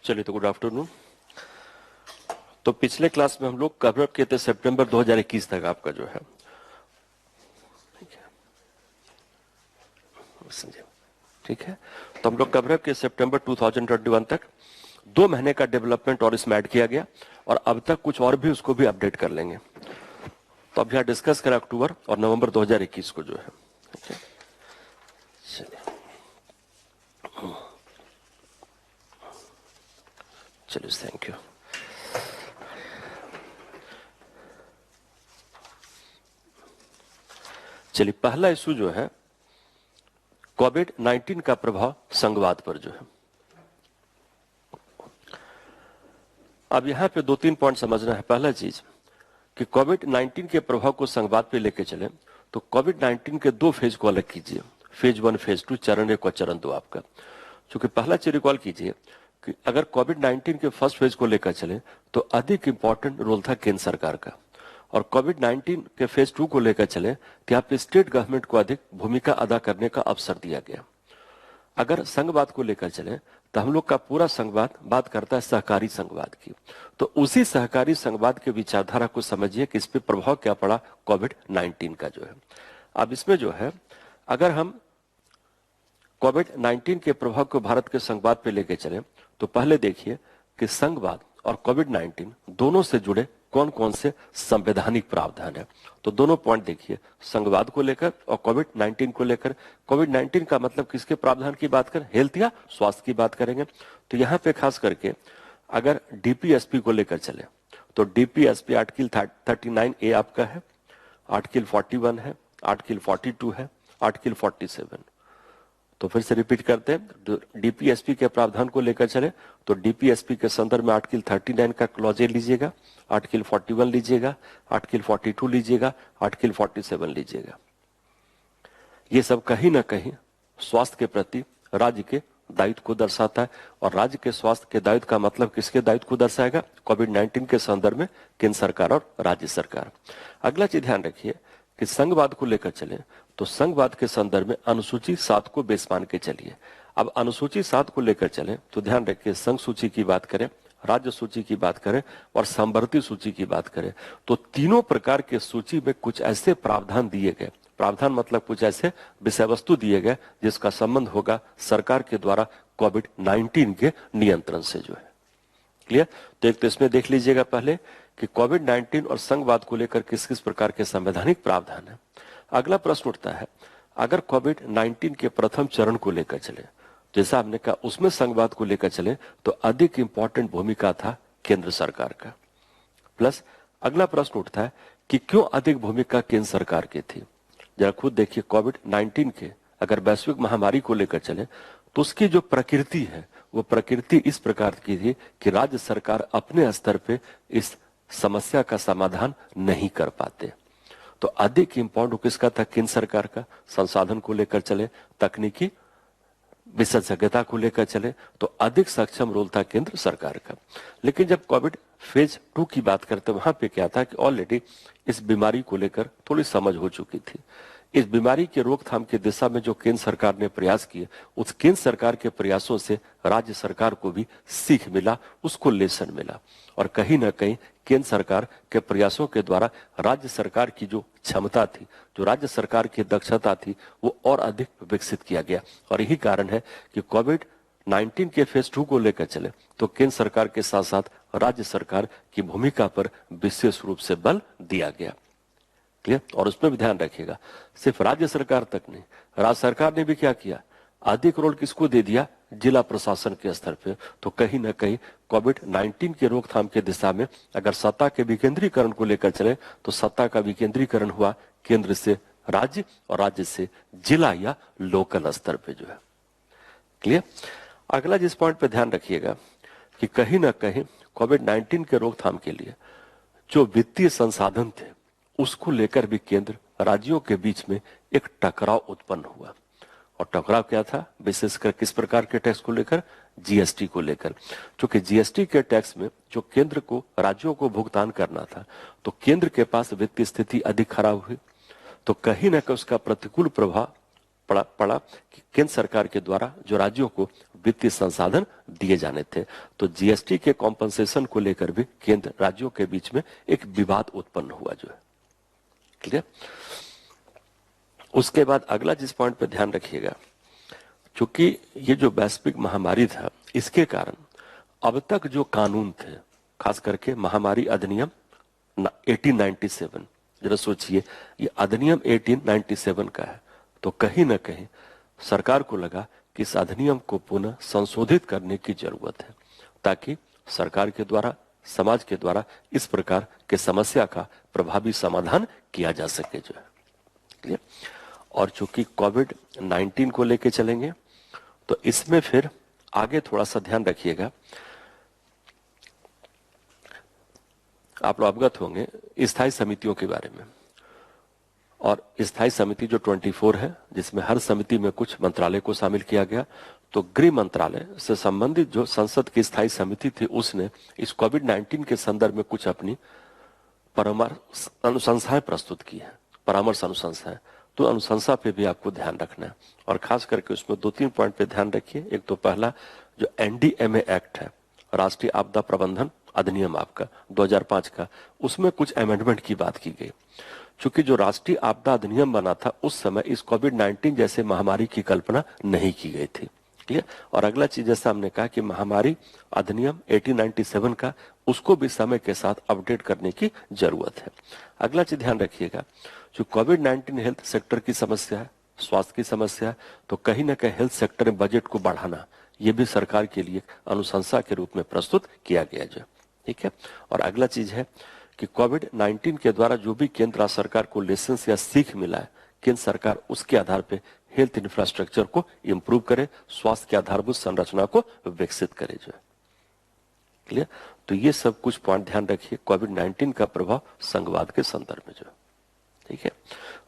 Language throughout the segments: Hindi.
चलिए, तो गुड आफ्टरनून। तो पिछले क्लास में हम लोग कवर अप किए थे सितंबर 2021 तक आपका जो है, ठीक है। तो हम लोग कवर अप किए सितंबर 2021 तक, 2 महीने का डेवलपमेंट और इसमें ऐड किया गया, और अब तक कुछ और भी उसको भी अपडेट कर लेंगे। तो अब यहाँ डिस्कस करें अक्टूबर और नवंबर 2021 को जो है, ठीक है। चलिए, थैंक यू। चलिए, पहला इशू जो है कोविड-19 का प्रभाव संघवाद पर जो है। अब यहां पे 2-3 पॉइंट समझना है। पहला चीज कि कोविड-19 के प्रभाव को संघवाद पे लेके चले तो कोविड-19 के 2 फेज को अलग कीजिए, फेज 1, फेज 2, चरण 1 और चरण 2 आपका। क्योंकि पहला चीज रिकॉल कीजिए कि अगर कोविड-19 के फर्स्ट फेज को लेकर चले तो अधिक इंपॉर्टेंट रोल था केंद्र सरकार का, और कोविड-19 के फेज 2 को लेकर चले तो यहाँ पे स्टेट गवर्नमेंट को अधिक भूमिका अदा करने का अवसर दिया गया। अगर संघवाद को लेकर चले तो हम लोग का पूरा संघवाद बात करता है सहकारी संघवाद की। तो उसी सहकारी संघवाद के विचारधारा को समझिए कि इस पे प्रभाव क्या पड़ा कोविड-19 का जो है। अब इसमें जो है, अगर हम कोविड-19 के प्रभाव को भारत के संघवाद पे लेके चले तो पहले देखिए कि संघवाद और कोविड-19 दोनों से जुड़े कौन कौन से संवैधानिक प्रावधान है। तो दोनों पॉइंट देखिए, संघवाद को लेकर और कोविड-19 को लेकर। कोविड-19 का मतलब किसके प्रावधान की बात करें, हेल्थ या स्वास्थ्य की बात करेंगे। तो यहाँ पे खास करके अगर डीपीएसपी को लेकर चले तो डीपीएसपी आर्टिकल 39A आपका है, आर्टिकल 41 है, आर्टिकल 42 है, आर्टिकल 47। तो फिर से रिपीट करते हैं, डीपीएसपी के प्रावधान को लेकर चले तो डीपीएसपी के संदर्भ में आर्टिकल 39 का क्लॉज ए लीजिएगा, आर्टिकल 41 लीजिएगा, आर्टिकल 42 लीजिएगा, आर्टिकल 47 लीजिएगा। ये सब कहीं ना कहीं स्वास्थ्य के प्रति राज्य के दायित्व को दर्शाता है, और राज्य के स्वास्थ्य के दायित्व का मतलब किसके दायित्व को दर्शाएगा, कोविड-19 के संदर्भ में केंद्र सरकार और राज्य सरकार। अगला चीज ध्यान रखिए कि संघवाद को लेकर चले तो संघवाद के संदर्भ में अनुसूची 7 को बेस मान के चलिए। अब अनुसूची 7 को लेकर चले तो ध्यान रखिए, संघ सूची की बात करें, राज्य सूची की बात करें और समवर्ती सूची की बात करें तो तीनों प्रकार के सूची में कुछ ऐसे प्रावधान दिए गए, प्रावधान मतलब कुछ ऐसे विषय वस्तु दिए गए जिसका संबंध होगा सरकार के द्वारा कोविड-19 के नियंत्रण से जो है। क्लियर? तो एक तो इसमें देख लीजिएगा पहले कि कोविड-19 और संघवाद को लेकर किस किस प्रकार के संवैधानिक प्रावधान है। अगला प्रश्न उठता है, अगर कोविड-19 के प्रथम चरण को लेकर चले, जैसा हमने कहा उसमें संघवाद को लेकर चले तो अधिक इंपॉर्टेंट भूमिका था केंद्र सरकार का। प्लस अगला प्रश्न उठता है कि क्यों अधिक भूमिका केंद्र सरकार की थी। जरा खुद देखिए, कोविड-19 के अगर वैश्विक महामारी को लेकर चले तो उसकी जो प्रकृति है वो प्रकृति इस प्रकार की थी कि राज्य सरकार अपने स्तर पे इस समस्या का समाधान नहीं कर पाते। तो अधिक इंपॉर्टेंट किसका था, केंद्र सरकार का। संसाधन को लेकर चले, तकनीकी विशेषज्ञता को लेकर चले तो अधिक सक्षम रोल था केंद्र सरकार का। लेकिन जब कोविड फेज 2 की बात करते वहां पे क्या था कि ऑलरेडी इस बीमारी को लेकर थोड़ी समझ हो चुकी थी। इस बीमारी के रोकथाम की दिशा में जो केंद्र सरकार ने प्रयास किए, उस केंद्र सरकार के प्रयासों से राज्य सरकार को भी सीख मिला, उसको लेसन मिला, और कहीं ना कहीं केंद्र सरकार के प्रयासों के द्वारा राज्य सरकार की जो क्षमता थी, जो राज्य सरकार की दक्षता थी, वो और अधिक विकसित किया गया। और यही कारण है कि कोविड-19 के फेज 2 को लेकर चले तो केंद्र सरकार के साथ साथ राज्य सरकार की भूमिका पर विशेष रूप से बल दिया गया। क्लियर? और उसमें भी ध्यान रखिएगा, सिर्फ राज्य सरकार तक नहीं, राज्य सरकार ने भी क्या किया, अधिक रोल किसको दे दिया, जिला प्रशासन के स्तर पे। तो कहीं ना कहीं कोविड-19 के रोकथाम के दिशा में अगर सत्ता के विकेंद्रीकरण को लेकर चले तो सत्ता का विकेंद्रीकरण हुआ केंद्र से राज्य और राज्य से जिला या लोकल स्तर पे जो है। क्लियर? अगला जिस पॉइंट पे ध्यान रखिएगा कि कहीं ना कहीं कोविड-19 के रोकथाम के लिए जो वित्तीय संसाधन थे उसको लेकर भी केंद्र राज्यों के बीच में एक टकराव उत्पन्न हुआ, और टकराव क्या था, विशेषकर किस प्रकार के टैक्स को लेकर, जीएसटी को लेकर। क्योंकि जीएसटी के टैक्स में जो केंद्र को राज्यों को भुगतान करना था, तो केंद्र के पास वित्तीय स्थिति अधिक खराब हुई, तो कहीं ना कहीं उसका प्रतिकूल प्रभाव पड़ा कि केंद्र सरकार के द्वारा जो राज्यों को वित्तीय संसाधन दिए जाने थे, तो जीएसटी के कॉम्पनसेशन को लेकर भी केंद्र राज्यों के बीच में एक विवाद उत्पन्न हुआ जो है। क्लियर। उसके बाद अगला जिस पॉइंट पे ध्यान रखिएगा, क्योंकि ये जो वैश्विक महामारी था, इसके कारण अब तक जो कानून थे, खास करके महामारी अधिनियम 1897, जरा सोचिए ये अधिनियम 1897 का है, तो कहीं ना कहीं सरकार को लगा कि इस अधिनियम को पुनः संशोधित करने की जरूरत है, ताकि सरकार के द्वारा, समाज के द्वारा इस प्रकार के समस्या का प्रभावी समाधान किया जा सके जो है। क्लियर। और चूंकि कोविड-19 को लेके चलेंगे, तो इसमें फिर आगे थोड़ा सा ध्यान रखिएगा। आप लोग अवगत होंगे स्थायी समितियों के बारे में, और स्थायी समिति जो 24 है, जिसमें हर समिति में कुछ मंत्रालय को शामिल किया गया। तो गृह मंत्रालय से संबंधित जो संसद की स्थायी समिति थी, उसने इस कोविड-19 के संदर्भ में कुछ अपनी परामर्श अनुशंसाएं प्रस्तुत की है, परामर्श अनुशंसाएं। तो अनुशंसा पे भी आपको ध्यान रखना है, और खास करके उसमें 2-3 पॉइंट पे ध्यान रखिए। एक तो पहला जो एनडीएमए एक्ट है, राष्ट्रीय आपदा प्रबंधन अधिनियम आपका 2005 का, उसमें कुछ अमेंडमेंट की बात की गई। चूंकि जो राष्ट्रीय आपदा अधिनियम बना था, उस समय इस कोविड-19 जैसे महामारी की कल्पना नहीं की गई थी। क्लियर। और अगला चीज, जैसा हमने कहा कि महामारी अधिनियम 1897 का, उसको भी समय के साथ अपडेट करने की जरूरत है। अगला चीज ध्यान रखिएगा, जो कोविड-19 हेल्थ सेक्टर की समस्या है, स्वास्थ्य की समस्या है, तो कहीं ना कहीं हेल्थ सेक्टर में बजट को बढ़ाना, ये भी सरकार के लिए अनुशंसा के रूप में प्रस्तुत किया गया जो। ठीक है। और अगला चीज है कि कोविड-19 के द्वारा जो भी केंद्र सरकार को लाइसेंस या सीख मिला है, केंद्र सरकार उसके आधार पे हेल्थ इंफ्रास्ट्रक्चर को इंप्रूव करे, स्वास्थ्य की आधारभूत संरचना को विकसित करे जो है। क्लियर। तो ये सब कुछ पॉइंट ध्यान रखिए कोविड-19 का प्रभाव संघवाद के संदर्भ में जो है। ठीक है।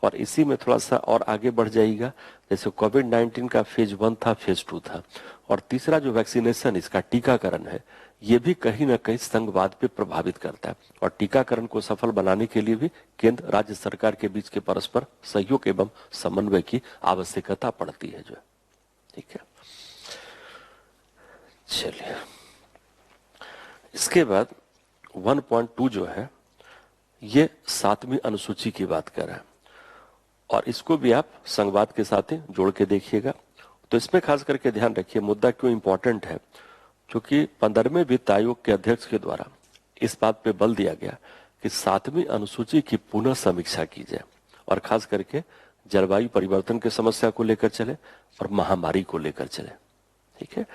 और इसी में थोड़ा सा और आगे बढ़ जाएगा, जैसे कोविड-19 का फेज 1 था, फेज 2 था, और तीसरा जो वैक्सीनेशन, इसका टीकाकरण है, ये भी कहीं ना कहीं संघवाद पे प्रभावित करता है। और टीकाकरण को सफल बनाने के लिए भी केंद्र राज्य सरकार के बीच के परस्पर सहयोग एवं समन्वय की आवश्यकता पड़ती है जो। ठीक है। चलिए, इसके बाद 1.2 जो है, ये 7वीं अनुसूची की बात कर रहा है, और इसको भी आप संघवाद के साथ ही जोड़ के देखिएगा। तो इसमें खास करके ध्यान रखिए, मुद्दा क्यों इंपॉर्टेंट है, क्योंकि 15वें वित्त आयोग के अध्यक्ष के द्वारा इस बात पे बल दिया गया कि 7वीं अनुसूची की पुनः समीक्षा की जाए, और खास करके जलवायु परिवर्तन की समस्या को लेकर चले और महामारी को लेकर चले। ठीक है।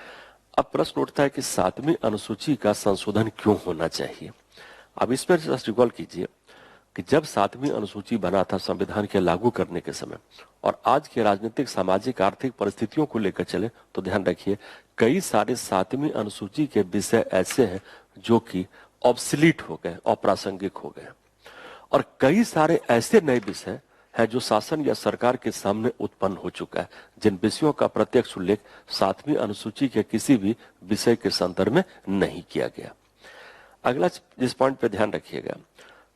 अब प्रश्न उठता है कि 7वीं अनुसूची का संशोधन क्यों होना चाहिए। अब इस पर जस्ट रिकॉल कीजिए कि जब 7वीं अनुसूची बना था संविधान के लागू करने के समय, और आज के राजनीतिक, सामाजिक, आर्थिक परिस्थितियों को लेकर चले, तो ध्यान रखिए कई सारे 7वीं अनुसूची के विषय ऐसे हैं जो कि ऑब्सलीट हो गए, अप्रासंगिक हो गए, और कई सारे ऐसे नए विषय है जो शासन या सरकार के सामने उत्पन्न हो चुका है, जिन विषयों का प्रत्यक्ष उल्लेख 7वीं अनुसूची के किसी भी विषय के संदर्भ में नहीं किया गया। अगला जिस पॉइंट पे ध्यान रखिएगा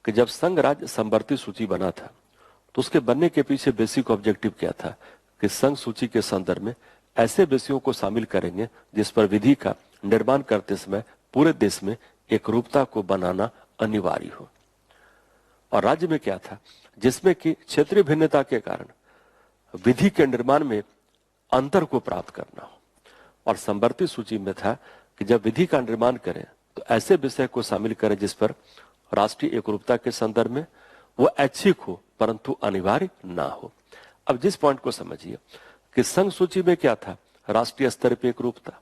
कि जब संघ राज्य संवर्ती सूची बना था, तो उसके बनने के पीछे बेसिक ऑब्जेक्टिव क्या था कि संघ सूची के संदर्भ में ऐसे विषयों को शामिल करेंगे जिस पर विधि का निर्माण करते समय पूरे देश में एकरूपता को बनाना अनिवार्य हो। और राज्य में क्या था, जिसमें कि क्षेत्रीय भिन्नता के कारण विधि के निर्माण में अंतर को प्राप्त करना हो। और संवर्ती सूची में था कि जब विधि का निर्माण करें तो ऐसे विषय को शामिल करें जिस पर राष्ट्रीय एकरूपता के संदर्भ में वो ऐच्छिक हो परंतु अनिवार्य ना हो। अब जिस पॉइंट को समझिए कि संघ सूची में क्या था, राष्ट्रीय स्तर पर एकरूपता,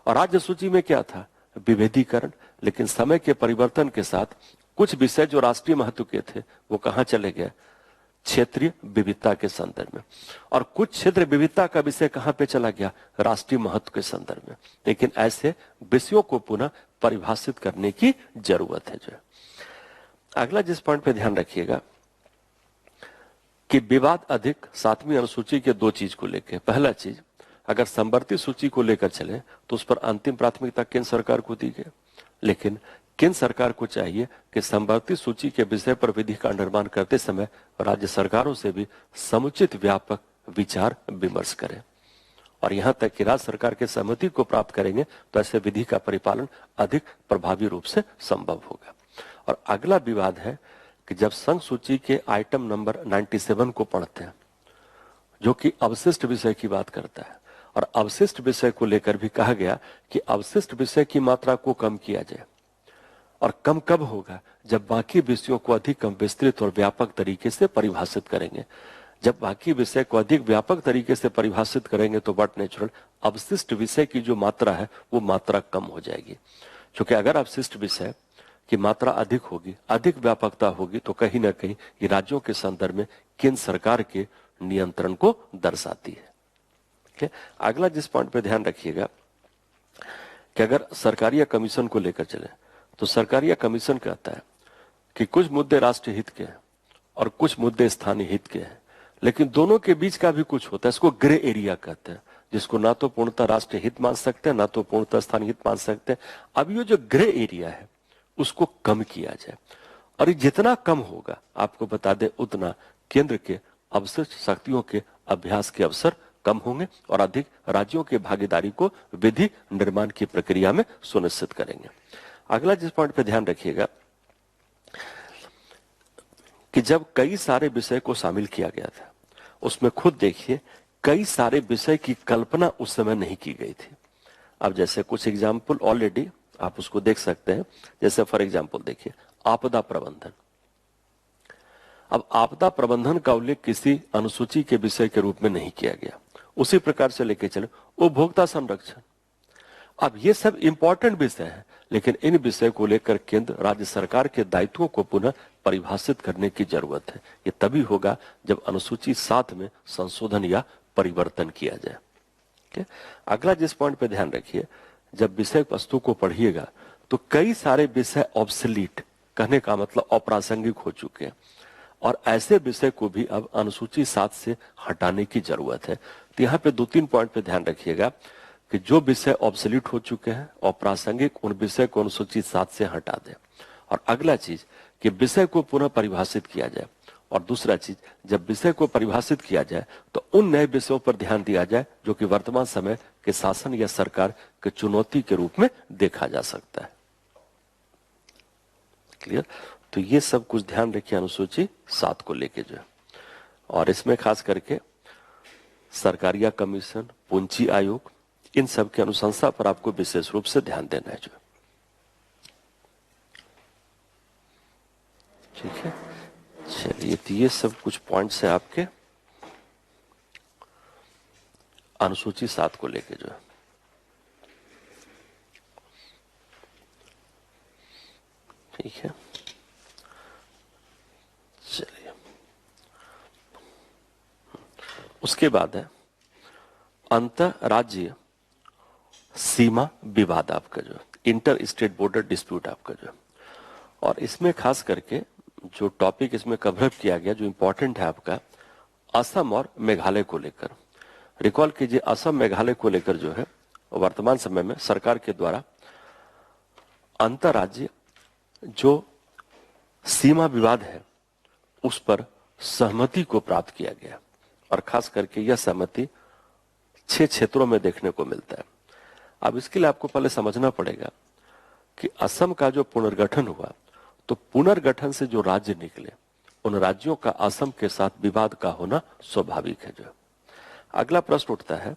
और राज्य सूची में क्या था, विभेदीकरण। लेकिन समय के परिवर्तन के साथ कुछ विषय जो राष्ट्रीय महत्व के थे वो कहां चले गए, क्षेत्रीय विविधता के संदर्भ में, और कुछ क्षेत्र विविधता का विषय कहां पे चला गया, राष्ट्रीय महत्व के संदर्भ में। लेकिन ऐसे विषयों को पुनः परिभाषित करने की जरूरत है जो। अगला जिस पॉइंट पे ध्यान रखिएगा कि विवाद अधिक 7वीं अनुसूची के दो चीज को लेकर। पहला चीज, अगर समवर्ती सूची को लेकर चले तो उस पर अंतिम प्राथमिकता केंद्र सरकार को दी गई, लेकिन केंद्र सरकार को चाहिए कि समवर्ती सूची के विषय पर विधि का निर्माण करते समय राज्य सरकारों से भी समुचित व्यापक विचार विमर्श करें, और यहां तक कि राज्य सरकार के सहमति को प्राप्त करेंगे तो ऐसे विधि का परिपालन अधिक प्रभावी रूप से संभव होगा। और अगला विवाद है कि जब संघ सूची के आइटम नंबर 97 को पढ़ते हैं, जो कि अवशिष्ट विषय की बात करता है, और अवशिष्ट विषय को लेकर भी कहा गया कि अवशिष्ट विषय की मात्रा को कम किया जाए, और कम कब होगा, जब बाकी विषयों को अधिक विस्तृत और व्यापक तरीके से परिभाषित करेंगे। जब बाकी विषय को अधिक व्यापक तरीके से परिभाषित करेंगे तो व्हाट नेचुरल अवशिष्ट विषय की जो मात्रा है वो मात्रा कम हो जाएगी, क्योंकि अगर अवशिष्ट विषय की मात्रा अधिक होगी, अधिक व्यापकता होगी, तो कहीं ना कहीं ये राज्यों के संदर्भ में केंद्र सरकार के नियंत्रण को दर्शाती है। ठीक है, अगला जिस पॉइंट पे ध्यान रखिएगा कि अगर सरकारिया कमीशन को लेकर चले तो सरकारिया कमीशन कहता है कि कुछ मुद्दे राष्ट्रीय हित के हैं और कुछ मुद्दे स्थानीय हित के हैं, लेकिन दोनों के बीच का भी कुछ होता है, इसको ग्रे एरिया कहते हैं, जिसको ना तो पूर्णतः राष्ट्रीय हित मान सकते हैं ना तो पूर्णतः स्थानीय हित मान सकते हैं। अब ये जो ग्रे एरिया है उसको कम किया जाए, और ये जितना कम होगा आपको बता दें उतना केंद्र के अवशिष्ट शक्तियों के अभ्यास के अवसर कम होंगे और अधिक राज्यों की भागीदारी को विधि निर्माण की प्रक्रिया में सुनिश्चित करेंगे। अगला जिस पॉइंट पे ध्यान रखिएगा कि जब कई सारे विषय को शामिल किया गया था, उसमें खुद देखिए कई सारे विषय की कल्पना उस समय नहीं की गई थी। अब जैसे कुछ एग्जाम्पल ऑलरेडी आप उसको देख सकते हैं, जैसे फॉर एग्जाम्पल देखिए आपदा प्रबंधन। अब आपदा प्रबंधन का उल्लेख किसी अनुसूची के विषय के रूप में नहीं किया गया। उसी प्रकार से लेके चले उपभोक्ता संरक्षण। अब ये सब इंपॉर्टेंट विषय है, लेकिन इन विषय को लेकर केंद्र राज्य सरकार के दायित्वों को पुनः परिभाषित करने की जरूरत है। ये तभी होगा जब अनुसूची 7 में संशोधन या परिवर्तन किया जाए। ठीक? अगला जिस पॉइंट पे ध्यान रखिए, जब विषय वस्तु को पढ़िएगा तो कई सारे विषय ऑब्सोलीट, कहने का मतलब अप्रासंगिक हो चुके हैं, और ऐसे विषय को भी अब अनुसूची 7 से हटाने की जरूरत है। तो यहाँ पे 2-3 पॉइंट पे ध्यान रखिएगा कि जो विषय ऑब्सोलीट हो चुके हैं और प्रासंगिक, उन विषय को अनुसूची 7 से हटा दें। और अगला चीज कि विषय को पुनः परिभाषित किया जाए, और दूसरा चीज जब विषय को परिभाषित किया जाए तो उन नए विषयों पर ध्यान दिया जाए जो कि वर्तमान समय के शासन या सरकार के चुनौती के रूप में देखा जा सकता है। क्लियर? तो ये सब कुछ ध्यान रखिए अनुसूची 7 को लेके जो है, और इसमें खास करके सरकारिया कमीशन, पूंजी आयोग, इन सब की अनुशंसा पर आपको विशेष रूप से ध्यान देना है जो। ठीक है, चलिए, तो ये सब कुछ पॉइंट्स है आपके अनुसूची 7 को लेके जो है। ठीक है, चलिए, उसके बाद है अंतरराज्यीय सीमा विवाद आपका जो, इंटर स्टेट बॉर्डर डिस्प्यूट आपका जो, और इसमें खास करके जो टॉपिक इसमें कवर किया गया जो इंपॉर्टेंट है आपका असम और मेघालय को लेकर। रिकॉल कीजिए, असम मेघालय को लेकर जो है वर्तमान समय में सरकार के द्वारा अंतरराज्यीय जो सीमा विवाद है उस पर सहमति को प्राप्त किया गया, और खास करके यह सहमति 6 क्षेत्रों में देखने को मिलता है। अब इसके लिए आपको पहले समझना पड़ेगा कि असम का जो पुनर्गठन हुआ, तो पुनर्गठन से जो राज्य निकले उन राज्यों का असम के साथ विवाद का होना स्वाभाविक है। जो अगला प्रश्न उठता है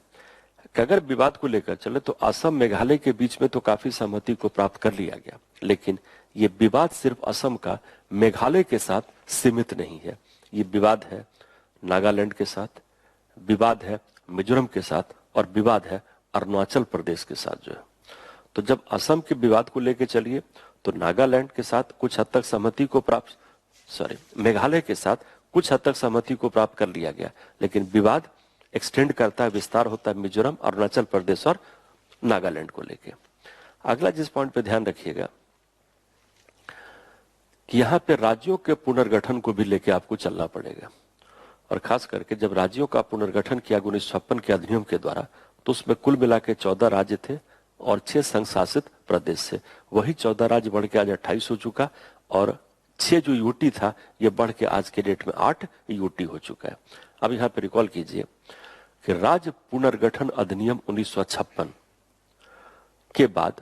कि अगर विवाद को लेकर चले तो असम मेघालय के बीच में तो काफी सहमति को प्राप्त कर लिया गया, लेकिन ये विवाद सिर्फ असम का मेघालय के साथ सीमित नहीं है। ये विवाद है नागालैंड के साथ, विवाद है मिजोरम के साथ, और विवाद है अरुणाचल प्रदेश के साथ जो है। तो जब असम के विवाद को लेकर चलिए तो नागालैंड के साथ कुछ हद तक सहमति को प्राप्त, मेघालय के साथ कुछ हद तक सहमति को प्राप्त कर लिया गया, लेकिन विवाद एक्सटेंड करता है, विस्तार होता है मिजोरम, अरुणाचल प्रदेश और नागालैंड को लेकर। अगला जिस पॉइंट पे ध्यान रखिएगा कि यहां पे राज्यों के पुनर्गठन को भी लेके आपको चलना पड़ेगा, और खास करके जब राज्यों का पुनर्गठन किया 1956 के अधिनियम के द्वारा, तो उसमें कुल मिला के 14 राज्य थे और 6 संघ शासित प्रदेश थे। वही 14 राज्य बढ़ के आज 28 हो चुका और 6 जो यूटी था ये बढ़ के आज के डेट में 8 यूटी हो चुका है। अब यहाँ पे रिकॉल कीजिए कि राज्य पुनर्गठन अधिनियम 1956 के बाद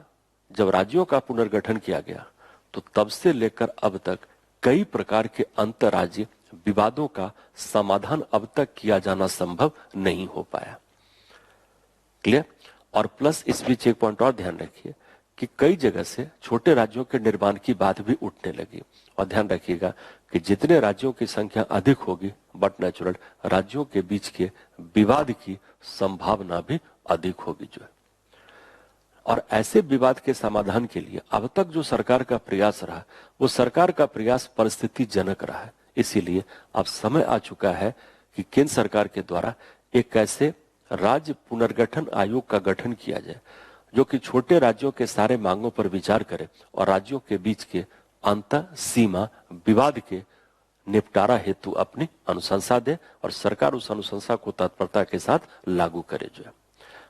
जब राज्यों का पुनर्गठन किया गया तो तब से लेकर अब तक कई प्रकार के अंतर्राज्यीय विवादों का समाधान अब तक किया जाना संभव नहीं हो पाया। क्लियर? और प्लस इस बीच एक पॉइंट और ध्यान रखिए कि कई जगह से छोटे राज्यों के निर्माण की बात भी उठने लगी। और ध्यान रखिएगा कि जितने राज्यों की संख्या अधिक होगी बट नेचुरल राज्यों के बीच के विवाद की संभावना भी अधिक होगी जो है। और ऐसे विवाद के समाधान के लिए अब तक जो सरकार का प्रयास रहा वो सरकार का प्रयास परिस्थितिजनक रहा है। इसीलिए अब समय आ चुका है कि केंद्र सरकार के द्वारा एक ऐसे राज्य पुनर्गठन आयोग का गठन किया जाए जो कि छोटे राज्यों के सारे मांगों पर विचार करे और राज्यों के बीच के अंतर सीमा विवाद के निपटारा हेतु अपनी अनुशंसा दे और सरकार उस अनुशंसा को तत्परता के साथ लागू करे जो है।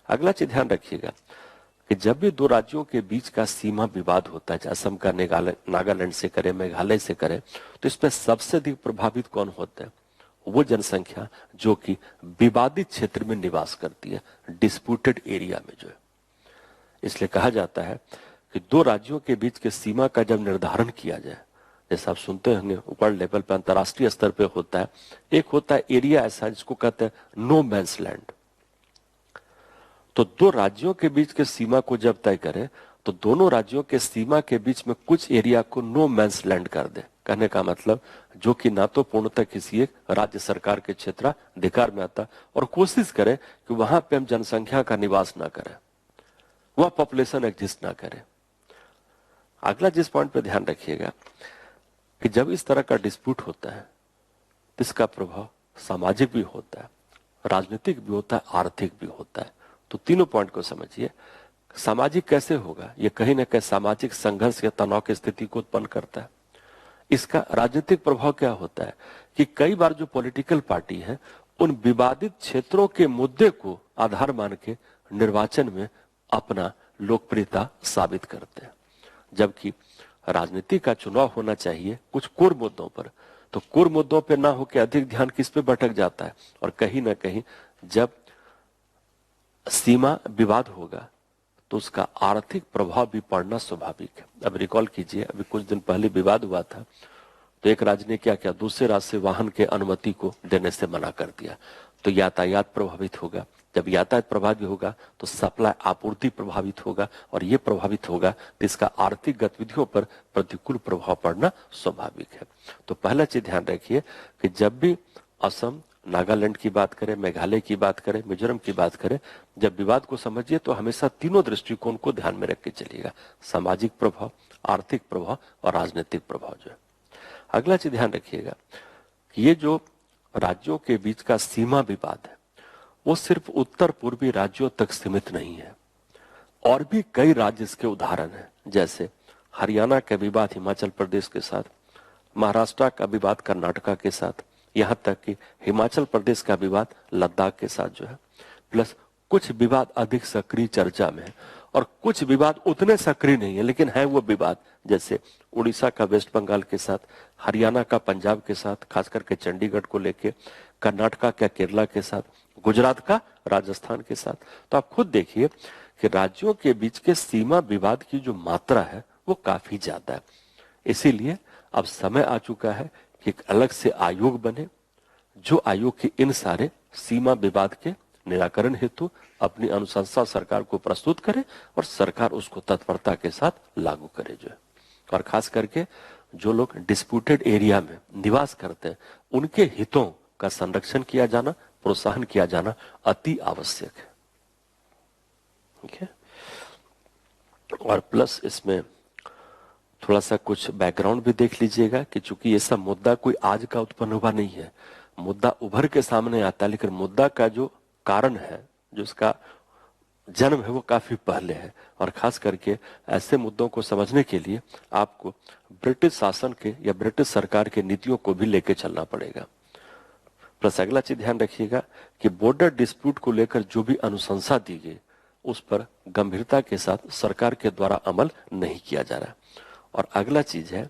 अगला चीज ध्यान रखिएगा कि जब भी दो राज्यों के बीच का सीमा विवाद होता है, असम का नागालैंड से करे, मेघालय से करे, तो इसमें सबसे अधिक प्रभावित कौन होता है? वो जनसंख्या जो कि विवादित क्षेत्र में निवास करती है, डिस्प्यूटेड एरिया में जो है। इसलिए कहा जाता है कि दो राज्यों के बीच के सीमा का जब निर्धारण किया जाए, जैसे आप सुनते होंगे ऊपर लेवल पर अंतर्राष्ट्रीय स्तर पे होता है, एक होता है एरिया ऐसा जिसको कहते हैं नो मैंस लैंड। तो दो राज्यों के बीच के सीमा को जब तय करें तो दोनों राज्यों के सीमा के बीच में कुछ एरिया को नो मैंस लैंड कर दे। कहने का मतलब जो कि ना तो पूर्णतः किसी एक राज्य सरकार के क्षेत्राधिकार में आता और कोशिश करे कि वहां पे हम जनसंख्या का निवास ना करें, वह पॉपुलेशन एग्जिस्ट ना करे। अगला जिस पॉइंट पे ध्यान रखिएगा कि जब इस तरह का डिस्प्यूट होता है तो इसका प्रभाव सामाजिक भी होता है, राजनीतिक भी होता है, आर्थिक भी होता है। तो तीनों पॉइंट को समझिए। सामाजिक कैसे होगा? ये कहीं ना कहीं सामाजिक संघर्ष या तनाव की स्थिति को उत्पन्न करता है। इसका राजनीतिक प्रभाव क्या होता है कि कई बार जो पॉलिटिकल पार्टी है उन विवादित क्षेत्रों के मुद्दे को आधार मान के निर्वाचन में अपना लोकप्रियता साबित करते हैं, जबकि राजनीति का चुनाव होना चाहिए कुछ कोर मुद्दों पर। तो कोर मुद्दों पर ना होकर अधिक ध्यान किस पे भटक जाता है और कहीं ना कहीं जब सीमा विवाद होगा तो उसका आर्थिक प्रभाव भी पड़ना स्वाभाविक है। अब रिकॉल कीजिए, अभी कुछ दिन पहले विवाद हुआ था तो एक राज्य ने क्या किया, दूसरे राज्य से वाहन के अनुमति को देने से मना कर दिया। तो यातायात प्रभावित होगा। जब यातायात प्रभावित होगा तो सप्लाई आपूर्ति प्रभावित होगा और ये प्रभावित होगा तो इसका आर्थिक गतिविधियों पर प्रतिकूल प्रभाव पड़ना स्वाभाविक है। तो पहला चीज ध्यान रखिए कि जब भी असम, नागालैंड की बात करें, मेघालय की बात करें, मिजोरम की बात करें, जब विवाद को समझिए तो हमेशा तीनों दृष्टिकोण को ध्यान में रख के चलिएगा, सामाजिक प्रभाव, आर्थिक प्रभाव और राजनीतिक प्रभाव जो है। अगला चीज ध्यान रखिएगा कि ये जो राज्यों के बीच का सीमा विवाद है वो सिर्फ उत्तर पूर्वी राज्यों तक सीमित नहीं है, और भी कई राज्य इसके उदाहरण हैं। जैसे हरियाणा का विवाद हिमाचल प्रदेश के साथ, महाराष्ट्र का विवाद कर्नाटका के साथ, यहां तक कि हिमाचल प्रदेश का विवाद लद्दाख के साथ जो है। प्लस कुछ विवाद अधिक सक्रिय चर्चा में है और कुछ विवाद उतने सक्रिय नहीं है लेकिन है वो विवाद, जैसे उड़ीसा का वेस्ट बंगाल के साथ, हरियाणा का पंजाब के साथ, खास करके चंडीगढ़ को लेके, कर्नाटका का केरला के साथ, गुजरात का राजस्थान के साथ। तो आप खुद देखिए कि राज्यों के बीच के सीमा विवाद की जो मात्रा है वो काफी ज्यादा है। इसीलिए अब समय आ चुका है कि एक अलग से आयोग बने जो आयोग के इन सारे सीमा विवाद के निराकरण हेतु अपनी अनुशंसा सरकार को प्रस्तुत करे और सरकार उसको तत्परता के साथ लागू करे जो है। और खास करके जो लोग डिस्प्यूटेड एरिया में निवास करते हैं उनके हितों का संरक्षण किया जाना, प्रोत्साहन किया जाना अति आवश्यक है। ठीक है। और प्लस इसमें थोड़ा सा कुछ बैकग्राउंड भी देख लीजिएगा कि चूंकि ये सब मुद्दा कोई आज का उत्पन्न हुआ नहीं है, मुद्दा उभर के सामने आता है, लेकिन मुद्दा का जो कारण है, जो इसका जन्म है वो काफी पहले है। और खास करके ऐसे मुद्दों को समझने के लिए आपको ब्रिटिश शासन के या ब्रिटिश सरकार के नीतियों को भी लेके चलना पड़ेगा। प्लस अगला चीज ध्यान रखिएगा कि बॉर्डर डिस्प्यूट को लेकर जो भी अनुशंसा दी गई उस पर गंभीरता के साथ सरकार के द्वारा अमल नहीं किया जा रहा। और अगला चीज है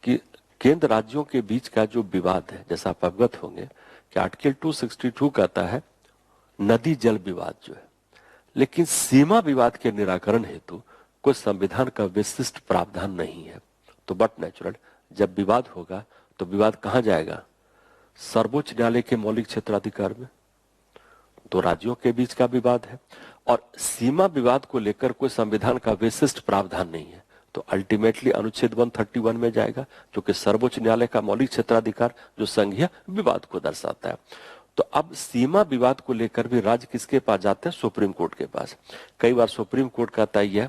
कि केंद्र राज्यों के बीच का जो विवाद है, जैसा आप अवगत होंगे कि आर्टिकल 262 कहता है नदी जल विवाद जो है, लेकिन सीमा विवाद के निराकरण हेतु कोई संविधान का विशिष्ट प्रावधान नहीं है। तो बट नेचुरल जब विवाद होगा तो विवाद कहां जाएगा? सर्वोच्च न्यायालय के मौलिक क्षेत्राधिकार में। दो राज्यों के बीच का विवाद है और सीमा विवाद को लेकर कोई संविधान का विशिष्ट प्रावधान नहीं है, तो अल्टीमेटली अनुच्छेद 131 में जाएगा, जो कि सर्वोच्च न्यायालय का मौलिक क्षेत्राधिकार जो संघीय विवाद को दर्शाता है। तो अब सीमा विवाद को लेकर भी राज्य किसके पास जाते हैं? सुप्रीम कोर्ट के पास। कई बार सुप्रीम कोर्ट कहता है यह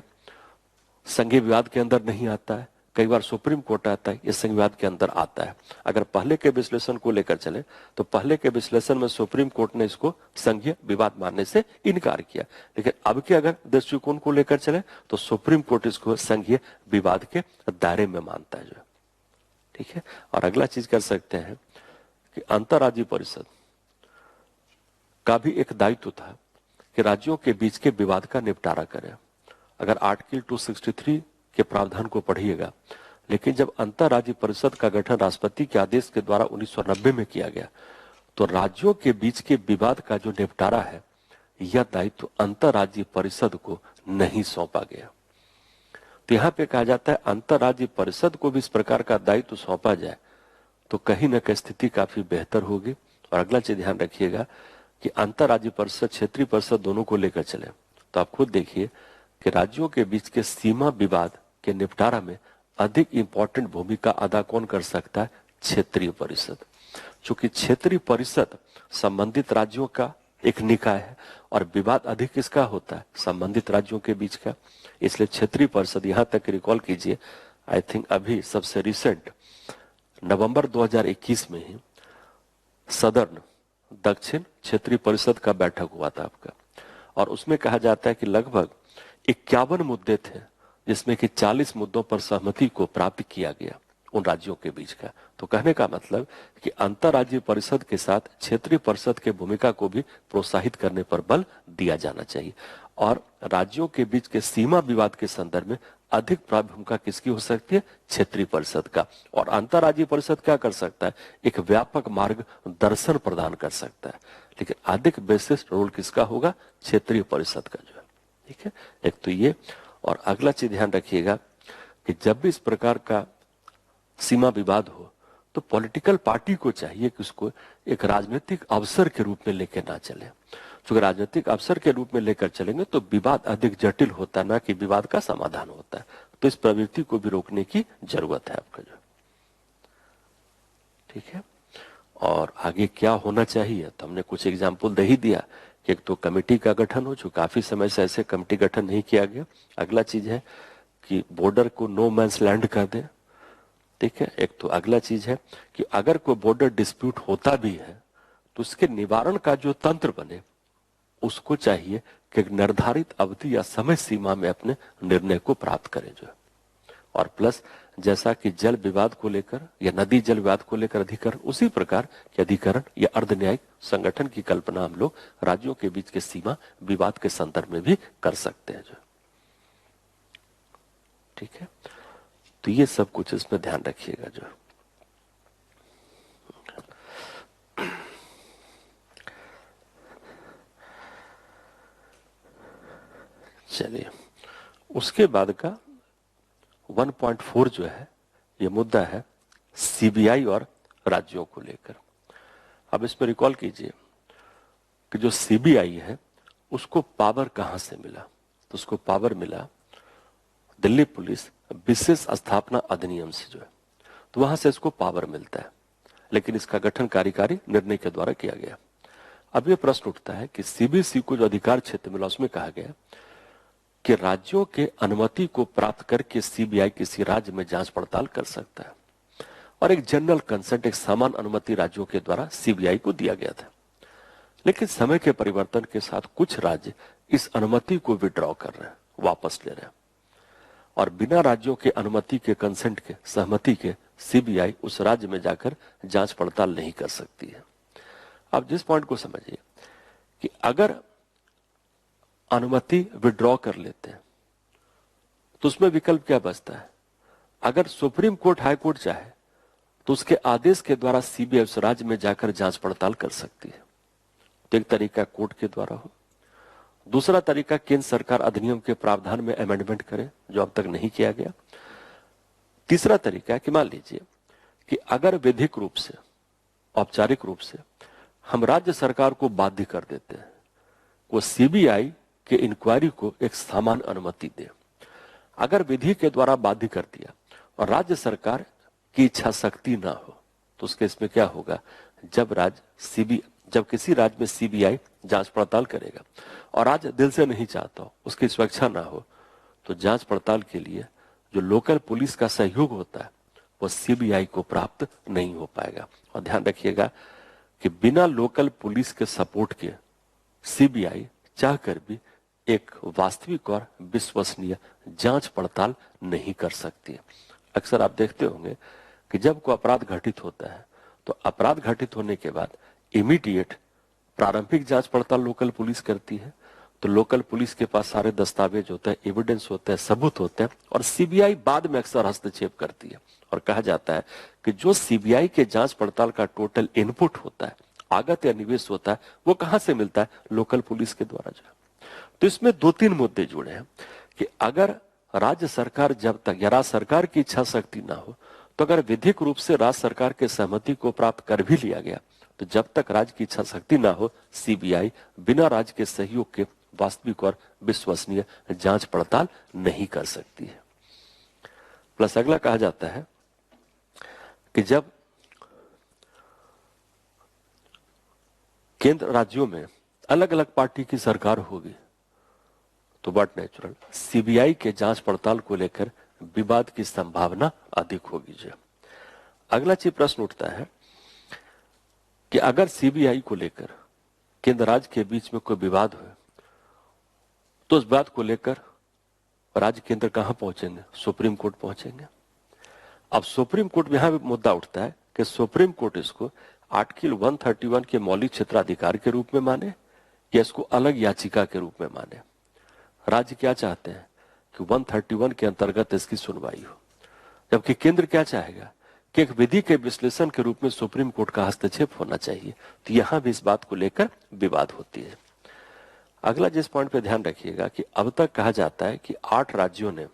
संघीय विवाद के अंदर नहीं आता है, कई बार सुप्रीम कोर्ट आता है ये संघीय विवाद के अंदर आता है। अगर पहले के विश्लेषण को लेकर चले तो पहले के विश्लेषण में सुप्रीम कोर्ट ने इसको संघीय विवाद मानने से इनकार किया, लेकिन अब के अगर दृष्टिकोण को लेकर चले तो सुप्रीम कोर्ट इसको संघीय विवाद के दायरे में मानता है जो। ठीक है। और अगला चीज कर सकते हैं कि अंतर्राज्यीय परिषद का भी एक दायित्व था कि राज्यों के बीच के विवाद का निपटारा करे। अगर आर्टिकल 263 के प्रावधान को पढ़िएगा, लेकिन जब अंतर्राज्यीय परिषद का गठन राष्ट्रपति के आदेश के द्वारा 1990 में किया गया तो राज्यों के बीच के विवाद का जो निपटारा है यह दायित्व अंतर्राज्यीय परिषद को नहीं सौंपा गया। तो यहाँ पे कहा जाता है अंतर्राज्यीय परिषद को भी इस प्रकार का दायित्व सौंपा जाए तो कहीं न कहीं स्थिति काफी बेहतर होगी। और अगला चीज ध्यान रखिएगा कि अंतर्राज्यीय परिषद क्षेत्रीय परिषद दोनों को लेकर चले तो आप खुद देखिए कि राज्यों के बीच के सीमा विवाद के निपटारा में अधिक इंपॉर्टेंट भूमिका अदा कौन कर सकता है? क्षेत्रीय परिषद। चूंकि क्षेत्रीय परिषद संबंधित राज्यों का एक निकाय है और विवाद अधिक किसका होता है? संबंधित राज्यों के बीच का। इसलिए क्षेत्रीय परिषद, यहां तक रिकॉल कीजिए, आई थिंक अभी सबसे रिसेंट नवंबर 2021 में ही सदर्न दक्षिण क्षेत्रीय परिषद का बैठक हुआ था आपका, और उसमें कहा जाता है कि लगभग 51 मुद्दे थे जिसमें कि 40 मुद्दों पर सहमति को प्राप्त किया गया उन राज्यों के बीच का। तो कहने का मतलब कि अंतर्राज्यीय परिषद के साथ क्षेत्रीय परिषद के भूमिका को भी प्रोत्साहित करने पर बल दिया जाना चाहिए। और राज्यों के बीच के सीमा विवाद के संदर्भ में अधिक प्रभावी भूमिका किसकी हो सकती है? क्षेत्रीय परिषद का। और अंतर्राज्यीय परिषद क्या कर सकता है? एक व्यापक मार्ग दर्शन प्रदान कर सकता है, लेकिन अधिक विशिष्ट रोल किसका होगा? क्षेत्रीय परिषद का जो है। ठीक है, एक तो ये। और अगला चीज ध्यान रखिएगा कि जब भी इस प्रकार का सीमा विवाद हो तो पॉलिटिकल पार्टी को चाहिए कि उसको एक राजनीतिक अवसर के रूप में लेकर ना चले। क्योंकि राजनीतिक अवसर के रूप में लेकर चलेंगे तो विवाद अधिक जटिल होता है, ना कि विवाद का समाधान होता है। तो इस प्रवृत्ति को भी रोकने की जरूरत है आपका जो। ठीक है। और आगे क्या होना चाहिए तो हमने कुछ एग्जाम्पल दे ही दिया कि एक तो कमेटी का गठन हो, जो काफी समय से ऐसे कमेटी गठन नहीं किया गया। अगला चीज है कि बॉर्डर को नो मैंस लैंड कर दे। ठीक है। एक तो अगला चीज है कि अगर कोई बॉर्डर डिस्प्यूट होता भी है तो उसके निवारण का जो तंत्र बने उसको चाहिए कि निर्धारित अवधि या समय सीमा में अपने निर्णय को प्राप्त करें जो है। और प्लस जैसा कि जल विवाद को लेकर या नदी जल विवाद को लेकर अधिकरण, उसी प्रकार के अधिकरण या अर्ध न्यायिक संगठन की कल्पना हम लोग राज्यों के बीच के सीमा विवाद के संदर्भ में भी कर सकते हैं जो। ठीक है। तो ये सब कुछ इसमें ध्यान रखिएगा जो। चलिए, उसके बाद का 1.4 जो है ये मुद्दा है सीबीआई और राज्यों को लेकर। अब इसमें रिकॉल कीजिए कि जो सीबीआई है उसको पावर कहां से मिला? तो उसको पावर मिला दिल्ली पुलिस विशेष स्थापना अधिनियम से जो है, तो वहां से इसको पावर मिलता है, लेकिन इसका गठन कार्यकारी निर्णय के द्वारा किया गया। अब ये प्रश्न उठता है कि सीबीसी को जो अधिकार क्षेत्र मिला उसमें कहा गया कि राज्यों के अनुमति को प्राप्त करके सीबीआई किसी राज्य में जांच पड़ताल कर सकता है, और एक जनरल कंसेंट, एक समान अनुमति राज्यों के द्वारा सीबीआई को दिया गया था। लेकिन समय के परिवर्तन के साथ कुछ राज्य इस अनुमति को विड्रॉ कर रहे हैं, वापस ले रहे हैं, और बिना राज्यों के अनुमति के, कंसेंट के, सहमति के सीबीआई उस राज्य में जाकर जांच पड़ताल नहीं कर सकती है। अब जिस पॉइंट को समझिए कि अगर अनुमति विड्रॉ कर लेते हैं तो उसमें विकल्प क्या बचता है? अगर सुप्रीम कोर्ट हाई कोर्ट चाहे तो उसके आदेश के द्वारा सीबीआई उस राज्य में जाकर जांच पड़ताल कर सकती है। तो एक तरीका कोर्ट के द्वारा हो, दूसरा तरीका केंद्र सरकार अधिनियम के प्रावधान में अमेंडमेंट करे जो अब तक नहीं किया गया। तीसरा तरीका है कि मान लीजिए कि अगर विधिक रूप से, औपचारिक रूप से हम राज्य सरकार को बाध्य कर देते हैं, वो सीबीआई के इंक्वायरी को एक सामान्य अनुमति दे। अगर विधि के द्वारा बाध्य कर दिया और राज्य सरकार की इच्छा शक्ति ना हो तो उस केस में क्या होगा? जब किसी राज्य में सीबीआई जांच पड़ताल करेगा और राज्य दिल से नहीं चाहता हो, उसकी स्वेच्छा ना हो, तो जांच पड़ताल के लिए जो लोकल पुलिस का सहयोग होता है वो सीबीआई को प्राप्त नहीं हो पाएगा। और ध्यान रखिएगा कि बिना लोकल पुलिस के सपोर्ट के सीबीआई चाहकर भी एक वास्तविक और विश्वसनीय जांच पड़ताल नहीं कर सकती है। अक्सर आप देखते होंगे कि जब कोई अपराध घटित होता है तो अपराध घटित होने के बाद इमीडिएट प्रारंभिक जांच पड़ताल लोकल पुलिस करती है। तो लोकल पुलिस के पास सारे दस्तावेज होते हैं, एविडेंस होते हैं, सबूत होते हैं और सीबीआई बाद में अक्सर हस्तक्षेप करती है। और कहा जाता है कि जो सीबीआई के जांच पड़ताल का टोटल इनपुट होता है, आगत या निवेश होता है, वो कहां से मिलता है? लोकल पुलिस के द्वारा जो है। तो इसमें दो तीन मुद्दे जुड़े हैं कि अगर राज्य सरकार जब तक या राज्य सरकार की इच्छा शक्ति ना हो, तो अगर विधिक रूप से राज्य सरकार के सहमति को प्राप्त कर भी लिया गया तो जब तक राज्य की इच्छा शक्ति ना हो, सीबीआई बिना राज्य के सहयोग के वास्तविक और विश्वसनीय जांच पड़ताल नहीं कर सकती है। प्लस अगला कहा जाता है कि जब केंद्र राज्यों में अलग अलग पार्टी की सरकार होगी तो बट नेचुरल सीबीआई के जांच पड़ताल को लेकर विवाद की संभावना अधिक होगी। जो अगला चीज प्रश्न उठता है कि अगर सीबीआई को लेकर केंद्र राज्य के बीच में कोई विवाद हो तो उस बात को लेकर राज्य केंद्र कहां पहुंचेंगे? सुप्रीम कोर्ट पहुंचेंगे। अब सुप्रीम कोर्ट में यहां भी मुद्दा उठता है कि सुप्रीम कोर्ट इसको आर्टिकल 131 के मौलिक क्षेत्राधिकार के रूप में माने या इसको अलग याचिका के रूप में माने। राज्य क्या चाहते हैं कि 131 के अंतर्गत इसकी सुनवाई हो, जबकि केंद्र क्या चाहेगा कि एक विधि के विश्लेषण के रूप में सुप्रीम कोर्ट का हस्तक्षेप होना चाहिए। तो यहां भी इस बात को लेकर विवाद होती है। अगला जिस पॉइंट पे ध्यान रखिएगा कि अब तक कहा जाता है कि 8 राज्यों ने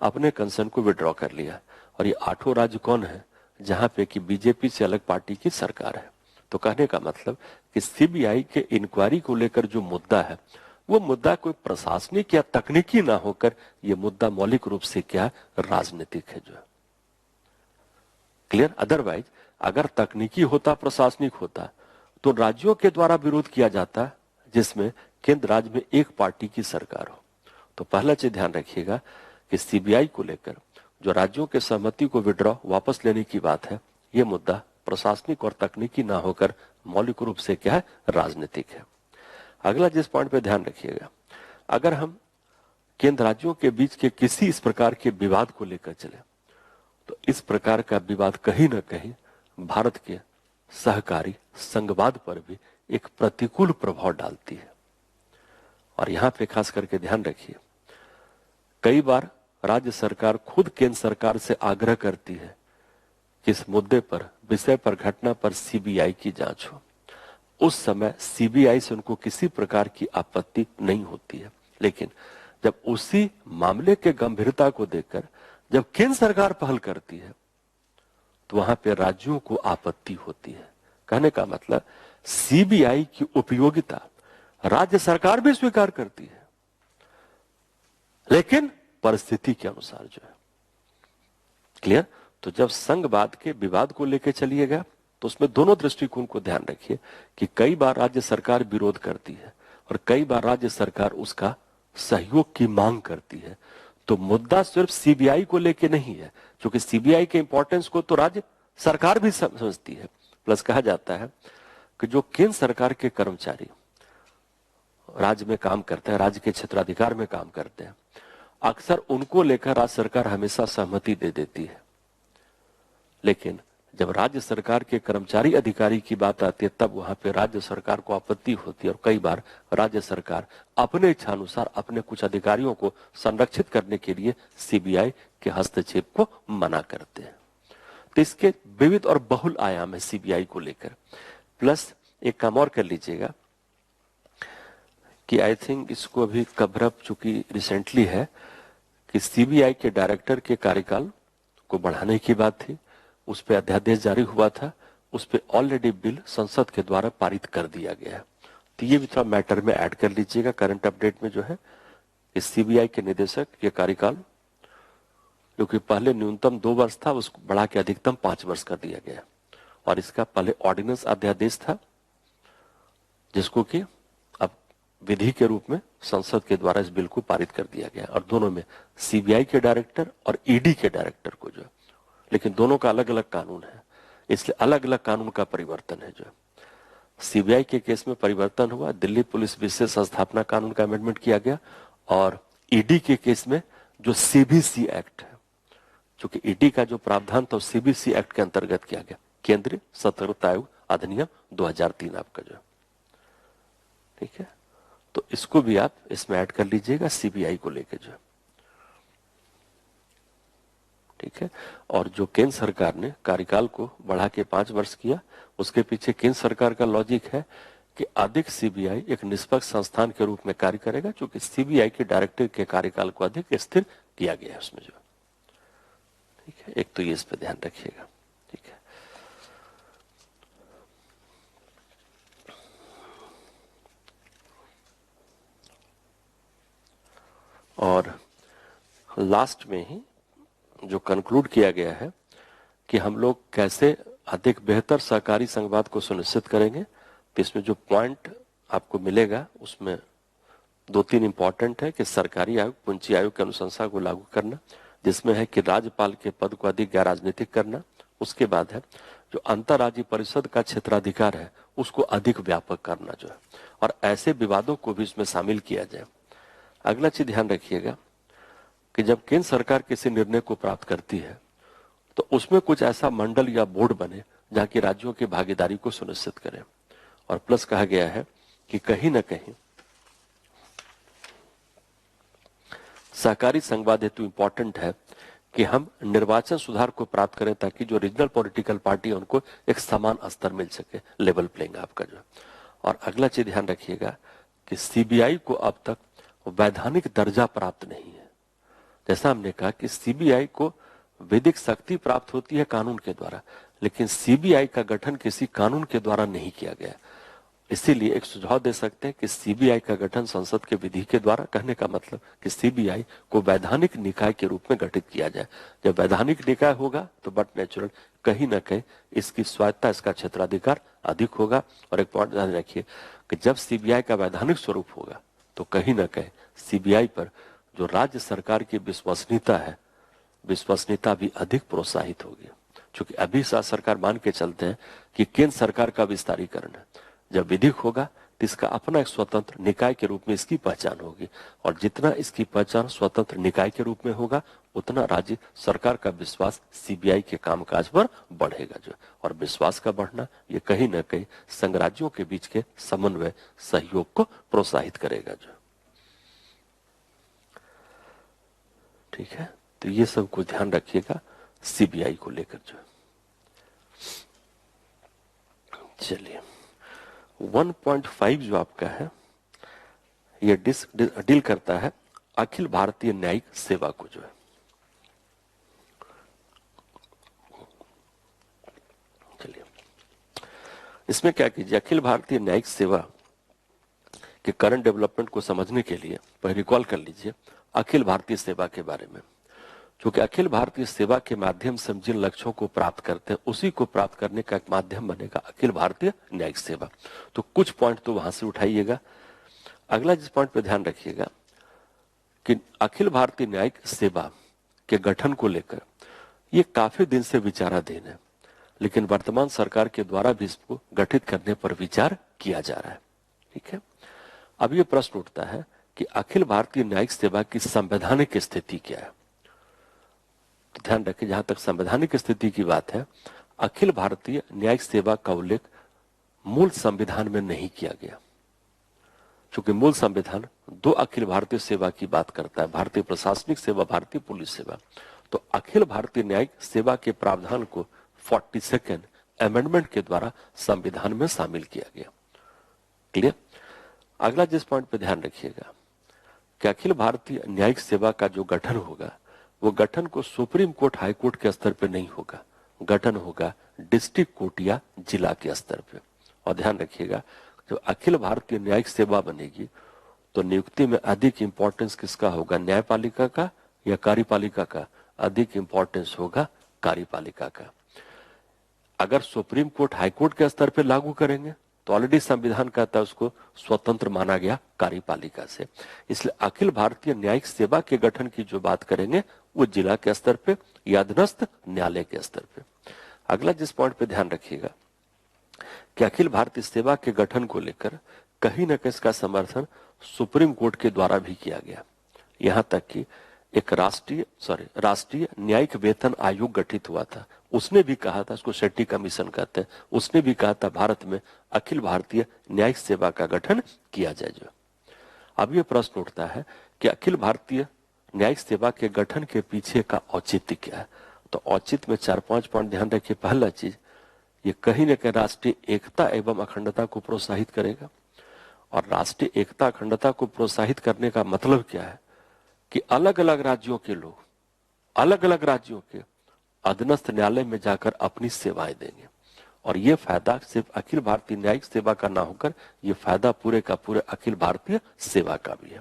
अपने कंसर्न को विड्रॉ कर लिया और ये 8 राज्य कौन है? जहां पे कि बीजेपी से अलग पार्टी की सरकार है। तो कहने का मतलब कि सीबीआई के इंक्वायरी को लेकर जो मुद्दा है वो मुद्दा कोई प्रशासनिक या तकनीकी ना होकर ये मुद्दा मौलिक रूप से क्या राजनीतिक है। जो है क्लियर? अदरवाइज अगर तकनीकी होता, प्रशासनिक होता तो राज्यों के द्वारा विरोध किया जाता जिसमें केंद्र राज्य में एक पार्टी की सरकार हो। तो पहला चीज ध्यान रखिएगा कि सीबीआई को लेकर जो राज्यों के सहमति को विड्रॉ वापस लेने की बात है, यह मुद्दा प्रशासनिक और तकनीकी ना होकर मौलिक रूप से क्या है? राजनीतिक है। अगला जिस पॉइंट पे ध्यान रखिएगा, अगर हम केंद्र राज्यों के बीच के किसी इस प्रकार के विवाद को लेकर चले तो इस प्रकार का विवाद कहीं ना कहीं भारत के सहकारी संघवाद पर भी एक प्रतिकूल प्रभाव डालती है। और यहां पे खास करके ध्यान रखिए, कई बार राज्य सरकार खुद केंद्र सरकार से आग्रह करती है कि इस मुद्दे पर, विषय पर, घटना पर सीबीआई की जांच हो। उस समय सीबीआई से उनको किसी प्रकार की आपत्ति नहीं होती है, लेकिन जब उसी मामले के गंभीरता को देखकर जब केंद्र सरकार पहल करती है तो वहां पे राज्यों को आपत्ति होती है। कहने का मतलब सीबीआई की उपयोगिता राज्य सरकार भी स्वीकार करती है, लेकिन परिस्थिति के अनुसार जो है। क्लियर? तो जब संघवाद के विवाद को लेकर चलिएगा तो उसमें दोनों दृष्टिकोण को ध्यान रखिए कि कई बार राज्य सरकार विरोध करती है और कई बार राज्य सरकार उसका सहयोग की मांग करती है। तो मुद्दा सिर्फ सीबीआई को लेके नहीं है, क्योंकि सीबीआई के इंपॉर्टेंस को तो राज्य सरकार भी समझती है। प्लस कहा जाता है कि जो केंद्र सरकार के कर्मचारी राज्य में काम करते हैं, राज्य के क्षेत्राधिकार में काम करते हैं, अक्सर उनको लेकर राज्य सरकार हमेशा सहमति दे देती है। लेकिन जब राज्य सरकार के कर्मचारी अधिकारी की बात आती है तब वहां पे राज्य सरकार को आपत्ति होती है और कई बार राज्य सरकार अपने इच्छानुसार अपने कुछ अधिकारियों को संरक्षित करने के लिए सीबीआई के हस्तक्षेप को मना करते हैं। तो इसके विविध और बहुल आयाम है सीबीआई को लेकर। प्लस एक काम और कर लीजिएगा कि आई थिंक इसको अभी कवर अप चूंकि रिसेंटली है कि सीबीआई के डायरेक्टर के कार्यकाल को बढ़ाने की बात थी, उस पर अध्यादेश जारी हुआ था, उस पर ऑलरेडी बिल संसद के द्वारा पारित कर दिया गया है। तो ये भी थोड़ा मैटर में ऐड कर लीजिएगा करंट अपडेट में जो है इस सीबीआई के निदेशक के कार्यकाल जो कि पहले न्यूनतम 2 वर्ष था उसको बढ़ा के अधिकतम 5 वर्ष कर दिया गया और इसका पहले ऑर्डिनेंस अध्यादेश था जिसको कि अब विधि के रूप में संसद के द्वारा इस बिल को पारित कर दिया गया और दोनों में सीबीआई के डायरेक्टर और ईडी के डायरेक्टर को जो, लेकिन दोनों का अलग अलग कानून है इसलिए अलग अलग कानून का परिवर्तन है। जो सीबीआई के केस में परिवर्तन हुआ, दिल्ली पुलिस विशेष स्थापना कानून का अमेंडमेंट किया गया और ईडी के केस में जो सीबीसी एक्ट है, चूंकि ईडी का जो प्रावधान था सीबीसी एक्ट के अंतर्गत किया गया, केंद्रीय सतर्कता आयोग अधिनियम 2003 आपका जो, ठीक है। तो इसको भी आप इसमें ऐड कर लीजिएगा सीबीआई को लेकर जो, ठीक है। और जो केंद्र सरकार ने कार्यकाल को बढ़ा के 5 वर्ष किया, उसके पीछे केंद्र सरकार का लॉजिक है कि अधिक सीबीआई एक निष्पक्ष संस्थान के रूप में कार्य करेगा, क्योंकि सीबीआई के डायरेक्टर के कार्यकाल को अधिक स्थिर किया गया है उसमें जो, ठीक है। एक तो ये इस पर ध्यान रखिएगा, ठीक है। और लास्ट में ही जो कंक्लूड किया गया है कि हम लोग कैसे अधिक बेहतर सहकारी संघवाद को सुनिश्चित करेंगे, तो इसमें जो पॉइंट आपको मिलेगा उसमें 2-3 इंपॉर्टेंट है कि सरकारी आयोग पूंजी आयोग की अनुशंसा को लागू करना, जिसमें है कि राज्यपाल के पद को अधिक गैर राजनीतिक करना। उसके बाद है जो अंतर्राज्यीय परिषद का क्षेत्राधिकार है उसको अधिक व्यापक करना जो है, और ऐसे विवादों को भी इसमें शामिल किया जाए। अगला चीज ध्यान रखिएगा कि जब केंद्र सरकार किसी निर्णय को प्राप्त करती है तो उसमें कुछ ऐसा मंडल या बोर्ड बने जहां की राज्यों की भागीदारी को सुनिश्चित करें। और प्लस कहा गया है कि कहीं ना कहीं सहकारी संघवाद हेतु इंपॉर्टेंट है कि हम निर्वाचन सुधार को प्राप्त करें ताकि जो रीजनल पॉलिटिकल पार्टी है उनको एक समान स्तर मिल सके, लेवल प्लेइंग आपका जो। और अगला चीज ध्यान रखिएगा कि सीबीआई को अब तक वैधानिक दर्जा प्राप्त नहीं है। जैसा हमने कहा कि सीबीआई को विधिक शक्ति प्राप्त होती है कानून के द्वारा, लेकिन सीबीआई का गठन किसी कानून के द्वारा नहीं किया गया। इसीलिए एक सुझाव दे सकते हैं कि सीबीआई का गठन संसद के विधि के द्वारा, कहने का मतलब कि सीबीआई को वैधानिक निकाय के रूप में गठित किया जाए। जब वैधानिक निकाय होगा तो बट नेचुरल कहीं ना कहीं इसकी स्वायत्ता, इसका क्षेत्राधिकार अधिक होगा। और एक पॉइंट ध्यान रखिए कि जब सीबीआई का वैधानिक स्वरूप होगा तो कहीं ना कहीं सीबीआई पर जो राज्य सरकार की विश्वसनीयता है, विश्वसनीयता भी अधिक प्रोत्साहित होगी। क्योंकि अभी सरकार मान के चलते हैं कि केंद्र सरकार का विस्तारीकरण है, जब विधिक होगा तो इसका अपना एक स्वतंत्र निकाय के रूप में इसकी पहचान होगी, और जितना इसकी पहचान स्वतंत्र निकाय के रूप में होगा उतना राज्य सरकार का विश्वास सीबीआई के कामकाज पर बढ़ेगा जो। और विश्वास का बढ़ना ये कहीं ना कहीं संघ राज्यों के बीच के समन्वय सहयोग को प्रोत्साहित करेगा जो, ठीक है। तो ये सब को ध्यान रखिएगा सीबीआई को लेकर जो। चलिए 1.5 जो आपका है ये डील करता है अखिल भारतीय न्यायिक सेवा को जो है। चलिए इसमें क्या कीजिए, अखिल भारतीय न्यायिक सेवा के करंट डेवलपमेंट को समझने के लिए पहले रिकॉल कर लीजिए अखिल भारतीय सेवा के बारे में। क्योंकि अखिल भारतीय सेवा के माध्यम से हम जिन लक्ष्यों को प्राप्त करते हैं उसी को प्राप्त करने का एक माध्यम बनेगा अखिल भारतीय न्यायिक सेवा। तो कुछ पॉइंट तो वहां से उठाइएगा। अगला जिस पॉइंट पे ध्यान रखिएगा कि अखिल भारतीय न्यायिक सेवा के गठन को लेकर ये काफी दिन से विचाराधीन है, लेकिन वर्तमान सरकार के द्वारा भी इसको गठित करने पर विचार किया जा रहा है, ठीक है। अब ये प्रश्न उठता है कि अखिल भारतीय न्यायिक सेवा की संवैधानिक स्थिति क्या है। तो ध्यान रखिए, जहां तक संवैधानिक स्थिति की बात है, अखिल भारतीय न्यायिक सेवा का उल्लेख मूल संविधान में नहीं किया गया। चूंकि मूल संविधान दो अखिल भारतीय सेवा की बात करता है, भारतीय प्रशासनिक सेवा, भारतीय पुलिस सेवा, तो अखिल भारतीय न्यायिक सेवा के प्रावधान को 42nd अमेंडमेंट के द्वारा संविधान में शामिल किया गया। क्लियर। अगला जिस पॉइंट पे ध्यान रखिएगा कि अखिल भारतीय न्यायिक सेवा का जो गठन होगा, वो गठन को सुप्रीम कोर्ट, हाई कोर्ट के स्तर पे नहीं होगा, गठन होगा डिस्ट्रिक्ट कोर्ट या जिला के स्तर पे। और ध्यान रखिएगा, जब अखिल भारतीय न्यायिक सेवा बनेगी तो नियुक्ति में अधिक इंपॉर्टेंस किसका होगा, न्यायपालिका का या कार्यपालिका का? अधिक इंपॉर्टेंस होगा कार्यपालिका का। अगर सुप्रीम कोर्ट, हाई कोर्ट के स्तर पे लागू करेंगे तो ऑलरेडी संविधान कहता है उसको स्वतंत्र माना गया कार्यपालिका से। इसलिए अखिल भारतीय न्यायिक सेवा के गठन की जो बात करेंगे वो जिला के स्तर पे या अधीनस्थ न्यायालय के स्तर पे। अगला जिस पॉइंट पे ध्यान रखिएगा कि अखिल भारतीय सेवा के गठन को लेकर कहीं न कहीं इसका समर्थन सुप्रीम कोर्ट के द्वारा भी किया गया। यहां तक कि एक राष्ट्रीय न्यायिक वेतन आयोग गठित हुआ था, उसने भी कहा था, उसको शेट्टी कमीशन कहते हैं, उसने भी कहा था भारत में अखिल भारतीय न्यायिक सेवा का गठन किया जाए। जो अब ये प्रश्न उठता है कि अखिल भारतीय न्यायिक सेवा के गठन के पीछे का औचित्य क्या है? तो औचित्य में 4-5 पॉइंट ध्यान रखिए। पहला चीज, ये कहीं न कहीं राष्ट्रीय एकता एवं अखंडता को प्रोत्साहित करेगा। और राष्ट्रीय एकता अखंडता को प्रोत्साहित करने का मतलब क्या है कि अलग अलग राज्यों के लोग अलग अलग राज्यों के अधीनस्थ न्यायालय में जाकर अपनी सेवाएं देंगे। और ये फायदा सिर्फ अखिल भारतीय न्यायिक सेवा का ना होकर ये फायदा पूरे का पूरे अखिल भारतीय सेवा का भी है।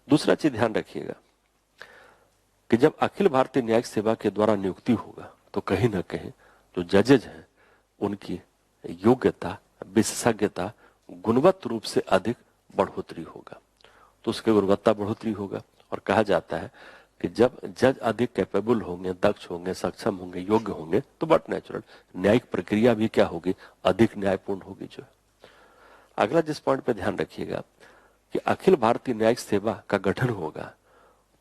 दूसरा चीज ध्यान रखिएगा कि जब अखिल भारतीय न्यायिक सेवा के द्वारा नियुक्ति होगा तो कहीं ना कहीं जो जजेज हैं उनकी योग्यता, विशेषज्ञता गुणवत्ता रूप से अधिक बढ़ोतरी होगा, तो उसके गुणवत्ता बढ़ोतरी होगा। और कहा जाता है कि जब जज अधिक कैपेबल होंगे, दक्ष होंगे, सक्षम होंगे, योग्य होंगे, तो बट नेचुरल न्यायिक प्रक्रिया भी क्या होगी, अधिक न्यायपूर्ण होगी। जो है अगला जिस पॉइंट पे ध्यान रखिएगा कि अखिल भारतीय न्यायिक सेवा का गठन होगा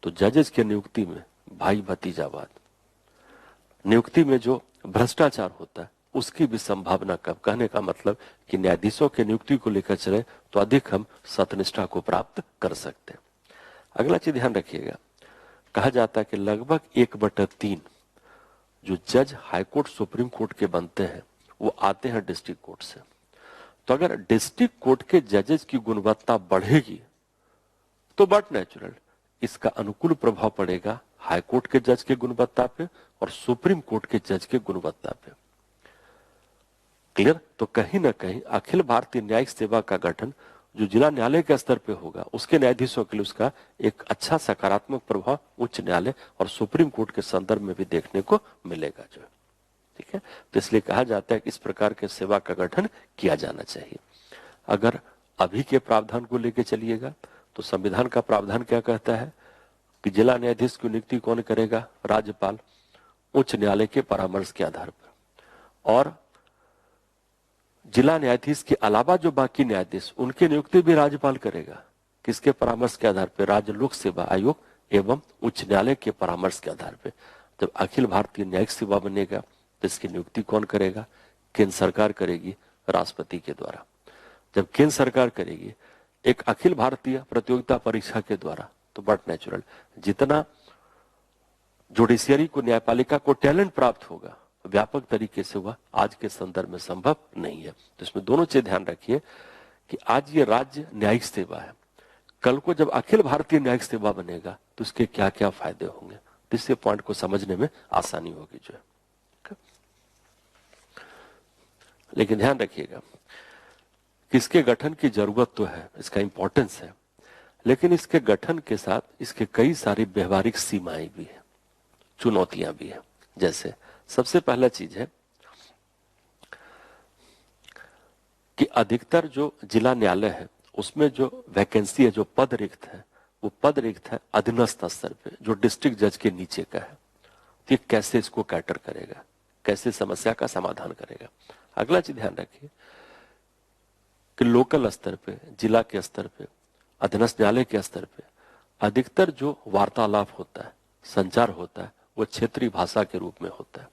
तो जजेस की नियुक्ति में भाई भतीजावाद, नियुक्ति में जो भ्रष्टाचार होता है उसकी भी संभावना कम। कहने का मतलब कि न्यायाधीशों की नियुक्ति को लेकर चले तो अधिक हम सत्यनिष्ठा को प्राप्त कर सकते हैं। अगला चीज ध्यान रखिएगा, कहा जाता है कि लगभग 1/3 जो जज हाईकोर्ट, सुप्रीम कोर्ट के बनते हैं वो आते हैं डिस्ट्रिक्ट कोर्ट से। तो अगर डिस्ट्रिक्ट कोर्ट के जजेस की गुणवत्ता बढ़ेगी तो बट नेचुरल इसका अनुकूल प्रभाव पड़ेगा हाईकोर्ट के जज के गुणवत्ता पे और सुप्रीम कोर्ट के जज के गुणवत्ता पे। क्लियर। तो कहीं ना कहीं अखिल भारतीय न्यायिक सेवा का गठन जो जिला न्यायालय के स्तर पे होगा उसके न्यायाधीशों के लिए उसका एक अच्छा सकारात्मक प्रभाव उच्च न्यायालय और सुप्रीम कोर्ट के संदर्भ में भी देखने को मिलेगा। जो ठीक है, तो इसलिए कहा जाता है कि इस प्रकार के सेवा का गठन किया जाना चाहिए। अगर अभी के प्रावधान को लेकर चलिएगा तो संविधान का प्रावधान क्या कहता है कि जिला न्यायाधीश की नियुक्ति कौन करेगा, राज्यपाल, उच्च न्यायालय के परामर्श के आधार पर। और जिला न्यायाधीश के अलावा जो बाकी न्यायाधीश उनकी नियुक्ति भी राज्यपाल करेगा, किसके परामर्श के आधार पर, राज्य लोक सेवा आयोग एवं उच्च न्यायालय के परामर्श के आधार पर। जब अखिल भारतीय न्यायिक सेवा बनेगा तो इसकी नियुक्ति कौन करेगा, केंद्र सरकार करेगी राष्ट्रपति के द्वारा। जब केंद्र सरकार करेगी एक अखिल भारतीय प्रतियोगिता परीक्षा के द्वारा, तो बट नेचुरल जितना जुडिशियरी को, न्यायपालिका को टैलेंट प्राप्त होगा व्यापक तरीके से हुआ आज के संदर्भ में संभव नहीं है। तो इसमें दोनों चीज ध्यान रखिए कि आज ये राज्य न्यायिक सेवा है, कल को जब अखिल भारतीय न्यायिक सेवा बनेगा तो इसके क्या क्या फायदे होंगे, तो इससे पॉइंट को समझने में आसानी होगी। जो है लेकिन ध्यान रखिएगा कि इसके गठन की जरूरत तो है, इसका इंपॉर्टेंस है, लेकिन इसके गठन के साथ इसके कई सारी व्यवहारिक सीमाएं भी है, चुनौतियां भी है। जैसे सबसे पहला चीज है कि अधिकतर जो जिला न्यायालय है उसमें जो वैकेंसी है, जो पद रिक्त है, वो पद रिक्त है अधीनस्थ स्तर पे, जो डिस्ट्रिक्ट जज के नीचे का है। तो ये कैसे इसको कैटर करेगा, कैसे समस्या का समाधान करेगा। अगला चीज ध्यान रखिए कि लोकल स्तर पे, जिला के स्तर पे, अधीनस्थ न्यायालय के स्तर पे अधिकतर जो वार्तालाप होता है, संचार होता है, वो क्षेत्रीय भाषा के रूप में होता है।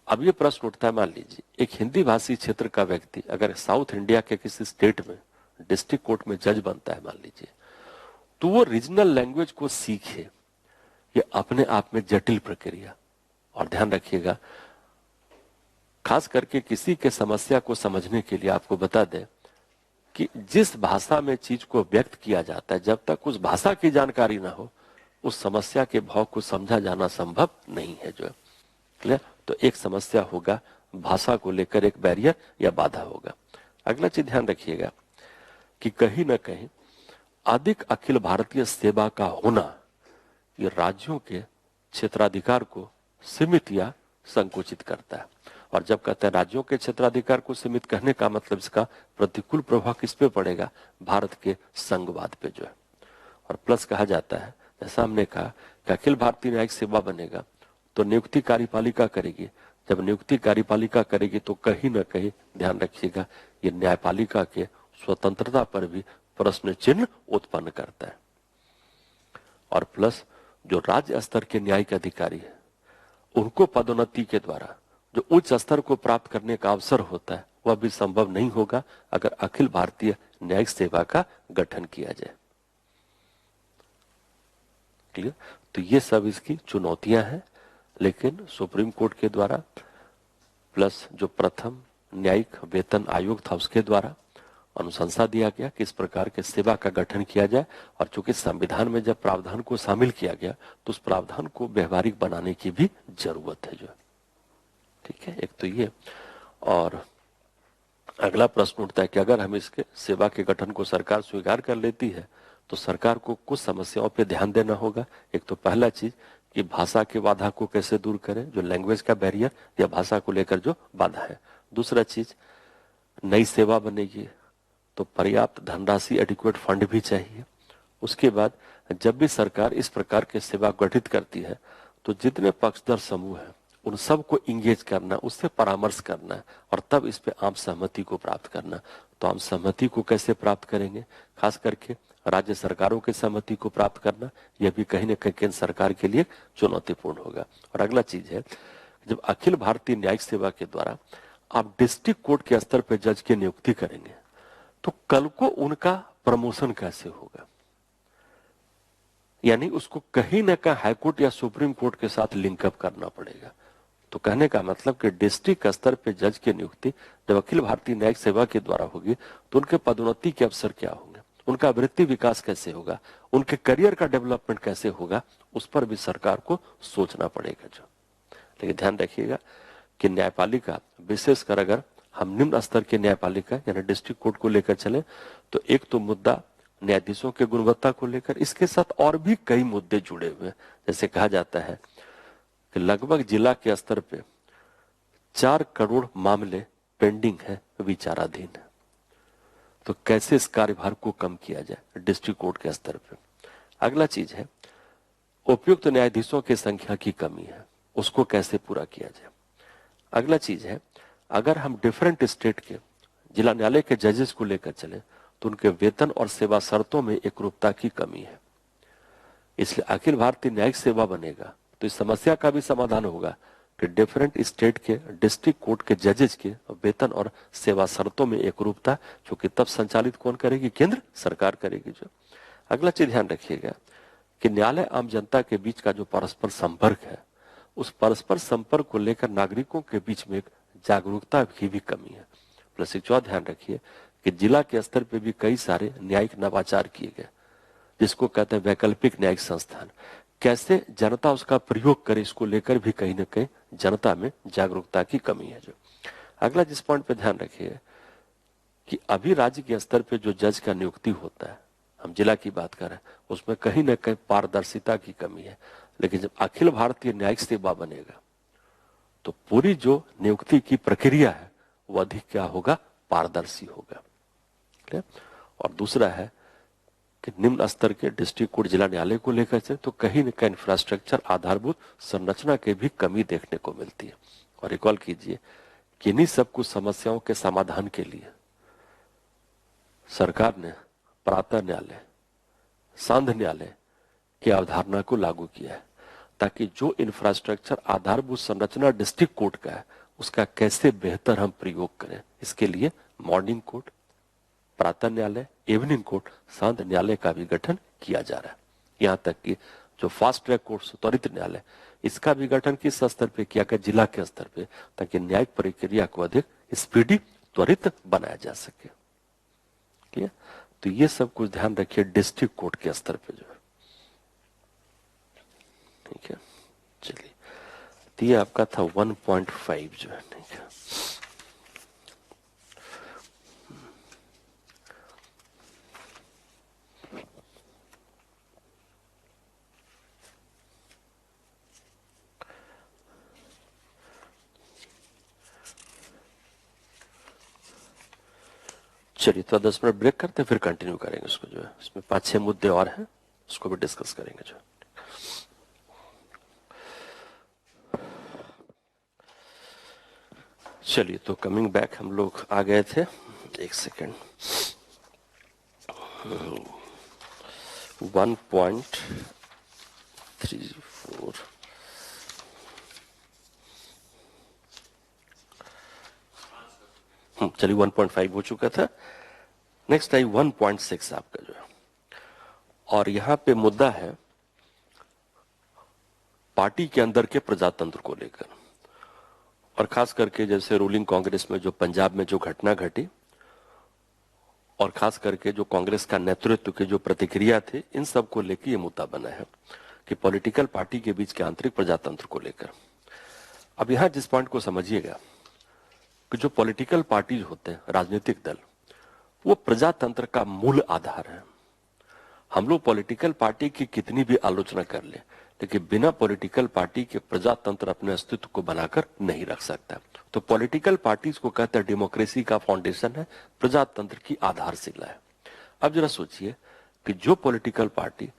अब ये प्रश्न उठता है, मान लीजिए एक हिंदी भाषी क्षेत्र का व्यक्ति अगर साउथ इंडिया के किसी स्टेट में डिस्ट्रिक्ट कोर्ट में जज बनता है मान लीजिए, तो वो रीजनल लैंग्वेज को सीखे, ये अपने आप में जटिल प्रक्रिया। और ध्यान रखिएगा, खास करके किसी के समस्या को समझने के लिए आपको बता दें कि जिस भाषा में चीज को व्यक्त किया जाता है, जब तक उस भाषा की जानकारी ना हो उस समस्या के भाव को समझा जाना संभव नहीं है। जो है क्लियर? तो एक समस्या होगा, भाषा को लेकर एक बैरियर या बाधा होगा। अगला चीज ध्यान रखिएगा कि कहीं ना कहीं अधिक अखिल भारतीय सेवा का होना ये राज्यों के क्षेत्राधिकार को सीमित या संकुचित करता है। और जब कहते हैं राज्यों के क्षेत्राधिकार को सीमित करने का मतलब इसका प्रतिकूल प्रभाव किस पे पड़ेगा? भारत के संघवाद पे जो है। और प्लस कहा जाता है, जैसा हमने कहा कि अखिल भारतीय न्यायिक सेवा बनेगा तो नियुक्ति कार्यपालिका करेगी। जब नियुक्ति कार्यपालिका करेगी तो कहीं ना कहीं ध्यान रखिएगा ये न्यायपालिका के स्वतंत्रता पर भी प्रश्न चिन्ह उत्पन्न करता है। और प्लस जो राज्य स्तर के न्यायिक अधिकारी है उनको पदोन्नति के द्वारा जो उच्च स्तर को प्राप्त करने का अवसर होता है वह भी संभव नहीं होगा अगर अखिल भारतीय न्यायिक सेवा का गठन किया जाए। क्लियर? तो ये सब इसकी चुनौतियां हैं, लेकिन सुप्रीम कोर्ट के द्वारा प्लस जो प्रथम न्यायिक वेतन आयोग था उसके द्वारा अनुशंसा दिया गया कि इस प्रकार के सेवा का गठन किया जाए। और चूंकि संविधान में जब प्रावधान को शामिल किया गया तो उस प्रावधान को व्यवहारिक बनाने की भी जरूरत है। जो ठीक है, एक तो ये। और अगला प्रश्न उठता है कि अगर हम इसके सेवा के गठन को सरकार स्वीकार कर लेती है तो सरकार को कुछ समस्याओं पे ध्यान देना होगा। एक तो पहला चीज कि भाषा के बाधा को कैसे दूर करें, जो लैंग्वेज का बैरियर या भाषा को लेकर जो बाधा है। दूसरा चीज, नई सेवा बनेगी तो पर्याप्त धनराशि एडिक्वेट फंड भी चाहिए। उसके बाद जब भी सरकार इस प्रकार के सेवा गठित करती है तो जितने पक्षधर समूह है उन सबको इंगेज करना, उससे परामर्श करना है और तब इस पे आम सहमति को प्राप्त करना। तो आम सहमति को कैसे प्राप्त करेंगे? खास करके राज्य सरकारों की सहमति को प्राप्त करना, यह भी कहीं न कहीं केंद्र सरकार के लिए चुनौतीपूर्ण होगा। और अगला चीज है, जब अखिल भारतीय न्यायिक सेवा के द्वारा आप डिस्ट्रिक्ट कोर्ट के स्तर पर जज की नियुक्ति करेंगे तो कल को उनका प्रमोशन कैसे होगा? यानी उसको कहीं ना कहीं हाईकोर्ट या सुप्रीम कोर्ट के साथ लिंकअप करना पड़ेगा। तो कहने का मतलब कि डिस्ट्रिक्ट स्तर पे जज की नियुक्ति जब अखिल भारतीय न्यायिक सेवा के द्वारा होगी तो उनके पदोन्नति के अवसर क्या होंगे, उनका वृत्ति विकास कैसे होगा, उनके करियर का डेवलपमेंट कैसे होगा, उस पर भी सरकार को सोचना पड़ेगा। जो लेकिन ध्यान रखिएगा कि न्यायपालिका, विशेषकर अगर हम निम्न स्तर के न्यायपालिका यानी डिस्ट्रिक्ट कोर्ट को लेकर चले तो एक तो मुद्दा न्यायाधीशों के गुणवत्ता को लेकर, इसके साथ और भी कई मुद्दे जुड़े हुए हैं। जैसे कहा जाता है कि लगभग जिला के स्तर पे 4 करोड़ मामले पेंडिंग है, विचाराधीन है। तो कैसे इस कार्यभार को कम किया जाए डिस्ट्रिक्ट कोर्ट के स्तर पे? अगला चीज है, उपयुक्त न्यायाधीशों की संख्या की कमी है, उसको कैसे पूरा किया जाए? अगला चीज है, अगर हम डिफरेंट स्टेट के जिला न्यायालय के जजेस को लेकर चले तो उनके वेतन और सेवा शर्तों में एकरूपता की कमी है। इसलिए अखिल भारतीय न्यायिक सेवा बनेगा तो इस समस्या का भी समाधान होगा कि डिफरेंट स्टेट के डिस्ट्रिक्ट कोर्ट के जजेस के वेतन और सेवा शर्तों में एकरूपता, क्योंकि तब संचालित कौन करेगी? केंद्र सरकार करेगी। जो अगला चीज ध्यान रखिएगा कि न्यायालय आम जनता के बीच का जो परस्पर संपर्क है उस परस्पर संपर्क को लेकर नागरिकों के बीच में एक जागरूकता की भी कमी है। प्लस एक और ध्यान रखिए कि जिला के स्तर पे भी कई सारे न्यायिक नवाचार किए गए जिसको कहते हैं वैकल्पिक न्यायिक संस्थान। कैसे जनता उसका प्रयोग करे, इसको लेकर भी कहीं ना कहीं जनता में जागरूकता की कमी है। जो अगला जिस पॉइंट पे ध्यान रखिए कि अभी राज्य के स्तर पे जो जज का नियुक्ति होता है, हम जिला की बात कर रहे हैं, उसमें कहीं ना कहीं पारदर्शिता की कमी है। लेकिन जब अखिल भारतीय न्यायिक सेवा बनेगा तो पूरी जो नियुक्ति की प्रक्रिया है वो अधिक क्या होगा? पारदर्शी होगा। और दूसरा है कि निम्न स्तर के डिस्ट्रिक्ट कोर्ट जिला न्यायालय को लेकर से तो कहीं न कहीं इंफ्रास्ट्रक्चर, आधारभूत संरचना के भी कमी देखने को मिलती है। और रिकॉल कीजिए कि इन्हीं सब कुछ समस्याओं के समाधान के लिए सरकार ने प्रातः न्यायालय, सांध न्यायालय की अवधारणा को लागू किया है ताकि जो इंफ्रास्ट्रक्चर आधारभूत संरचना डिस्ट्रिक्ट कोर्ट का है उसका कैसे बेहतर हम प्रयोग करें। इसके लिए मॉर्निंग कोर्ट, प्रातः न्यायालय, इवनिंग कोर्ट, सांध्य न्यायालय का भी गठन किया जा रहा है। यहाँ तक कि जो फास्ट ट्रैक कोर्ट, त्वरित न्यायालय, इसका भी गठन किस स्तर पे किया गया? जिला के स्तर पे, ताकि न्यायिक प्रक्रिया को अधिक स्पीडी, त्वरित बनाया जा सके। ठीक है, तो ये सब कुछ ध्यान रखिए डिस्ट्रिक्ट कोर्ट के स्तर पे जो है। ठीक है, चलिए, तो ये आपका था 1.5 जो है। ठीक है, चलिए तो 10 मिनट ब्रेक करते हैं, फिर कंटिन्यू करेंगे उसको जो है। इसमें 5-6 मुद्दे और हैं, उसको भी डिस्कस करेंगे जो। चलिए, तो कमिंग बैक हम लोग आ गए थे। एक सेकेंड, 1.34, चलिए 1.5 हो चुका था। नेक्स्ट आई 1.6 आपका जो है, और यहां पे मुद्दा है पार्टी के अंदर के प्रजातंत्र को लेकर, और खास करके जैसे रूलिंग कांग्रेस में जो पंजाब में जो घटना घटी, और खास करके जो कांग्रेस का नेतृत्व की जो प्रतिक्रिया थी, इन सब को लेकर ये मुद्दा बना है कि पॉलिटिकल पार्टी के बीच के आंतरिक प्रजातंत्र को लेकर। अब यहां जिस पॉइंट को समझिएगा कि जो पॉलिटिकल पार्टीज होते हैं, राजनीतिक दल, वो प्रजातंत्र का मूल आधार है। हम लोग पॉलिटिकल पार्टी की कितनी भी आलोचना कर ले, लेकिन बिना पॉलिटिकल पार्टी के प्रजातंत्र अपने अस्तित्व को बनाकर नहीं रख सकता। तो पॉलिटिकल पार्टीज को कहते हैं डेमोक्रेसी का फाउंडेशन है, प्रजातंत्र की आधारशिला है। अब जरा सोचिए कि जो पॉलिटिकल पार्टी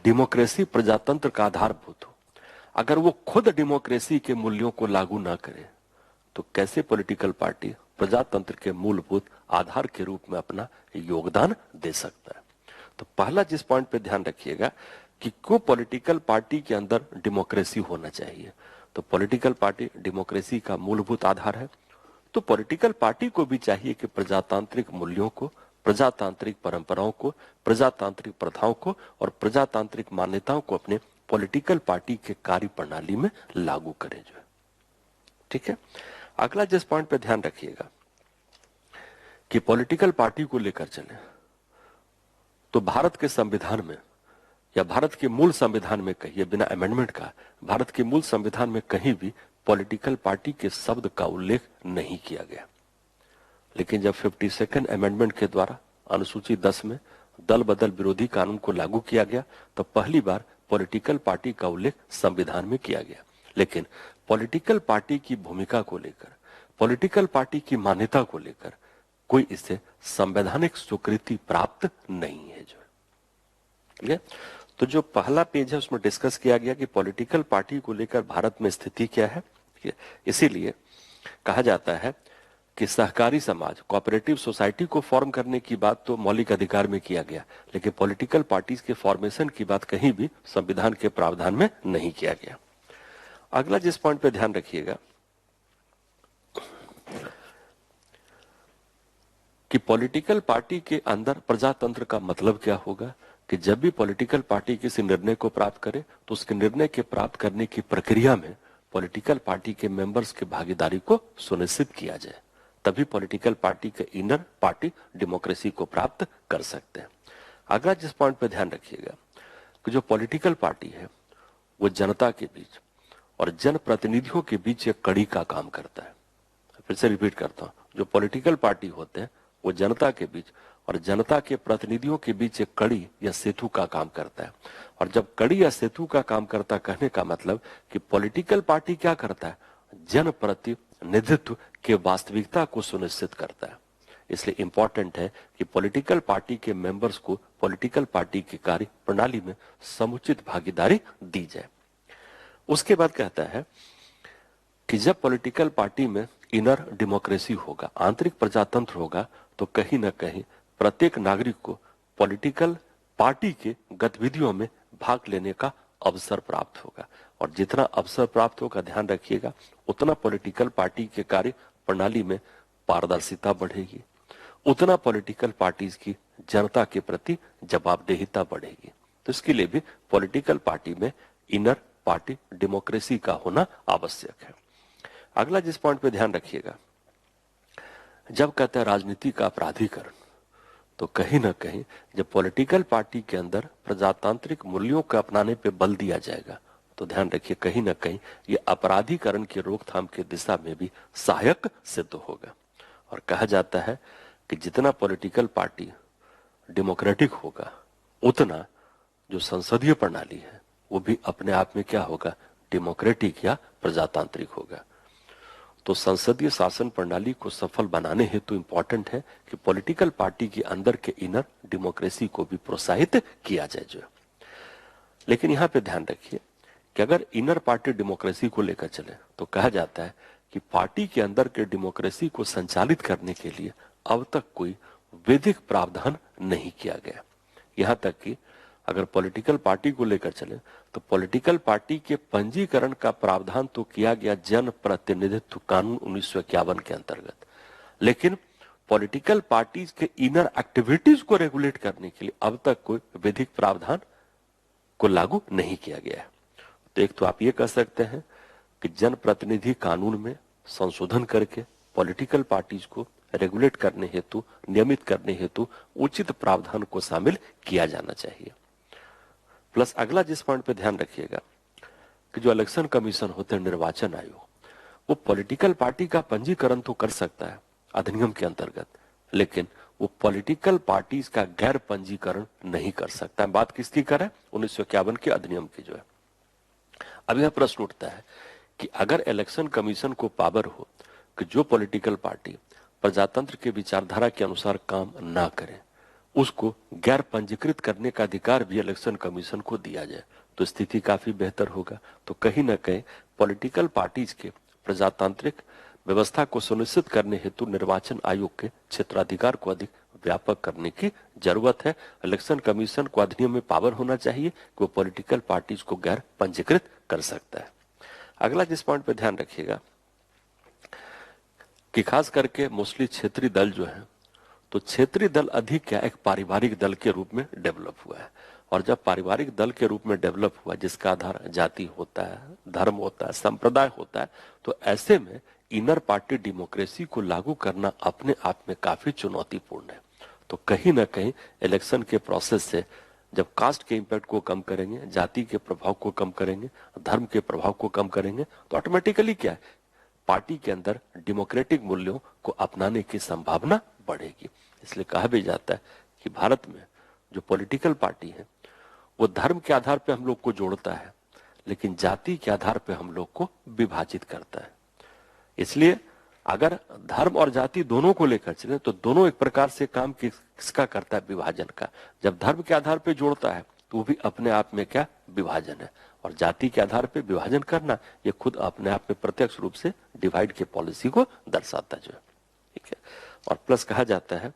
डेमोक्रेसी, प्रजातंत्र का आधारभूत हो, अगर वो खुद डेमोक्रेसी के मूल्यों को लागू ना करे, तो कैसे पॉलिटिकल पार्टी प्रजातंत्र के मूलभूत आधार के रूप में अपना योगदान दे सकता है? तो पहला जिस पॉइंट पे ध्यान रखिएगा कि क्यों पॉलिटिकल पार्टी के अंदर डेमोक्रेसी होना चाहिए। तो पॉलिटिकल पार्टी डेमोक्रेसी का मूलभूत आधार है, तो पॉलिटिकल पार्टी को भी चाहिए कि प्रजातांत्रिक मूल्यों को, प्रजातांत्रिक परंपराओं को, प्रजातांत्रिक प्रथाओं को और प्रजातांत्रिक मान्यताओं को अपने पॉलिटिकल पार्टी के कार्य प्रणाली में लागू करें जो है। ठीक है, अगला जिस पॉइंट पे ध्यान रखिएगा कि पॉलिटिकल पार्टी को लेकर चले, तो भारत के संविधान में या भारत के मूल संविधान में कहिए, बिना अमेंडमेंट का, भारत के मूल संविधान में कहीं भी पॉलिटिकल पार्टी के शब्द का उल्लेख नहीं किया गया। लेकिन जब 52nd अमेंडमेंट के द्वारा अनुसूची 10 में दल बदल विरोधी कानून को लागू किया गया, तो पहली बार पॉलिटिकल पार्टी का उल्लेख संविधान में किया गया। लेकिन पॉलिटिकल पार्टी की भूमिका को लेकर, पॉलिटिकल पार्टी की मान्यता को लेकर कोई इसे संवैधानिक स्वीकृति प्राप्त नहीं है जो। ठीक है, तो जो पहला पेज है उसमें डिस्कस किया गया कि पॉलिटिकल पार्टी को लेकर भारत में स्थिति क्या है। इसीलिए कहा जाता है कि सहकारी समाज, कोऑपरेटिव सोसाइटी को फॉर्म करने की बात तो मौलिक अधिकार में किया गया, लेकिन पॉलिटिकल पार्टीज के फॉर्मेशन की बात कहीं भी संविधान के प्रावधान में नहीं किया गया। अगला जिस पॉइंट पे ध्यान रखिएगा कि पॉलिटिकल पार्टी के अंदर प्रजातंत्र का मतलब क्या होगा, कि जब भी पॉलिटिकल पार्टी किसी निर्णय को प्राप्त करे तो उसके निर्णय के प्राप्त करने की प्रक्रिया में पॉलिटिकल पार्टी के मेंबर्स की भागीदारी को सुनिश्चित किया जाए, तभी पॉलिटिकल पार्टी के इनर पार्टी डेमोक्रेसी को प्राप्त कर सकते हैं। अगला जिस पॉइंट पे ध्यान रखिएगा कि जो पॉलिटिकल पार्टी है वो जनता के बीच और जनप्रतिनिधियों के बीच एक कड़ी का काम करता है। फिर से रिपीट करता हूं, जो पॉलिटिकल पार्टी होते हैं वो जनता के बीच और जनता के प्रतिनिधियों के बीच एक कड़ी या सेतु का काम करता है। और जब कड़ी या सेतु का काम करता, कहने का मतलब कि पॉलिटिकल पार्टी क्या करता है, जनप्रतिनिधित्व के वास्तविकता को सुनिश्चित करता है। इसलिए इंपॉर्टेंट है कि पॉलिटिकल पार्टी के मेंबर्स को पॉलिटिकल पार्टी की कार्य प्रणाली में समुचित भागीदारी दी जाए। उसके बाद कहता है कि जब पॉलिटिकल पार्टी में इनर डेमोक्रेसी होगा, आंतरिक प्रजातंत्र होगा, तो कहीं ना कहीं प्रत्येक नागरिक को पॉलिटिकल पार्टी के गतिविधियों में भाग लेने का अवसर प्राप्त होगा, और जितना अवसर प्राप्त होगा, ध्यान रखिएगा, उतना पॉलिटिकल पार्टी के कार्य प्रणाली में पारदर्शिता बढ़ेगी, उतना पॉलिटिकल पार्टीज की जनता के प्रति जवाबदेहिता बढ़ेगी। तो इसके लिए भी पॉलिटिकल पार्टी में इनर पार्टी डेमोक्रेसी का होना आवश्यक है। अगला जिस पॉइंट पे ध्यान रखिएगा, जब कहते हैं राजनीति का अपराधीकरण, तो कहीं ना कहीं जब पॉलिटिकल पार्टी के अंदर प्रजातांत्रिक मूल्यों को अपनाने पे बल दिया जाएगा, तो ध्यान रखिए कहीं ना कहीं ये अपराधीकरण की रोकथाम की दिशा में भी सहायक सिद्ध होगा। और कहा जाता है कि जितना पॉलिटिकल पार्टी डेमोक्रेटिक होगा, उतना जो संसदीय प्रणाली है वो भी अपने आप में क्या होगा, डेमोक्रेटिक या प्रजातांत्रिक होगा। तो संसदीय शासन प्रणाली को सफल बनाने हेतु इंपॉर्टेंट है कि पॉलिटिकल पार्टी के अंदर के इनर डेमोक्रेसी को भी प्रोत्साहित किया जाए जो। लेकिन यहां पे ध्यान रखिए कि अगर इनर पार्टी डेमोक्रेसी को लेकर चले, तो कहा जाता है कि पार्टी के अंदर के डेमोक्रेसी को संचालित करने के लिए अब तक कोई वैधिक प्रावधान नहीं किया गया। यहां तक कि अगर पॉलिटिकल पार्टी को लेकर चले, तो पॉलिटिकल पार्टी के पंजीकरण का प्रावधान तो किया गया जन प्रतिनिधित्व कानून 1951 के अंतर्गत, लेकिन पॉलिटिकल पार्टीज के इनर एक्टिविटीज को रेगुलेट करने के लिए अब तक कोई विधिक प्रावधान को लागू नहीं किया गया है। तो एक तो आप ये कह सकते हैं कि जनप्रतिनिधि कानून में संशोधन करके पॉलिटिकल पार्टीज को रेगुलेट करने हेतु, नियमित करने हेतु उचित प्रावधान को शामिल किया जाना चाहिए। प्लस अगला जिस पॉइंट पे ध्यान रखिएगा कि जो इलेक्शन कमीशन होते हैं, निर्वाचन आयोग, वो पॉलिटिकल पार्टी का पंजीकरण तो कर सकता है अधिनियम के अंतर्गत, लेकिन वो पॉलिटिकल पार्टीज का गैर पंजीकरण नहीं कर सकता। बात किसकी करें, 1951 के अधिनियम की जो है। अब यह प्रश्न उठता है कि अगर इलेक्शन कमीशन को पावर हो कि जो पॉलिटिकल पार्टी प्रजातंत्र के विचारधारा के अनुसार काम ना करे, उसको गैर पंजीकृत करने का अधिकार भी इलेक्शन कमीशन को दिया जाए, तो स्थिति काफी बेहतर होगा। तो कहीं ना कहीं पॉलिटिकल पार्टीज के प्रजातांत्रिक व्यवस्था को सुनिश्चित करने हेतु निर्वाचन आयोग के क्षेत्राधिकार को अधिक व्यापक करने की जरूरत है। इलेक्शन कमीशन को अधिनियम में पावर होना चाहिए कि वो पॉलिटिकल पार्टीज को गैर पंजीकृत कर सकता है। अगला जिस पॉइंट पे ध्यान रखिएगा कि खास करके मोस्टली क्षेत्रीय दल जो है, तो क्षेत्रीय दल अधिक क्या एक पारिवारिक दल के रूप में डेवलप हुआ है। और जब पारिवारिक दल के रूप में डेवलप हुआ, जिसका आधार जाति होता है, धर्म होता है, संप्रदाय होता है, तो ऐसे में इनर पार्टी डेमोक्रेसी को लागू करना अपने आप में काफी चुनौतीपूर्ण है। तो कहीं ना कहीं इलेक्शन के प्रोसेस से जब कास्ट के इम्पैक्ट को कम करेंगे, जाति के प्रभाव को कम करेंगे, धर्म के प्रभाव को कम करेंगे, तो ऑटोमेटिकली क्या है, पार्टी के अंदर डेमोक्रेटिक मूल्यों को अपनाने की संभावना बढ़ेगी। इसलिए कहा भी जाता है कि भारत में जो पॉलिटिकल पार्टी है वो धर्म के आधार पे हम लोग को जोड़ता है, लेकिन जाति के आधार पे हम लोग को विभाजित करता है। इसलिए अगर धर्म और जाति दोनों को लेकर चले, तो दोनों एक प्रकार से काम किसका करता है, विभाजन का। जब धर्म के आधार पे जोड़ता है तो वो भी अपने आप में क्या, विभाजन है। और जाति के आधार पे विभाजन करना ये खुद अपने आप में प्रत्यक्ष रूप से डिवाइड के पॉलिसी को दर्शाता जो है, ठीक है। और प्लस कहा जाता है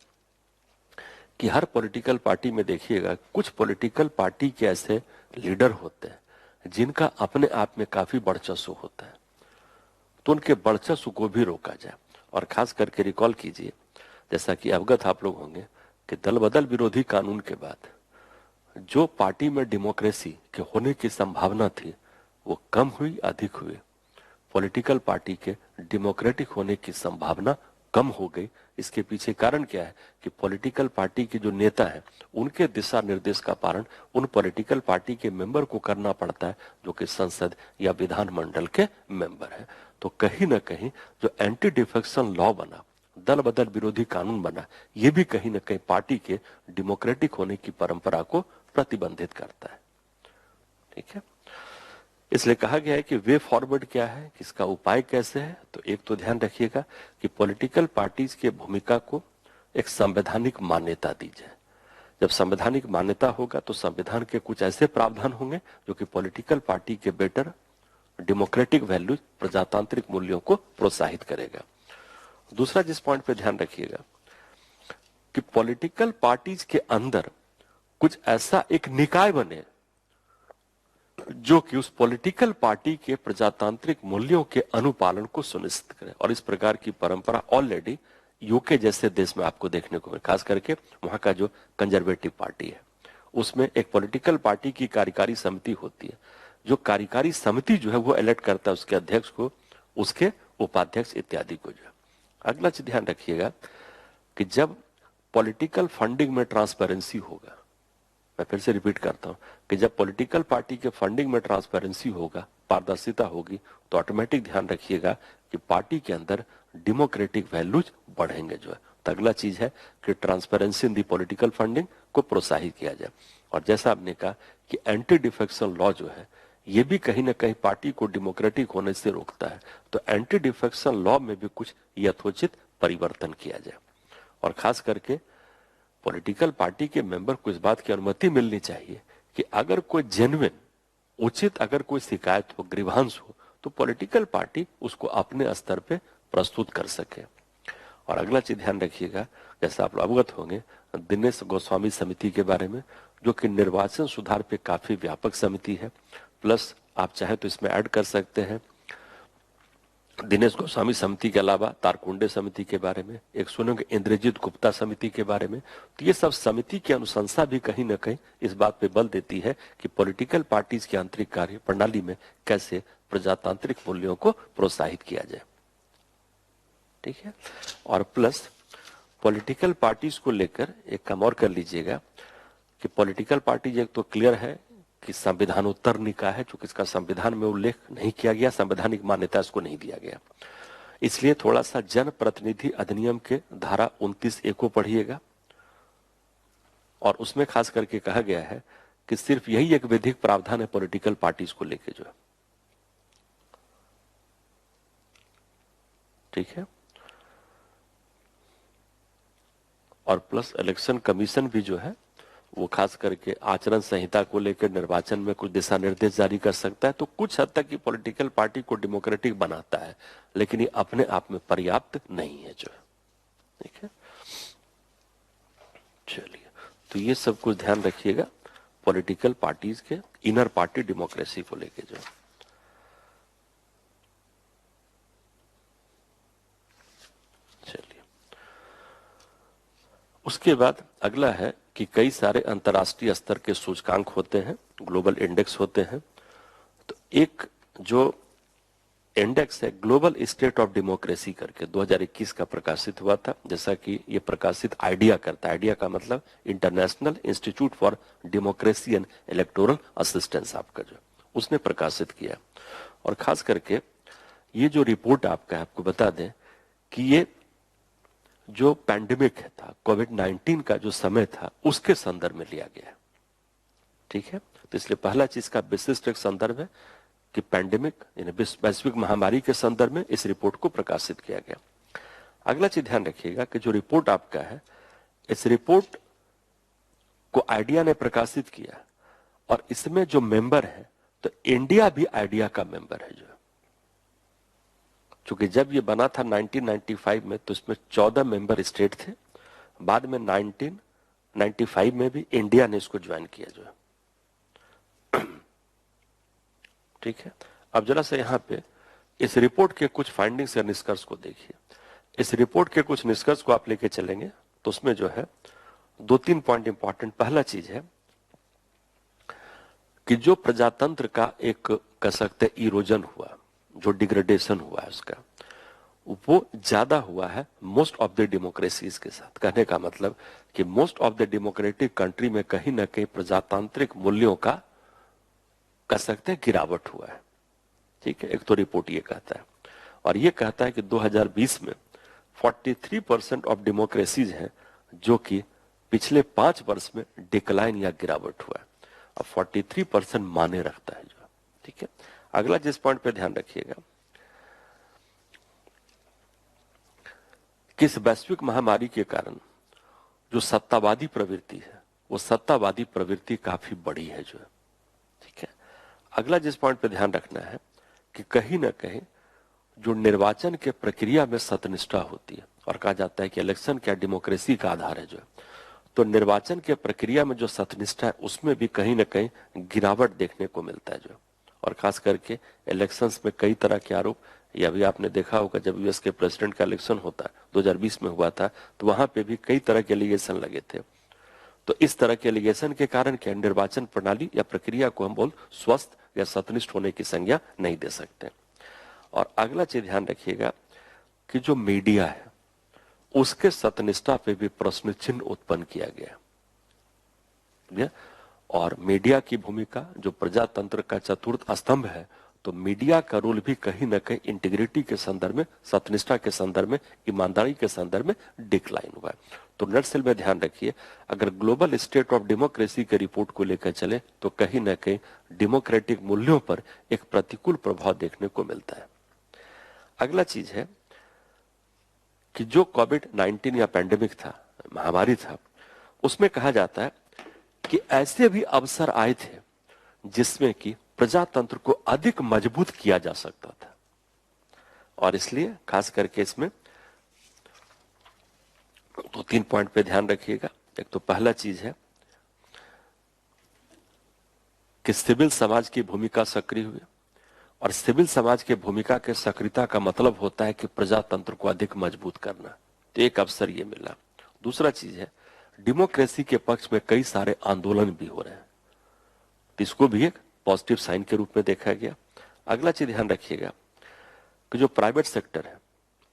कि हर पॉलिटिकल पार्टी में देखिएगा कुछ पॉलिटिकल पार्टी के ऐसे लीडर होते हैं जिनका अपने आप में काफी वर्चस्व होता है, तो उनके वर्चस्व को भी रोका जाए। और खास करके रिकॉल कीजिए, जैसा कि अवगत आप लोग होंगे कि दल बदल विरोधी कानून के बाद जो पार्टी में डेमोक्रेसी के होने की संभावना थी वो कम हुई, अधिक हुई। पॉलिटिकल पार्टी के डेमोक्रेटिक होने की संभावना कम हो गई। इसके पीछे कारण क्या है कि पॉलिटिकल पार्टी के जो नेता हैं उनके दिशा निर्देश का पालन उन पॉलिटिकल पार्टी के मेंबर को करना पड़ता है जो कि संसद या विधानमंडल के मेंबर हैं। तो कहीं ना कहीं जो एंटी डिफेक्शन लॉ बना, दल बदल विरोधी कानून बना, ये भी कहीं ना कहीं पार्टी के डेमोक्रेटिक होने की परंपरा को प्रतिबंधित करता है, ठीक है। इसलिए कहा गया है कि वे फॉरवर्ड क्या है, इसका उपाय कैसे है। तो एक तो ध्यान रखिएगा कि पॉलिटिकल पार्टीज के भूमिका को एक संवैधानिक मान्यता दी जाए। जब संवैधानिक मान्यता होगा तो संविधान के कुछ ऐसे प्रावधान होंगे जो कि पॉलिटिकल पार्टी के बेटर डेमोक्रेटिक वैल्यूज, प्रजातांत्रिक मूल्यों को प्रोत्साहित करेगा। दूसरा जिस पॉइंट पे ध्यान रखिएगा कि पॉलिटिकल पार्टीज के अंदर कुछ ऐसा एक निकाय बने जो कि उस पॉलिटिकल पार्टी के प्रजातांत्रिक मूल्यों के अनुपालन को सुनिश्चित करे। और इस प्रकार की परंपरा ऑलरेडी यूके जैसे देश में आपको देखने को मिले, खास करके वहां का जो कंजर्वेटिव पार्टी है उसमें एक पॉलिटिकल पार्टी की कार्यकारी समिति होती है। जो कार्यकारी समिति जो है वो इलेक्ट करता है उसके अध्यक्ष को, उसके उपाध्यक्ष इत्यादि को जो है। अगला चीज ध्यान रखिएगा कि जब पॉलिटिकल फंडिंग में ट्रांसपेरेंसी होगा, मैं फिर से रिपीट करता हूं कि जब पॉलिटिकल पार्टी के फंडिंग में ट्रांसपेरेंसी होगा, पारदर्शिता होगी, तो ऑटोमेटिक ध्यान रखिएगा कि पार्टी के अंदर डेमोक्रेटिक वैल्यूज बढ़ेंगे जो है। तो अगला चीज है कि transparency in the political funding को प्रोत्साहित किया जाए। और जैसा आपने कहा कि एंटी डिफेक्शन लॉ जो है ये भी कहीं ना कहीं पार्टी को डेमोक्रेटिक होने से रोकता है। तो एंटी डिफेक्शन लॉ में भी कुछ यथोचित परिवर्तन किया जाए। और खास करके पॉलिटिकल पार्टी के मेंबर को इस बात की अनुमति मिलनी चाहिए कि अगर कोई जेन्युइन उचित अगर कोई शिकायत हो, ग्रीवांस हो, तो पॉलिटिकल पार्टी उसको अपने स्तर पे प्रस्तुत कर सके। और अगला चीज ध्यान रखिएगा, जैसा आप अवगत होंगे दिनेश गोस्वामी समिति के बारे में, जो कि निर्वाचन सुधार पे काफी व्यापक समिति है। प्लस आप चाहे तो इसमें ऐड कर सकते हैं दिनेश गोस्वामी समिति के अलावा तारकुंडे समिति के बारे में, एक सुनेंगे इंद्रजीत गुप्ता समिति के बारे में। तो ये सब समिति की अनुशंसा भी कहीं ना कहीं इस बात पे बल देती है कि पॉलिटिकल पार्टीज की आंतरिक कार्य प्रणाली में कैसे प्रजातांत्रिक मूल्यों को प्रोत्साहित किया जाए। ठीक है। और प्लस पॉलिटिकल पार्टीज को लेकर एक काम और कर लीजिएगा कि पॉलिटिकल पार्टीज एक तो क्लियर है कि संविधानोत्तर निकाय है, चूंकि इसका संविधान में उल्लेख नहीं किया गया, संवैधानिक मान्यता इसको नहीं दिया गया, इसलिए थोड़ा सा जन प्रतिनिधि अधिनियम के धारा 29A को पढ़िएगा। और उसमें खास करके कहा गया है कि सिर्फ यही एक विधिक प्रावधान है पॉलिटिकल पार्टीज को लेकर जो है। ठीक है। और प्लस इलेक्शन कमीशन भी जो है वो खास करके आचरण संहिता को लेकर निर्वाचन में कुछ दिशा निर्देश जारी कर सकता है। तो कुछ हद तक ये पॉलिटिकल पार्टी को डेमोक्रेटिक बनाता है, लेकिन ये अपने आप में पर्याप्त नहीं है जो है। ठीक है। चलिए, तो ये सब कुछ ध्यान रखिएगा पॉलिटिकल पार्टीज के इनर पार्टी डेमोक्रेसी को लेकर जो है। उसके बाद अगला है कि कई सारे अंतर्राष्ट्रीय स्तर के सूचकांक होते हैं, ग्लोबल इंडेक्स होते हैं। तो एक जो इंडेक्स है ग्लोबल स्टेट ऑफ डेमोक्रेसी करके 2021 का प्रकाशित हुआ था, जैसा कि ये प्रकाशित आइडिया करता है। आइडिया का मतलब international institute for democracy and electoral assistance आपका जो उसने प्रकाशित किया। और खास करके ये जो रिपोर्ट आपका आपको बता दें कि ये जो पैंडेमिक था कोविड-19 का जो समय था उसके संदर्भ में लिया गया। ठीक है। तो इसलिए पहला चीज का विशिष्ट एक संदर्भ है कि पैंडेमिक यानी वैश्विक महामारी के संदर्भ में इस रिपोर्ट को प्रकाशित किया गया। अगला चीज ध्यान रखिएगा कि जो रिपोर्ट आपका है इस रिपोर्ट को आइडिया ने प्रकाशित किया और इसमें जो मेंबर है तो इंडिया भी आइडिया का मेंबर है जो। क्योंकि जब ये बना था 1995 में तो इसमें 14 मेंबर स्टेट थे। बाद में 1995 में भी इंडिया ने इसको ज्वाइन किया जो है। ठीक है। अब जरा सा यहाँ पे इस रिपोर्ट के कुछ फाइंडिंग्स या निष्कर्ष को देखिए। इस रिपोर्ट के कुछ निष्कर्ष को आप लेके चलेंगे तो उसमें जो है 2-3 पॉइंट इंपॉर्टेंट। पहला चीज है कि जो प्रजातंत्र का एक कह सकते इरोजन हुआ, जो डिग्रेडेशन हुआ है उसका, वो ज्यादा हुआ है मोस्ट ऑफ द डेमोक्रेसीज के साथ। कहने का मतलब कि most of the democratic country में कहीं ना कहीं प्रजातांत्रिक मूल्यों का कह सकते हैं गिरावट हुआ है। ठीक है। एक तो रिपोर्ट ये कहता है और ये कहता है कि 2020 में 43% ऑफ डेमोक्रेसीज हैं जो कि पिछले 5 वर्ष में डिक्लाइन या गिरावट हुआ है। अब 43% माने रखता है जो। ठीक है। अगला जिस पॉइंट पे ध्यान रखिएगा कि इस वैश्विक महामारी के कारण जो सत्तावादी प्रवृत्ति है वो सत्तावादी प्रवृत्ति काफी बड़ी है जो। ठीक है। अगला जिस पॉइंट पे ध्यान रखना है कि कहीं ना कहीं जो निर्वाचन के प्रक्रिया में सत्यनिष्ठा होती है और कहा जाता है कि इलेक्शन क्या डेमोक्रेसी का आधार है जो। तो निर्वाचन के प्रक्रिया में जो सत्यनिष्ठा है उसमें भी कहीं ना कहीं गिरावट देखने को मिलता है जो, और खास करके इलेक्शंस में कई तरह के आरोप, या भी आपने देखा होगा जब यूएस के प्रेसिडेंट का इलेक्शन होता है 2020 में हुआ था, तो वहां पे भी कई तरह के एलिगेशन लगे थे। तो इस तरह के एलिगेशन के कारण क्या निर्वाचन प्रणाली या प्रक्रिया को हम बोल स्वस्थ या सत्यनिष्ठ होने की संज्ञा नहीं दे सकते। और अगला चीज ध्यान रखिएगा कि जो मीडिया है उसके सत्यनिष्ठा पे भी प्रश्न चिन्ह उत्पन्न किया गया। और मीडिया की भूमिका जो प्रजातंत्र का चतुर्थ स्तंभ है, तो मीडिया का रोल भी कहीं ना कहीं इंटीग्रिटी के संदर्भ में, सत्यनिष्ठा के संदर्भ में, ईमानदारी के संदर्भ में डिक्लाइन हुआ है। तो नटसेल में ध्यान रखिए, अगर ग्लोबल स्टेट ऑफ डेमोक्रेसी के रिपोर्ट को लेकर चले तो कहीं ना कहीं डेमोक्रेटिक मूल्यों पर एक प्रतिकूल प्रभाव देखने को मिलता है। अगला चीज है कि जो कोविड-19 या पैंडेमिक था, महामारी था, उसमें कहा जाता है कि ऐसे भी अवसर आए थे जिसमें कि प्रजातंत्र को अधिक मजबूत किया जा सकता था। और इसलिए खास करके इसमें तो 3 पॉइंट पे ध्यान रखिएगा। एक तो पहला चीज है कि सिविल समाज की भूमिका सक्रिय हुई, और सिविल समाज के भूमिका के सक्रियता का मतलब होता है कि प्रजातंत्र को अधिक मजबूत करना। तो एक अवसर ये मिला। दूसरा चीज है डेमोक्रेसी के पक्ष में कई सारे आंदोलन भी हो रहे हैं, तो इसको भी एक पॉजिटिव साइन के रूप में देखा गया। अगला चीज ध्यान रखिएगा कि जो प्राइवेट सेक्टर है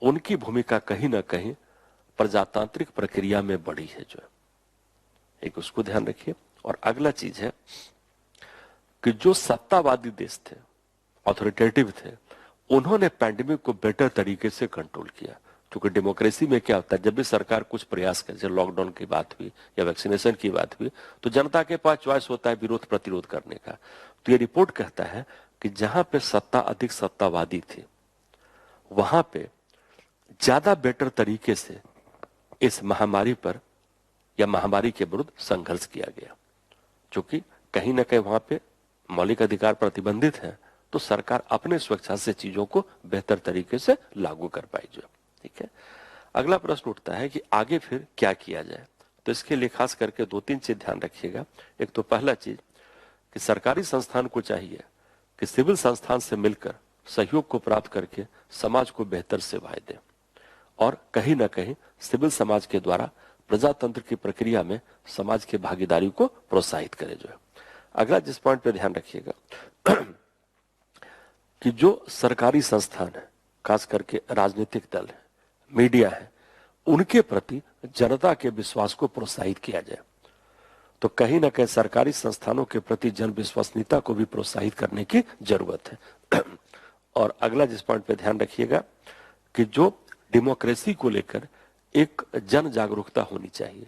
उनकी भूमिका कहीं ना कहीं प्रजातांत्रिक प्रक्रिया में बढ़ी है जो, एक उसको ध्यान रखिए। और अगला चीज है कि जो सत्तावादी देश थे, ऑथोरिटेटिव थे, उन्होंने पैंडेमिक को बेटर तरीके से कंट्रोल किया। क्योंकि डेमोक्रेसी में क्या होता है, जब भी सरकार कुछ प्रयास करे, जैसे लॉकडाउन की बात हुई या वैक्सीनेशन की बात हुई, तो जनता के पास चॉइस होता है विरोध प्रतिरोध करने का। तो ये रिपोर्ट कहता है कि जहां पे सत्ता अधिक सत्तावादी थी वहां पे ज्यादा बेटर तरीके से इस महामारी पर या महामारी के विरुद्ध संघर्ष किया गया। क्योंकि कहीं ना कहीं वहां पे मौलिक अधिकार प्रतिबंधित है, तो सरकार अपने स्वेच्छा से चीजों को बेहतर तरीके से लागू कर पाई जो, ठीक है। अगला प्रश्न उठता है कि आगे फिर क्या किया जाए। तो इसके लिए खास करके 2-3 चीज ध्यान रखिएगा। एक तो पहला चीज कि सरकारी संस्थान को चाहिए कि सिविल संस्थान से मिलकर सहयोग को प्राप्त करके समाज को बेहतर सेवाएं दे, और कहीं ना कहीं सिविल समाज के द्वारा प्रजातंत्र की प्रक्रिया में समाज की भागीदारी को प्रोत्साहित करे जो है। अगला जिस पॉइंट पे ध्यान रखिएगा कि जो सरकारी संस्थान है, खास करके राजनीतिक दल है, मीडिया है, उनके प्रति जनता के विश्वास को प्रोत्साहित किया जाए। तो कहीं ना कहीं सरकारी संस्थानों के प्रति जन विश्वसनीयता को भी प्रोत्साहित करने की जरूरत है। और अगला जिस पॉइंट पे ध्यान रखिएगा कि जो डेमोक्रेसी को लेकर एक जन जागरूकता होनी चाहिए,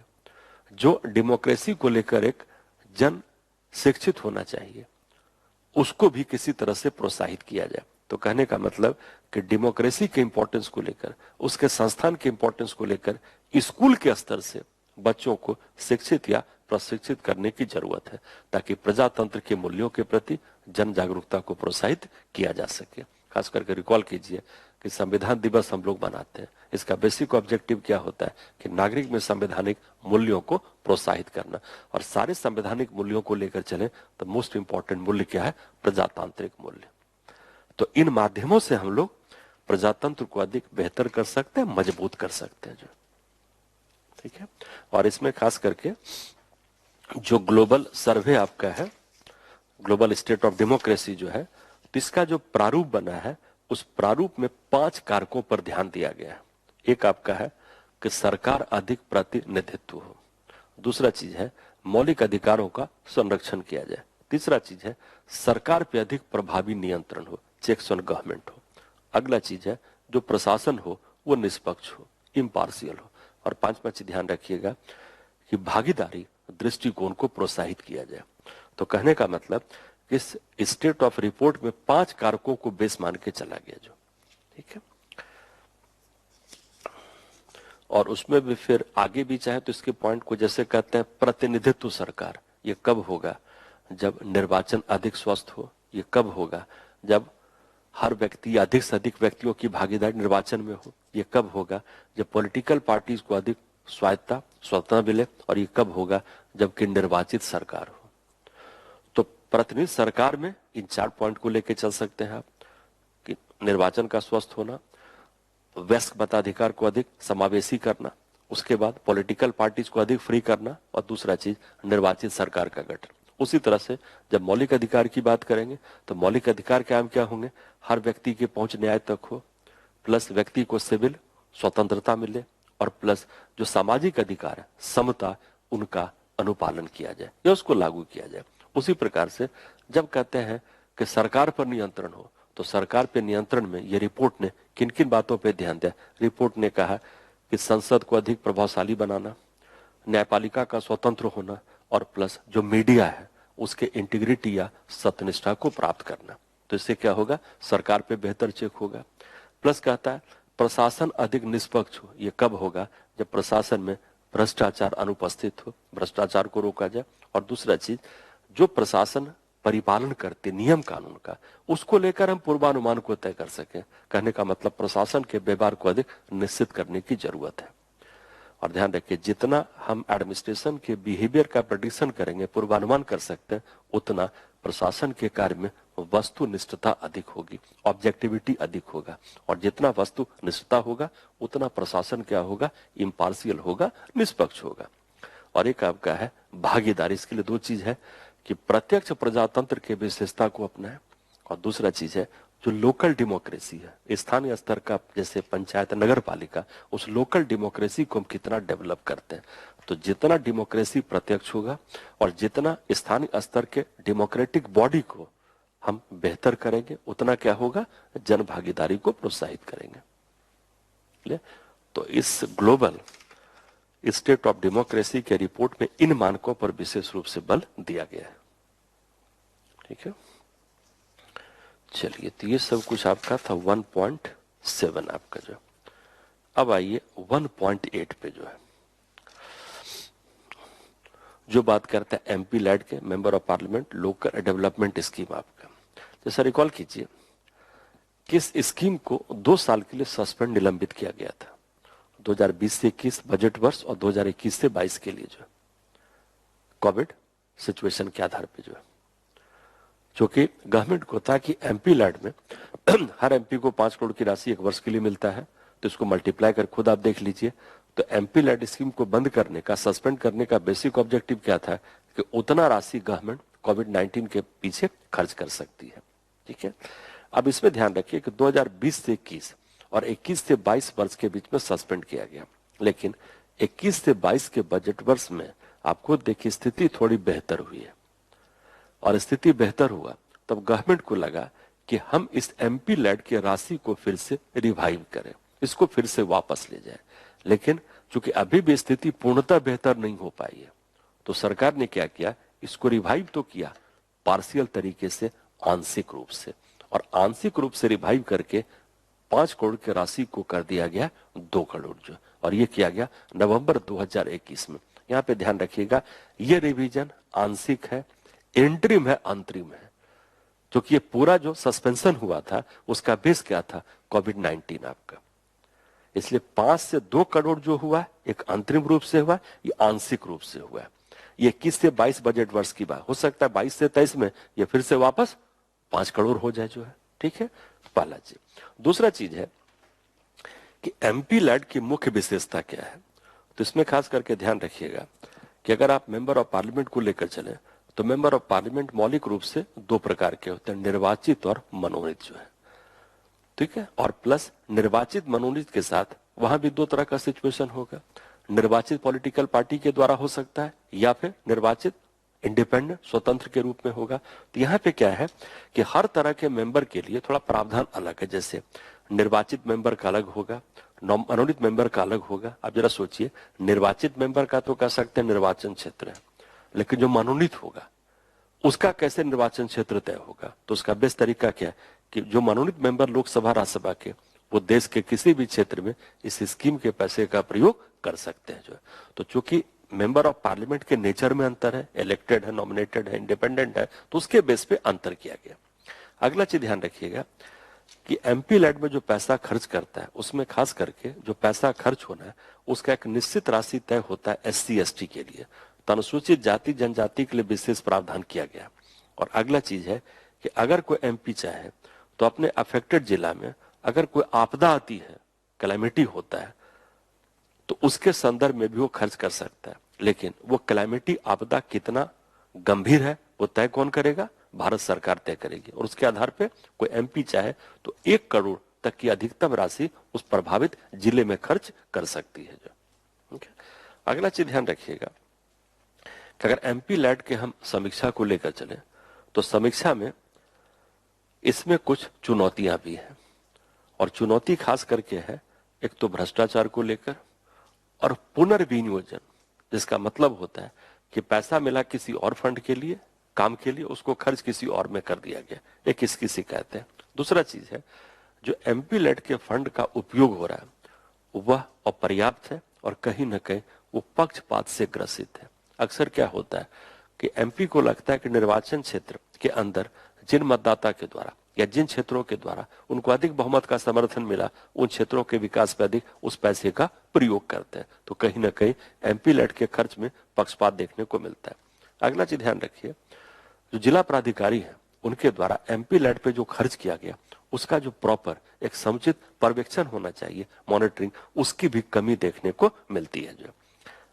जो डेमोक्रेसी को लेकर एक जन शिक्षित होना चाहिए, उसको भी किसी तरह से प्रोत्साहित किया जाए। तो कहने का मतलब कि डेमोक्रेसी के इंपॉर्टेंस को लेकर, उसके संस्थान के इंपॉर्टेंस को लेकर स्कूल के स्तर से बच्चों को शिक्षित या प्रशिक्षित करने की जरूरत है, ताकि प्रजातंत्र के मूल्यों के प्रति जन जागरूकता को प्रोत्साहित किया जा सके। खास करके रिकॉल कीजिए कि संविधान दिवस हम लोग मनाते हैं, इसका बेसिक ऑब्जेक्टिव क्या होता है कि नागरिक में संवैधानिक मूल्यों को प्रोत्साहित करना, और सारे संवैधानिक मूल्यों को लेकर चले तो मोस्ट इंपॉर्टेंट मूल्य क्या है, प्रजातांत्रिक मूल्य। तो इन माध्यमों से हम लोग प्रजातंत्र को अधिक बेहतर कर सकते हैं, मजबूत कर सकते हैं जो, ठीक है। और इसमें खास करके जो ग्लोबल सर्वे आपका है, ग्लोबल स्टेट ऑफ डेमोक्रेसी जो है, तो इसका जो प्रारूप बना है उस प्रारूप में 5 कारकों पर ध्यान दिया गया है। एक आपका है कि सरकार अधिक प्रतिनिधित्व हो। दूसरा चीज है मौलिक अधिकारों का संरक्षण किया जाए। तीसरा चीज है सरकार पे अधिक प्रभावी नियंत्रण हो, चेक्स ऑन गवर्नमेंट हो। अगला चीज है जो प्रशासन हो वो निष्पक्ष हो, इम्पार्शियल हो। और 5वां चीज ध्यान रखिएगा कि भागीदारी दृष्टिकोण को प्रोत्साहित किया जाए। तो कहने का मतलब इस स्टेट ऑफ रिपोर्ट में 5 कारकों को बेस मान के चला गया जो, ठीक है। और उसमें भी फिर आगे भी चाहे तो इसके पॉइंट को जैसे कहते हैं प्रतिनिधित्व सरकार, ये कब होगा, जब निर्वाचन अधिक स्वस्थ हो। ये कब होगा, जब हर व्यक्ति अधिक से अधिक व्यक्तियों की भागीदारी निर्वाचन में हो। ये कब होगा, जब पॉलिटिकल पार्टीज को अधिक स्वायत्ता स्वतंत्रता मिले, और ये कब होगा, जबकि निर्वाचित सरकार हो। तो प्रतिनिधि सरकार में इन 4 पॉइंट को लेकर चल सकते हैं आप, कि निर्वाचन का स्वस्थ होना, वयस्क मताधिकार को अधिक समावेशी करना, उसके बाद पॉलिटिकल पार्टीज को अधिक फ्री करना, और दूसरा चीज निर्वाचित सरकार का गठन। उसी तरह से जब मौलिक अधिकार की बात करेंगे तो मौलिक अधिकार क्या क्या होंगे, हर व्यक्ति के पहुंच न्याय तक हो, प्लस व्यक्ति को सिविल स्वतंत्रता मिले, और प्लस जो सामाजिक अधिकार है समता, उनका अनुपालन किया जाए या उसको लागू किया जाए। उसी प्रकार से जब कहते हैं कि सरकार पर नियंत्रण हो, तो सरकार पे नियंत्रण में ये रिपोर्ट ने किन किन बातों पे ध्यान दिया। रिपोर्ट ने कहा कि संसद को अधिक प्रभावशाली बनाना, न्यायपालिका का स्वतंत्र होना, और प्लस जो मीडिया है उसके इंटीग्रिटी या सत्यनिष्ठा को प्राप्त करना। तो इससे क्या होगा, सरकार पे बेहतर चेक होगा। प्लस कहता है प्रशासन अधिक निष्पक्ष हो। ये कब होगा, जब प्रशासन में भ्रष्टाचार अनुपस्थित हो, भ्रष्टाचार को रोका जाए। और दूसरा चीज, जो प्रशासन परिपालन करते नियम कानून का, उसको लेकर हम पूर्वानुमान को तय कर सकें। कहने का मतलब प्रशासन के व्यवहार को अधिक निश्चित करने की जरूरत है। और ध्यान रखिए, जितना हम एडमिनिस्ट्रेशन के बिहेवियर का प्रेडिक्शन करेंगे, पूर्वानुमान कर सकते हैं, उतना प्रशासन के कार्य में वस्तुनिष्ठता अधिक होगी, ऑब्जेक्टिविटी अधिक होगा। और जितना वस्तुनिष्ठता होगा उतना प्रशासन क्या होगा, इम्पार्शियल होगा, निष्पक्ष होगा। और एक आपका है भागीदारी। इसके लिए 2 चीज है कि प्रत्यक्ष प्रजातंत्र के विशेषता को अपनाएं, और दूसरा चीज है जो लोकल डेमोक्रेसी है, स्थानीय स्तर का, जैसे पंचायत नगर पालिका, उस लोकल डेमोक्रेसी को हम कितना डेवलप करते हैं। तो जितना डेमोक्रेसी प्रत्यक्ष होगा और जितना स्थानीय स्तर के डेमोक्रेटिक बॉडी को हम बेहतर करेंगे, उतना क्या होगा, जन भागीदारी को प्रोत्साहित करेंगे। तो इस ग्लोबल स्टेट ऑफ डेमोक्रेसी के रिपोर्ट में इन मानकों पर विशेष रूप से बल दिया गया है। ठीक है, चलिए, तो ये सब कुछ आपका था 1.7 आपका जो। अब आइए 1.8 पे जो है, जो बात करते हैं एमपी लैड के member of parliament local development scheme. आपका जैसा रिकॉल कीजिए, किस स्कीम को 2 साल के लिए सस्पेंड निलंबित किया गया था, 2020 से 21 बजट वर्ष और 2021 से 22 के लिए जो है, कोविड सिचुएशन के आधार पे जो है, जो कि गवर्नमेंट को था कि एमपी लैड में हर एमपी को 5 करोड़ की राशि 1 वर्ष के लिए मिलता है। तो इसको मल्टीप्लाई कर खुद आप देख लीजिए। तो एमपी लैड स्कीम को बंद करने का, सस्पेंड करने का बेसिक ऑब्जेक्टिव क्या था, कि उतना राशि गवर्नमेंट कोविड-19 के पीछे खर्च कर सकती है। ठीक है, अब इसमें ध्यान रखिए कि 2020 से 21 और 21 से 22 वर्ष के बीच में सस्पेंड किया गया, लेकिन 21 से 22 के बजट वर्ष में आपको देखिए स्थिति थोड़ी बेहतर हुई है। और स्थिति बेहतर हुआ तब गवर्नमेंट को लगा कि हम इस एमपी लैड की राशि को फिर से रिवाइव करें, इसको फिर से वापस ले जाए। लेकिन चूंकि अभी भी स्थिति पूर्णतः बेहतर नहीं हो पाई है, तो सरकार ने क्या किया, इसको रिवाइव तो किया पार्शियल तरीके से, आंशिक रूप से, और आंशिक रूप से रिवाइव करके 5 करोड़ की राशि को कर दिया गया 2 करोड़ जो, और ये किया गया नवंबर 2021 में। यहाँ पे ध्यान रखिएगा, ये रिवीजन आंशिक है, इंटरिम है, अंतरिम है, क्योंकि ये पूरा जो सस्पेंशन हुआ था उसका बेस क्या था, कोविड-19 आपका। इसलिए 5 से 2 करोड़ जो हुआ, एक अंतरिम रूप से हुआ, ये आंशिक रूप से हुआ। ये 21 से 22 बजट वर्ष की बात, हो सकता है 22 से 23 में ये फिर से वापस 5 करोड़ हो जाए जो है। ठीक है, पहला चीज। दूसरा चीज है कि एमपी लैड की मुख्य विशेषता क्या है। तो इसमें खास करके ध्यान रखिएगा कि अगर आप मेंबर ऑफ पार्लियामेंट को लेकर चले, तो मेंबर ऑफ पार्लियामेंट मौलिक रूप से 2 प्रकार के होते हैं, निर्वाचित और मनोनीत जो है। ठीक है, और प्लस निर्वाचित मनोनीत के साथ वहां भी 2 तरह का सिचुएशन होगा। निर्वाचित पॉलिटिकल पार्टी के द्वारा हो सकता है, या फिर निर्वाचित इंडिपेंडेंट स्वतंत्र के रूप में होगा। तो यहाँ पे क्या है कि हर तरह के मेंबर के लिए थोड़ा प्रावधान अलग है। जैसे निर्वाचित मेंबर का अलग होगा, मनोनीत मेंबर का अलग होगा। आप जरा सोचिए, निर्वाचित मेंबर का तो कह सकते हैं निर्वाचन क्षेत्र है, लेकिन जो मनोनीत होगा उसका कैसे निर्वाचन क्षेत्र तय होगा। तो उसका बेस्ट तरीका क्या है कि जो मनोनीत मेंबर लोकसभा राज्यसभा के, वो देश के किसी भी क्षेत्र में इस स्कीम के पैसे का प्रयोग कर सकते हैं जो है। तो चूंकि मेंबर ऑफ पार्लियामेंट के नेचर में अंतर है, इलेक्टेड है, नॉमिनेटेड है, इंडिपेंडेंट है, तो उसके बेस पे अंतर किया गया। अगला चीज ध्यान रखिएगा कि एमपी लैड में जो पैसा खर्च करता है उसमें खास करके जो पैसा खर्च होना है उसका एक निश्चित राशि तय होता है एससी एसटी के लिए, तो अनुसूचित जाति जनजाति के लिए विशेष प्रावधान किया गया। और अगला चीज है कि अगर कोई एमपी चाहे तो अपने अफेक्टेड जिला में अगर कोई आपदा आती है, कैलेमिटी होता है, तो उसके संदर्भ में भी वो खर्च कर सकता है। लेकिन वो कैलेमिटी आपदा कितना गंभीर है वो तय कौन करेगा? भारत सरकार तय करेगी। और उसके आधार पे कोई एमपी चाहे तो 1 करोड़ तक की अधिकतम राशि उस प्रभावित जिले में खर्च कर सकती है। जो अगला चीज ध्यान रखिएगा कि अगर एमपी लैड के हम समीक्षा को लेकर चले तो समीक्षा में इसमें कुछ चुनौतियां भी हैं। और चुनौती खास करके है एक तो भ्रष्टाचार को लेकर और पुनर्विनियोजन, जिसका मतलब होता है कि पैसा मिला किसी और फंड के लिए, काम के लिए, उसको खर्च किसी और में कर दिया गया, एक इसकी शिकायत है। दूसरा चीज है जो एमपी लेड के फंड का उपयोग हो रहा है वह अपर्याप्त है और कहीं ना कहीं वो पक्षपात से ग्रसित है। अक्सर क्या होता है कि एमपी को लगता है कि निर्वाचन क्षेत्र के अंदर जिन मतदाता के द्वारा या जिन क्षेत्रों के द्वारा उनको अधिक बहुमत का समर्थन मिला उन क्षेत्रों के विकास पे अधिक उस पैसे का प्रयोग करते हैं, तो कहीं ना कहीं एमपी लैड के खर्च में पक्षपात देखने को मिलता है। अगला चीज ध्यान रखिए, जो जिला प्राधिकारी है उनके द्वारा एमपी लैड पे जो खर्च किया गया उसका जो प्रॉपर एक समुचित पर्यवेक्षण होना चाहिए, मॉनिटरिंग, उसकी भी कमी देखने को मिलती है। जो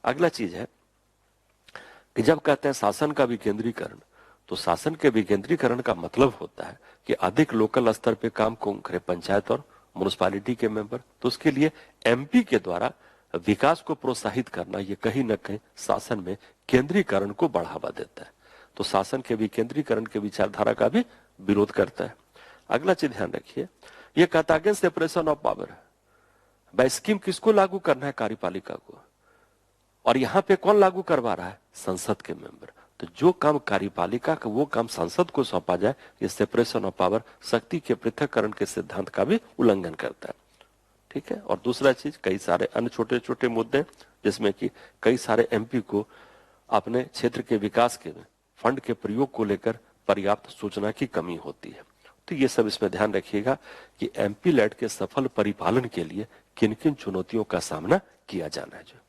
अगला चीज है कि जब कहते हैं शासन का विकेंद्रीकरण, तो शासन के विकेंद्रीकरण का मतलब होता है कि अधिक लोकल स्तर पे काम कौन करे? पंचायत और म्युनिसिपैलिटी के मेंबर। तो उसके लिए एमपी के द्वारा विकास को प्रोत्साहित करना ये कहीं ना कहीं शासन में केंद्रीकरण को बढ़ावा देता है, तो शासन के विकेंद्रीकरण के विचारधारा का भी विरोध करता है। अगला चीज ध्यान रखिए, यह कहता है सेपरेशन ऑफ पावर है। भाई स्कीम किसको लागू करना है? कार्यपालिका को। और यहां पे कौन लागू करवा रहा है? संसद के मेंबर। तो जो काम कार्यपालिका का वो काम संसद को सौंपा जाए, ये सेपरेशन ऑफ पावर शक्ति के पृथक्करण के सिद्धांत का भी उल्लंघन करता है। ठीक है। और दूसरा चीज, कई सारे अन्य छोटे छोटे मुद्दे जिसमें कि कई सारे एमपी को अपने क्षेत्र के विकास के फंड के प्रयोग को लेकर पर्याप्त सूचना की कमी होती है। तो ये सब इसमें ध्यान रखिएगा कि एमपी लैड के सफल परिपालन के लिए किन किन चुनौतियों का सामना किया जाना है। जो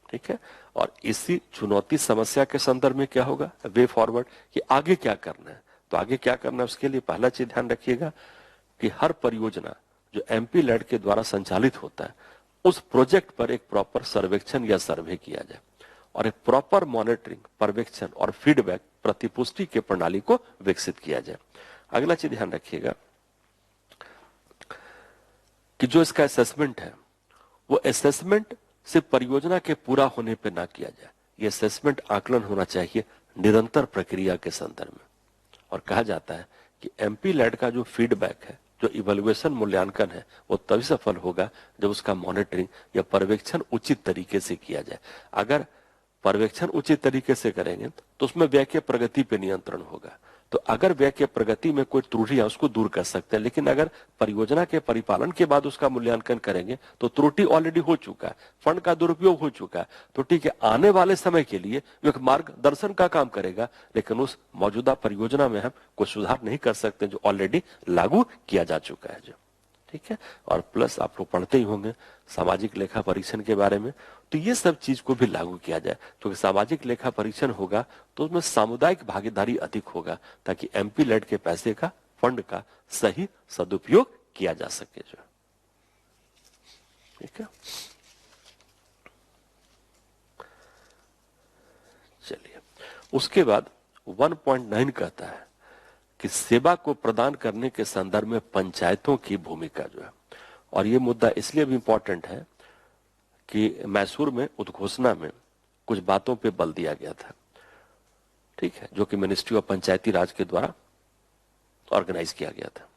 ठीक है। और इसी चुनौती समस्या के संदर्भ में क्या होगा, वे फॉरवर्ड, कि आगे क्या करना है। तो आगे क्या करना है उसके लिए पहला चीज ध्यान रखिएगा कि हर परियोजना जो एमपी लैड के द्वारा संचालित होता है उस प्रोजेक्ट पर एक प्रॉपर सर्वेक्षण या सर्वे किया जाए और एक प्रॉपर मॉनिटरिंग, पर्यवेक्षण और फीडबैक प्रतिपुष्टि के प्रणाली को विकसित किया जाए। अगला चीज ध्यान रखिएगा कि जो इसका असेसमेंट है वो असेसमेंट सिर्फ परियोजना के पूरा होने पर ना किया जाए, ये असेसमेंट आकलन होना चाहिए निरंतर प्रक्रिया के संदर्भ में। और कहा जाता है कि एमपी लैड का जो फीडबैक है, जो इवैल्यूएशन मूल्यांकन है, वो तभी सफल होगा जब उसका मॉनिटरिंग या पर्यवेक्षण उचित तरीके से किया जाए। अगर पर्यवेक्षण उचित तरीके से करेंगे तो उसमें व्यय के प्रगति पे नियंत्रण होगा। तो अगर व्यय के प्रगति में कोई त्रुटि है उसको दूर कर सकते हैं, लेकिन अगर परियोजना के परिपालन के बाद उसका मूल्यांकन करेंगे तो त्रुटि ऑलरेडी हो चुका है, फंड का दुरुपयोग हो चुका है, तो ठीक है, आने वाले समय के लिए वो एक मार्गदर्शन का काम करेगा, लेकिन उस मौजूदा परियोजना में हम कोई सुधार नहीं कर सकते जो ऑलरेडी लागू किया जा चुका है। जो ठीक है। और प्लस आप लोग पढ़ते ही होंगे सामाजिक लेखा परीक्षण के बारे में, तो ये सब चीज को भी लागू किया जाए, क्योंकि सामाजिक लेखा परीक्षण होगा तो उसमें सामुदायिक भागीदारी अधिक होगा, ताकि एमपी लैड के पैसे का, फंड का सही सदुपयोग किया जा सके। जो ठीक है, चलिए उसके बाद 1.9 कहता है कि सेवा को प्रदान करने के संदर्भ में पंचायतों की भूमिका जो है, और ये मुद्दा इसलिए भी इंपॉर्टेंट है कि मैसूर में उद्घोषणा में कुछ बातों पे बल दिया गया था, ठीक है, जो कि मिनिस्ट्री ऑफ पंचायती राज के द्वारा ऑर्गेनाइज किया गया था।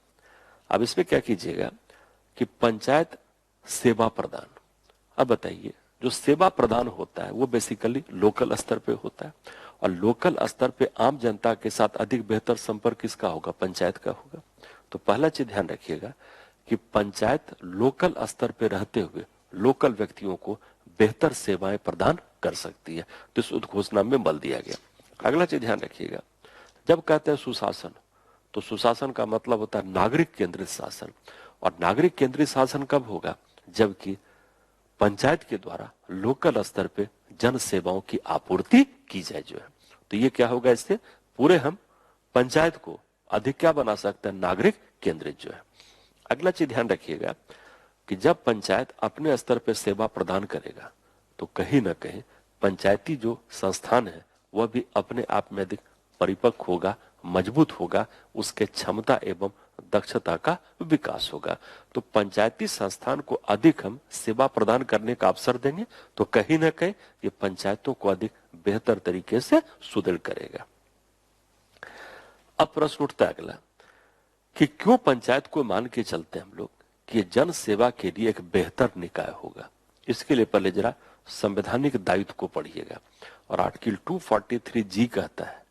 अब इसमें क्या कीजिएगा कि पंचायत सेवा प्रदान, अब बताइए जो सेवा प्रदान होता है वो बेसिकली लोकल स्तर पे होता है, और लोकल स्तर पे आम जनता के साथ अधिक बेहतर संपर्क किसका होगा? पंचायत का होगा। तो पहला चीज ध्यान रखिएगा कि पंचायत लोकल स्तर पे रहते हुए लोकल व्यक्तियों को बेहतर सेवाएं प्रदान कर सकती है, तो इस उद्घोषणा में बल दिया गया। अगला चीज ध्यान रखिएगा, जब कहते हैं सुशासन, तो सुशासन का मतलब होता है नागरिक केंद्रित शासन। और नागरिक केंद्रित शासन कब होगा? जबकि पंचायत के द्वारा लोकल स्तर पे जन सेवाओं की आपूर्ति की जाए जो है। तो ये क्या होगा? इससे पूरे हम पंचायत को अधिक क्या बना सकते हैं? नागरिक केंद्रित जो है। अगला चीज ध्यान रखिएगा कि जब पंचायत अपने स्तर पे सेवा प्रदान करेगा तो कहीं ना कहीं पंचायती जो संस्थान है वह भी अपने आप में अधिक परिपक्व होगा, मजबूत होगा, उसके क्षमता एवं दक्षता का विकास होगा। तो पंचायती संस्थान को अधिक हम सेवा प्रदान करने का अवसर देंगे तो कहीं ना कहीं ये पंचायतों को अधिक बेहतर तरीके से सुदृढ़ करेगा। अब प्रश्न उठता है अगला कि क्यों पंचायत को मान के चलते हैं हम लोग कि ये जन सेवा के लिए एक बेहतर निकाय होगा। इसके लिए पहले जरा संवैधानिक दायित्व को पढ़िएगा। और आर्टिकल 243G कहता है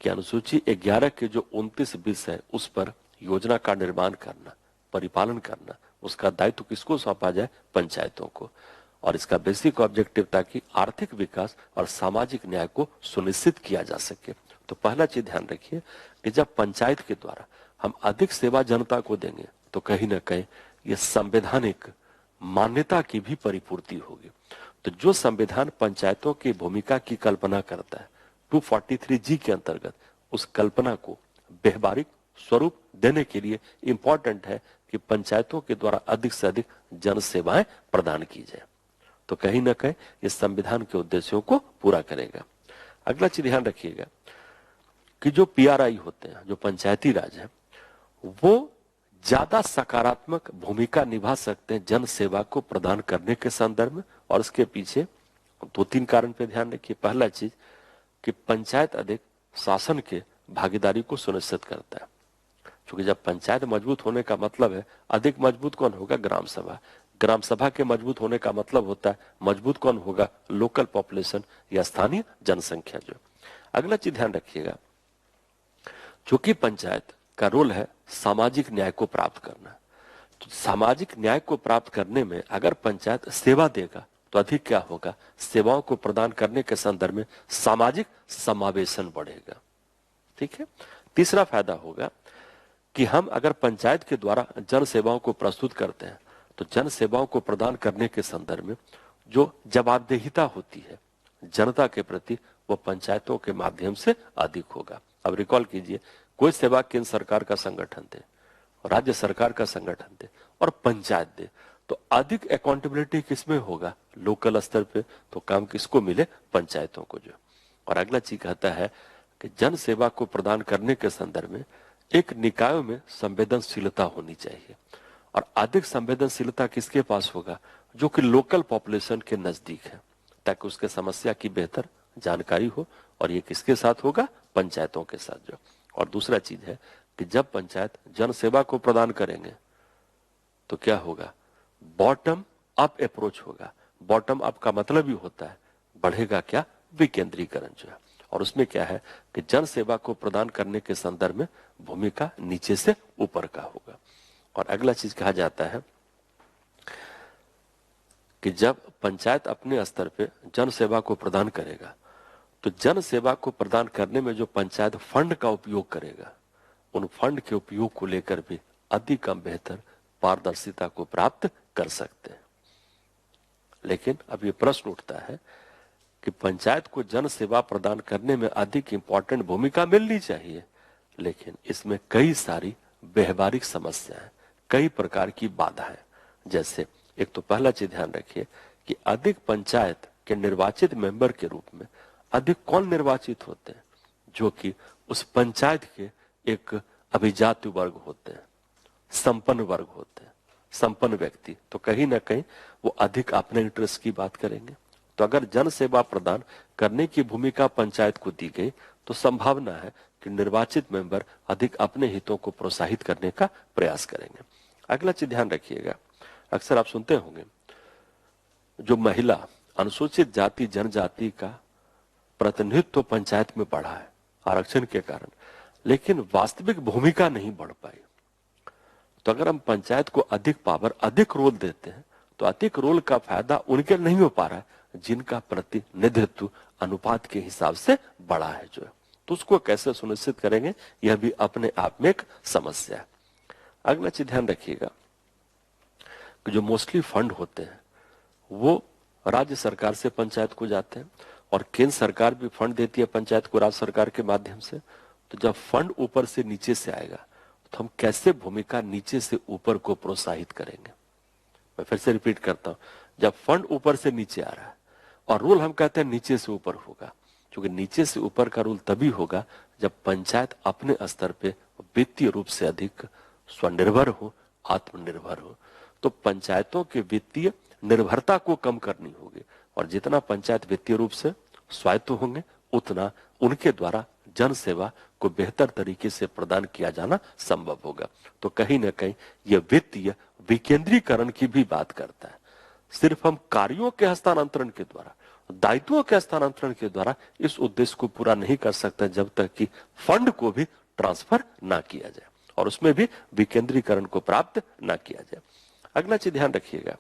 कि अनुसूची 11 के जो 29 विषय उस पर योजना का निर्माण करना, परिपालन करना, उसका दायित्व किसको सौंपा जाए? पंचायतों को। और इसका बेसिक ऑब्जेक्टिव ताकि आर्थिक विकास और सामाजिक न्याय को सुनिश्चित किया जा सके। तो पहला चीज ध्यान रखिए कि जब पंचायत के द्वारा हम अधिक सेवा जनता को देंगे तो कहीं ना कहीं ये संवैधानिक मान्यता की भी परिपूर्ति होगी। तो जो संविधान पंचायतों की भूमिका की कल्पना करता है 243G के अंतर्गत, उस कल्पना को व्यवहारिक स्वरूप देने के लिए इंपॉर्टेंट है कि पंचायतों के द्वारा अधिक से अधिक जन सेवाएं प्रदान की जाए। तो कहीं ना कहीं ये संविधान के उद्देश्यों को पूरा करेगा। अगला चीज ध्यान रखिएगा कि जो PRI होते हैं, जो पंचायती राज है, वो ज्यादा सकारात्मक भूमिका निभा सकते हैं जन सेवा को प्रदान करने के संदर्भ में। और इसके पीछे 2-3 कारण पे ध्यान रखिए। पहला चीज कि पंचायत अधिक शासन के भागीदारी को सुनिश्चित करता है, क्योंकि जब पंचायत मजबूत होने का मतलब है अधिक मजबूत कौन होगा? ग्राम सभा। ग्राम सभा के मजबूत होने का मतलब होता है मजबूत कौन होगा? लोकल पॉपुलेशन या स्थानीय जनसंख्या जो। अगला चीज ध्यान रखिएगा, चूंकि पंचायत का रोल है सामाजिक न्याय को प्राप्त करना, तो सामाजिक न्याय को प्राप्त करने में अगर पंचायत सेवा देगा तो अधिक क्या होगा? सेवाओं को प्रदान करने के संदर्भ में सामाजिक समावेशन बढ़ेगा। ठीक है। तीसरा फायदा होगा कि हम अगर पंचायत के द्वारा जन सेवाओं को प्रस्तुत करते हैं तो जन सेवाओं को प्रदान करने के संदर्भ में जो जवाबदेहिता होती है जनता के प्रति, वो पंचायतों के माध्यम से अधिक होगा। अब रिकॉल कीजिए, कोई सेवा केंद्र सरकार का संगठन दे, राज्य सरकार का संगठन दे और पंचायत दे, तो अधिक अकाउंटेबिलिटी किसमें होगा? लोकल स्तर पे। तो काम किसको मिले? पंचायतों को जो। और अगला चीज कहता है कि जन सेवा को प्रदान करने के संदर्भ में एक निकायों में संवेदनशीलता होनी चाहिए। और अधिक संवेदनशीलता किसके पास होगा? जो कि लोकल पॉपुलेशन के नजदीक है, ताकि उसके समस्या की बेहतर जानकारी हो। और ये किसके साथ होगा? पंचायतों के साथ जो। और दूसरा चीज है कि जब पंचायत जन सेवा को प्रदान करेंगे तो क्या होगा? बॉटम अप अप्रोच होगा। बॉटम अप का मतलब ही होता है बढ़ेगा क्या? विकेंद्रीकरण जो है। और उसमें क्या है कि जन सेवा को प्रदान करने के संदर्भ में भूमिका नीचे से ऊपर का होगा। और अगला चीज कहा जाता है कि जब पंचायत अपने स्तर पे जन सेवा को प्रदान करेगा तो जन सेवा को प्रदान करने में जो पंचायत फंड का उपयोग करेगा, उन फंड के उपयोग को लेकर भी अधिक बेहतर पारदर्शिता को प्राप्त कर सकते हैं। लेकिन अब ये प्रश्न उठता है कि पंचायत को जन सेवा प्रदान करने में अधिक इंपॉर्टेंट भूमिका मिलनी चाहिए, लेकिन इसमें कई सारी व्यवहारिक समस्याएं, कई प्रकार की बाधाएं। जैसे एक तो पहला चीज ध्यान रखिए कि अधिक पंचायत के निर्वाचित मेंबर के रूप में अधिक कौन निर्वाचित होते हैं? जो कि उस पंचायत के एक अभिजात वर्ग होते हैं, संपन्न वर्ग होते हैं, संपन्न व्यक्ति। तो कहीं ना कहीं वो अधिक अपने इंटरेस्ट की बात करेंगे। तो अगर जन सेवा प्रदान करने की भूमिका पंचायत को दी गई तो संभावना है कि निर्वाचित मेंबर अधिक अपने हितों को प्रोत्साहित करने का प्रयास करेंगे। अगला चीज ध्यान रखिएगा, अक्सर आप सुनते होंगे जो महिला, अनुसूचित जाति जनजाति का प्रतिनिधित्व तो पंचायत में बढ़ा है आरक्षण के कारण, लेकिन वास्तविक भूमिका नहीं बढ़ पाई। तो अगर हम पंचायत को अधिक पावर, अधिक रोल देते हैं तो अधिक रोल का फायदा उनके नहीं हो पा रहा है जिनका प्रतिनिधित्व अनुपात के हिसाब से बड़ा है जो है। तो उसको कैसे सुनिश्चित करेंगे, यह भी अपने आप में एक समस्या है। अगला चीज ध्यान रखिएगा कि जो मोस्टली फंड होते हैं वो राज्य सरकार से पंचायत को जाते हैं और केंद्र सरकार भी फंड देती है पंचायत को राज्य सरकार के माध्यम से। तो जब फंड ऊपर से नीचे से आएगा तो हम कैसे भूमिका नीचे से ऊपर को प्रोत्साहित करेंगे। मैं फिर से रिपीट करता हूं, जब फंड ऊपर से नीचे आ रहा है और रूल हम कहते हैं नीचे से ऊपर होगा, क्योंकि नीचे से ऊपर का रूल तभी होगा जब पंचायत अपने स्तर पे वित्तीय रूप से अधिक स्वनिर्भर हो, आत्मनिर्भर हो। तो पंचायतों के वित्तीय निर्भरता को कम करनी होगी और जितना पंचायत वित्तीय रूप से स्वायत्त होंगे उतना उनके द्वारा जन सेवा को बेहतर तरीके से प्रदान किया जाना संभव होगा। तो कहीं ना कहीं यह वित्तीय विकेंद्रीकरण की भी बात करता है। सिर्फ हम कार्यों के हस्तांतरण के द्वारा, दायित्वों के हस्तांतरण के द्वारा इस उद्देश्य को पूरा नहीं कर सकते जब तक कि फंड को भी ट्रांसफर ना किया जाए और उसमें भी विकेंद्रीकरण को प्राप्त ना किया जाए। अगला चीज ध्यान रखिएगा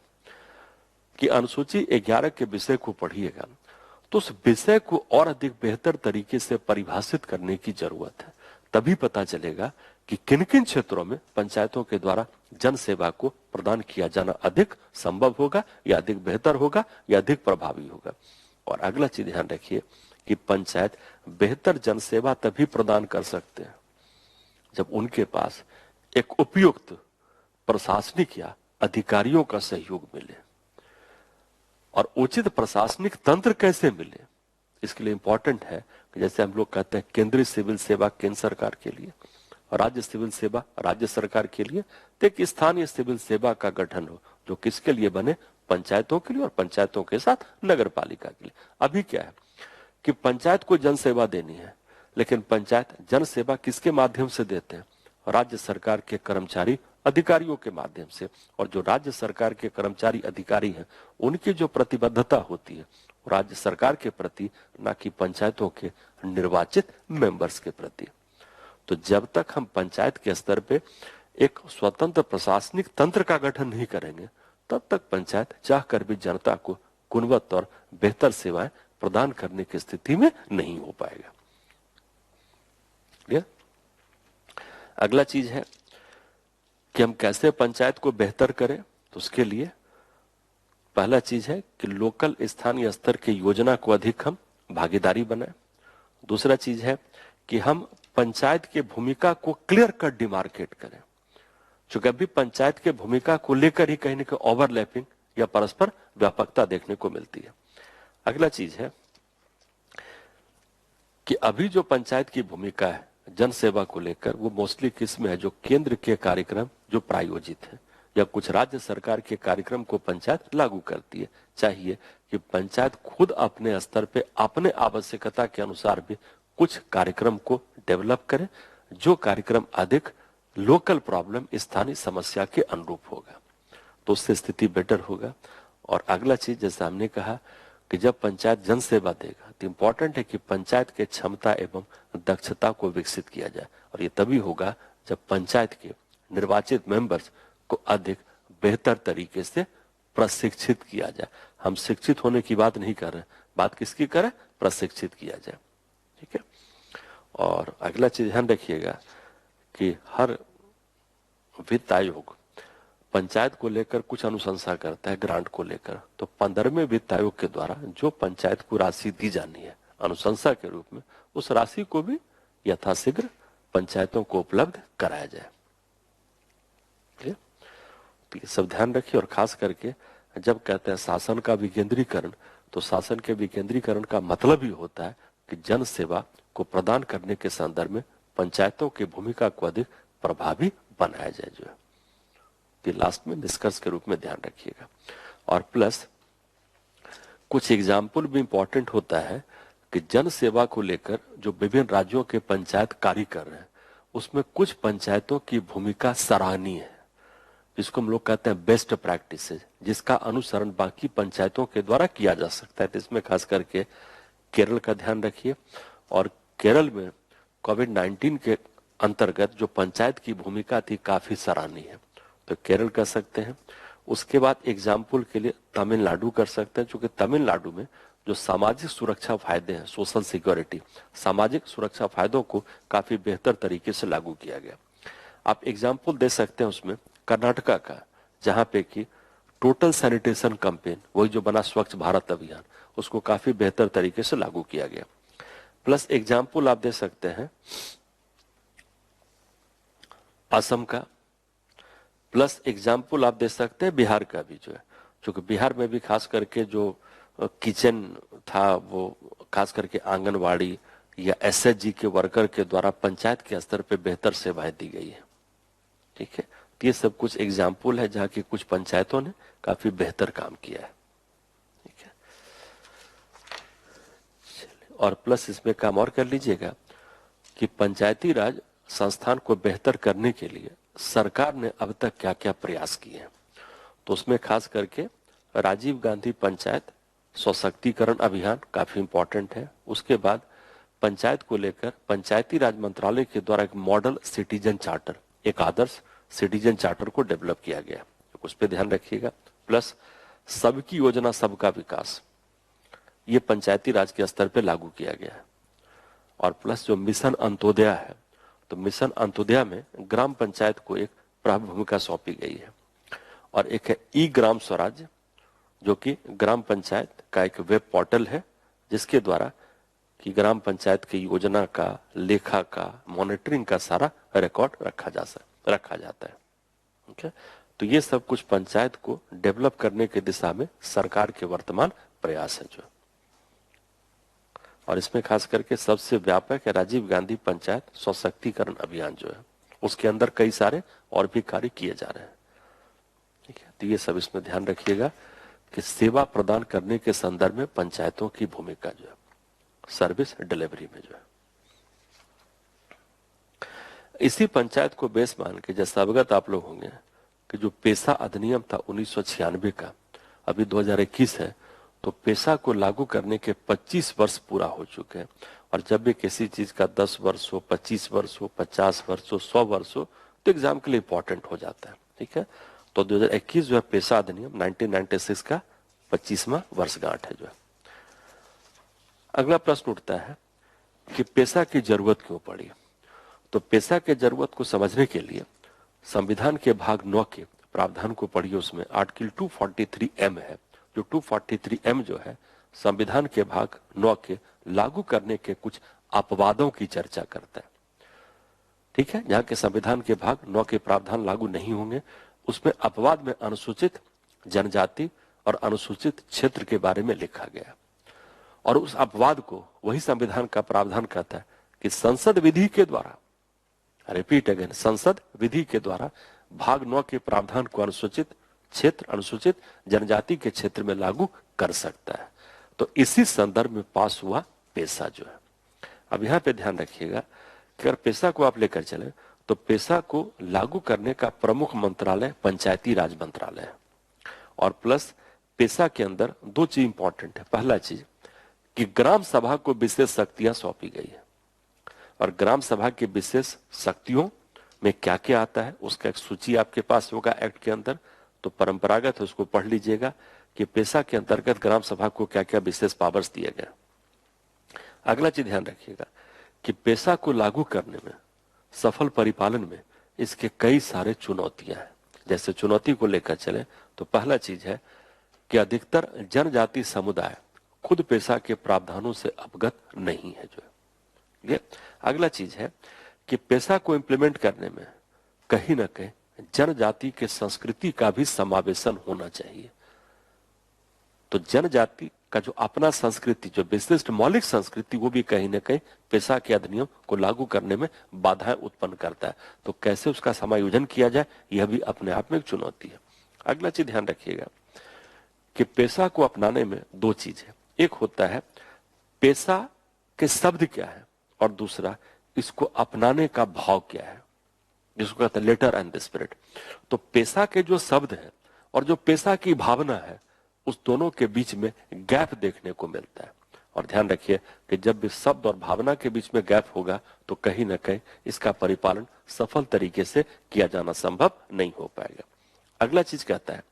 कि अनुसूची 11 के विषय को पढ़िएगा तो उस विषय को और अधिक बेहतर तरीके से परिभाषित करने की जरूरत है। तभी पता चलेगा कि किन किन क्षेत्रों में पंचायतों के द्वारा जन सेवा को प्रदान किया जाना अधिक संभव होगा या अधिक बेहतर होगा या अधिक प्रभावी होगा। और अगला चीज ध्यान रखिए कि पंचायत बेहतर जन सेवा तभी प्रदान कर सकते हैं जब उनके पास एक उपयुक्त प्रशासनिक या अधिकारियों का सहयोग मिले। और उचित प्रशासनिक तंत्र कैसे मिले, इसके लिए इंपॉर्टेंट है कि जैसे हम लोग कहते हैं केंद्रीय सिविल सेवा केंद्र सरकार के लिए और राज्य सिविल सेवा राज्य सरकार के लिए, तो एक स्थानीय सिविल सेवा का गठन हो जो किसके लिए बने, पंचायतों के लिए और पंचायतों के साथ नगर पालिका के लिए। अभी क्या है कि पंचायत को जन सेवा देनी है, लेकिन पंचायत जन सेवा किसके माध्यम से देते हैं, राज्य सरकार के कर्मचारी अधिकारियों के माध्यम से। और जो राज्य सरकार के कर्मचारी अधिकारी हैं उनकी जो प्रतिबद्धता होती है राज्य सरकार के प्रति, ना कि पंचायतों के निर्वाचित मेंबर्स के प्रति। तो जब तक हम पंचायत के स्तर पे एक स्वतंत्र प्रशासनिक तंत्र का गठन नहीं करेंगे तब तक पंचायत चाहकर भी जनता को गुणवत्ता और बेहतर सेवाएं प्रदान करने की स्थिति में नहीं हो पाएगा। अगला चीज है कि हम कैसे पंचायत को बेहतर करें। तो उसके लिए पहला चीज है कि लोकल स्थानीय स्तर की योजना को अधिक हम भागीदारी बनाएं। दूसरा चीज है कि हम पंचायत की भूमिका को क्लियर कट डिमार्केट करें, क्योंकि अभी पंचायत के भूमिका को लेकर ही कहीं ना कहीं ओवरलैपिंग या परस्पर व्यापकता देखने को मिलती है। अगला चीज है कि अभी जो पंचायत की भूमिका है जन सेवा को लेकर वो मोस्टली किस में है, जो केंद्र के कार्यक्रम जो प्रायोजित है या कुछ राज्य सरकार के कार्यक्रम को पंचायत लागू करती है। चाहिए कि पंचायत खुद अपने स्तर पे अपने आवश्यकता के अनुसार भी कुछ कार्यक्रम को डेवलप करे, जो कार्यक्रम अधिक लोकल प्रॉब्लम स्थानीय समस्या के अनुरूप होगा, तो उससे स्थिति बेटर होगा। और अगला चीज जैसे हमने कहा कि जब पंचायत जन सेवा देगा तो इंपॉर्टेंट है कि पंचायत के क्षमता एवं दक्षता को विकसित किया जाए और ये तभी होगा जब पंचायत के निर्वाचित मेंबर्स को अधिक बेहतर तरीके से प्रशिक्षित किया जाए। हम शिक्षित होने की बात नहीं कर रहे, बात किसकी करें, प्रशिक्षित किया जाए। ठीक है। और अगला चीज ध्यान रखिएगा कि हर वित्त आयोग पंचायत को लेकर कुछ अनुशंसा करता है ग्रांट को लेकर। तो 15वें वित्त आयोग के द्वारा जो पंचायत को राशि दी जानी है अनुशंसा के रूप में, उस राशि को भी यथाशीघ्र पंचायतों को उपलब्ध कराया जाए। तो ये सब ध्यान रखिए। और खास करके जब कहते हैं शासन का विकेंद्रीकरण, तो शासन के विकेंद्रीकरण का मतलब ही होता है कि जन सेवा को प्रदान करने के संदर्भ में पंचायतों की भूमिका को अधिक प्रभावी बनाया जाए। जो है लास्ट में निष्कर्ष के रूप में ध्यान रखिएगा। और प्लस कुछ एग्जाम्पल भी इंपॉर्टेंट होता है कि जन सेवा को लेकर जो विभिन्न राज्यों के पंचायत कार्य कर रहे हैं उसमें कुछ पंचायतों की भूमिका सराहनीय है, जिसको हम लोग कहते हैं बेस्ट प्रैक्टिसेस, जिसका अनुसरण बाकी पंचायतों के द्वारा किया जा सकता है। तो इसमें खास करके केरल का ध्यान रखिए। और केरल में कोविड-19 के अंतर्गत जो पंचायत की भूमिका थी काफी सराहनीय है, तो केरल कर सकते हैं। उसके बाद एग्जाम्पल के लिए तमिलनाडु कर सकते हैं, क्योंकि तमिलनाडु में जो सामाजिक सुरक्षा फायदे हैं, सोशल सिक्योरिटी, सामाजिक सुरक्षा फायदों को काफी बेहतर तरीके से लागू किया गया। आप एग्जाम्पल दे सकते हैं उसमें कर्नाटका का, जहां पे कि टोटल सैनिटेशन कैंपेन, वही जो बना स्वच्छ भारत अभियान, उसको काफी बेहतर तरीके से लागू किया गया। प्लस एग्जाम्पल आप दे सकते हैं असम का, प्लस एग्जाम्पल आप दे सकते हैं बिहार का भी जो है, क्योंकि बिहार में भी खास करके जो किचन था वो खास करके आंगनवाड़ी या एसएचजी के वर्कर के द्वारा पंचायत के स्तर पे बेहतर सेवाएं दी गई है। ठीक है, तो ये सब कुछ एग्जाम्पल है जहाँ की कुछ पंचायतों ने काफी बेहतर काम किया है। ठीक है, और प्लस इसमें काम और कर लीजिएगा कि पंचायती राज संस्थान को बेहतर करने के लिए सरकार ने अब तक क्या क्या प्रयास किए हैं। तो उसमें खास करके राजीव गांधी पंचायत सशक्तिकरण अभियान काफी इंपॉर्टेंट है। उसके बाद पंचायत को लेकर पंचायती राज मंत्रालय के द्वारा एक मॉडल सिटीजन चार्टर, एक आदर्श सिटीजन चार्टर को डेवलप किया गया, उस पर ध्यान रखिएगा। प्लस सबकी योजना सबका विकास, ये पंचायती राज के स्तर पे लागू किया गया है। और प्लस जो मिशन अंत्योदय है, तो मिशन अंत्योदय में ग्राम पंचायत को एक प्रमुख भूमिका सौंपी गई है। और एक है ई ग्राम स्वराज, जो कि ग्राम पंचायत का एक वेब पोर्टल है, जिसके द्वारा कि ग्राम पंचायत की योजना का, लेखा का, मॉनिटरिंग का सारा रिकॉर्ड रखा जाता है। ठीक है, तो ये सब कुछ पंचायत को डेवलप करने की दिशा में सरकार के वर्तमान प्रयास है जो, और इसमें खास करके सबसे व्यापक है राजीव गांधी पंचायत सशक्तिकरण अभियान जो है, उसके अंदर कई सारे और भी कार्य किए जा रहे हैं। ठीक है, तो ये सब इसमें ध्यान रखिएगा कि सेवा प्रदान करने के संदर्भ में पंचायतों की भूमिका जो है, सर्विस डिलीवरी में जो है। इसी पंचायत को बेस मान के जैसा अवगत आप लोग होंगे कि जो पेशा अधिनियम था 1996 का, अभी 2021 है, तो पेशा को लागू करने के 25 वर्ष पूरा हो चुके हैं। और जब भी किसी चीज का 10 वर्ष हो, 25 वर्ष हो, 50 वर्ष हो, 100 वर्ष हो, तो एग्जाम के लिए इंपॉर्टेंट हो जाता है। ठीक है, तो 2021 जो है पेशा अधिनियम 1996 का 25वां वर्षगांठ है जो है। अगला प्रश्न उठता है कि पेशा की जरूरत क्यों पड़ी। तो पेशा की जरूरत को समझने के लिए संविधान के भाग 9 के प्रावधान को पढ़िए। उसमें आर्टिकल 243M है, जो 243M जो है संविधान के भाग 9 के लागू करने के कुछ अपवादों की चर्चा करता है। ठीक है, जहां के संविधान के भाग 9 के प्रावधान लागू नहीं होंगे, उसमें अपवाद में अनुसूचित जनजाति और अनुसूचित क्षेत्र के बारे में लिखा गया। और उस अपवाद को वही संविधान का प्रावधान कहता है कि संसद विधि के द्वारा, रिपीट अगेन, संसद विधि के द्वारा भाग 9 के प्रावधान को अनुसूचित क्षेत्र, अनुसूचित जनजाति के क्षेत्र में लागू कर सकता है। तो इसी संदर्भ में पास हुआ पेशा जो है। अब यहाँ पे ध्यान रखिएगा कि अगर पेशा को आप लेकर चले तो पेशा को लागू करने का प्रमुख मंत्रालय पंचायती राज मंत्रालय है। और प्लस पेशा के अंदर दो चीज इंपॉर्टेंट है। पहला चीज कि ग्राम सभा को विशेष शक्तियां सौंपी गई है, और ग्राम सभा की विशेष शक्तियों में क्या क्या आता है उसका एक सूची आपके पास होगा एक्ट के अंदर, तो परंपरागत है, उसको पढ़ लीजिएगा कि पेशा के अंतर्गत ग्राम सभा को क्या क्या विशेष पावर्स दिए गए। अगला चीज ध्यान रखिएगा कि पेशा को लागू करने में, सफल परिपालन में इसके कई सारे चुनौतियां हैं। जैसे चुनौती को लेकर चले तो पहला चीज है कि अधिकतर जनजाति समुदाय खुद पेशा के प्रावधानों से अवगत नहीं है जो है। अगला चीज है कि पेशा को इंप्लीमेंट करने में कहीं ना कहीं जनजाति के संस्कृति का भी समावेशन होना चाहिए। तो जनजाति का जो अपना संस्कृति, जो विशिष्ट मौलिक संस्कृति, वो भी कहीं ना कहीं पेशा के अधिनियम को लागू करने में बाधाएं उत्पन्न करता है। तो कैसे उसका समायोजन किया जाए, यह भी अपने आप में एक चुनौती है। अगला चीज ध्यान रखिएगा कि पेशा को अपनाने में दो चीज है। एक होता है पेशा के शब्द क्या है, और दूसरा इसको अपनाने का भाव क्या है, जिसको कहते हैं लेटर एंड द स्पिरिट। तो पेशा के जो शब्द है और जो पेशा की भावना है, उस दोनों के बीच में गैप देखने को मिलता है। और ध्यान रखिए कि जब भी शब्द और भावना के बीच में गैप होगा तो कहीं ना कहीं इसका परिपालन सफल तरीके से किया जाना संभव नहीं हो पाएगा। अगला चीज कहता है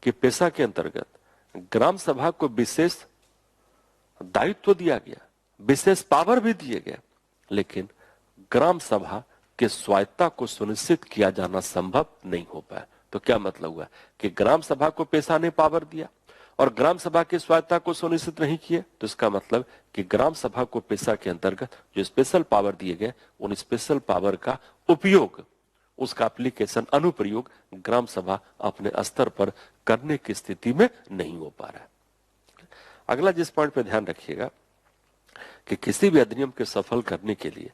कि पेशा के अंतर्गत ग्राम सभा को विशेष दायित्व दिया गया, विशेष पावर भी दिए गए, लेकिन ग्राम सभा के स्वायत्ता को सुनिश्चित किया जाना संभव नहीं हो पाया। तो क्या मतलब हुआ कि ग्राम सभा को पेशा ने पावर दिया और ग्राम सभा की स्वायत्ता को सुनिश्चित नहीं किए, तो इसका मतलब कि ग्राम सभा को पेशा के अंतर्गत जो स्पेशल पावर दिए गए, उन स्पेशल पावर का उपयोग, उसका एप्लीकेशन, अनुप्रयोग ग्राम सभा अपने स्तर पर करने की स्थिति में नहीं हो पा रहा है। अगला जिस पॉइंट पे ध्यान रखिएगा कि किसी भी अधिनियम के सफल करने के लिए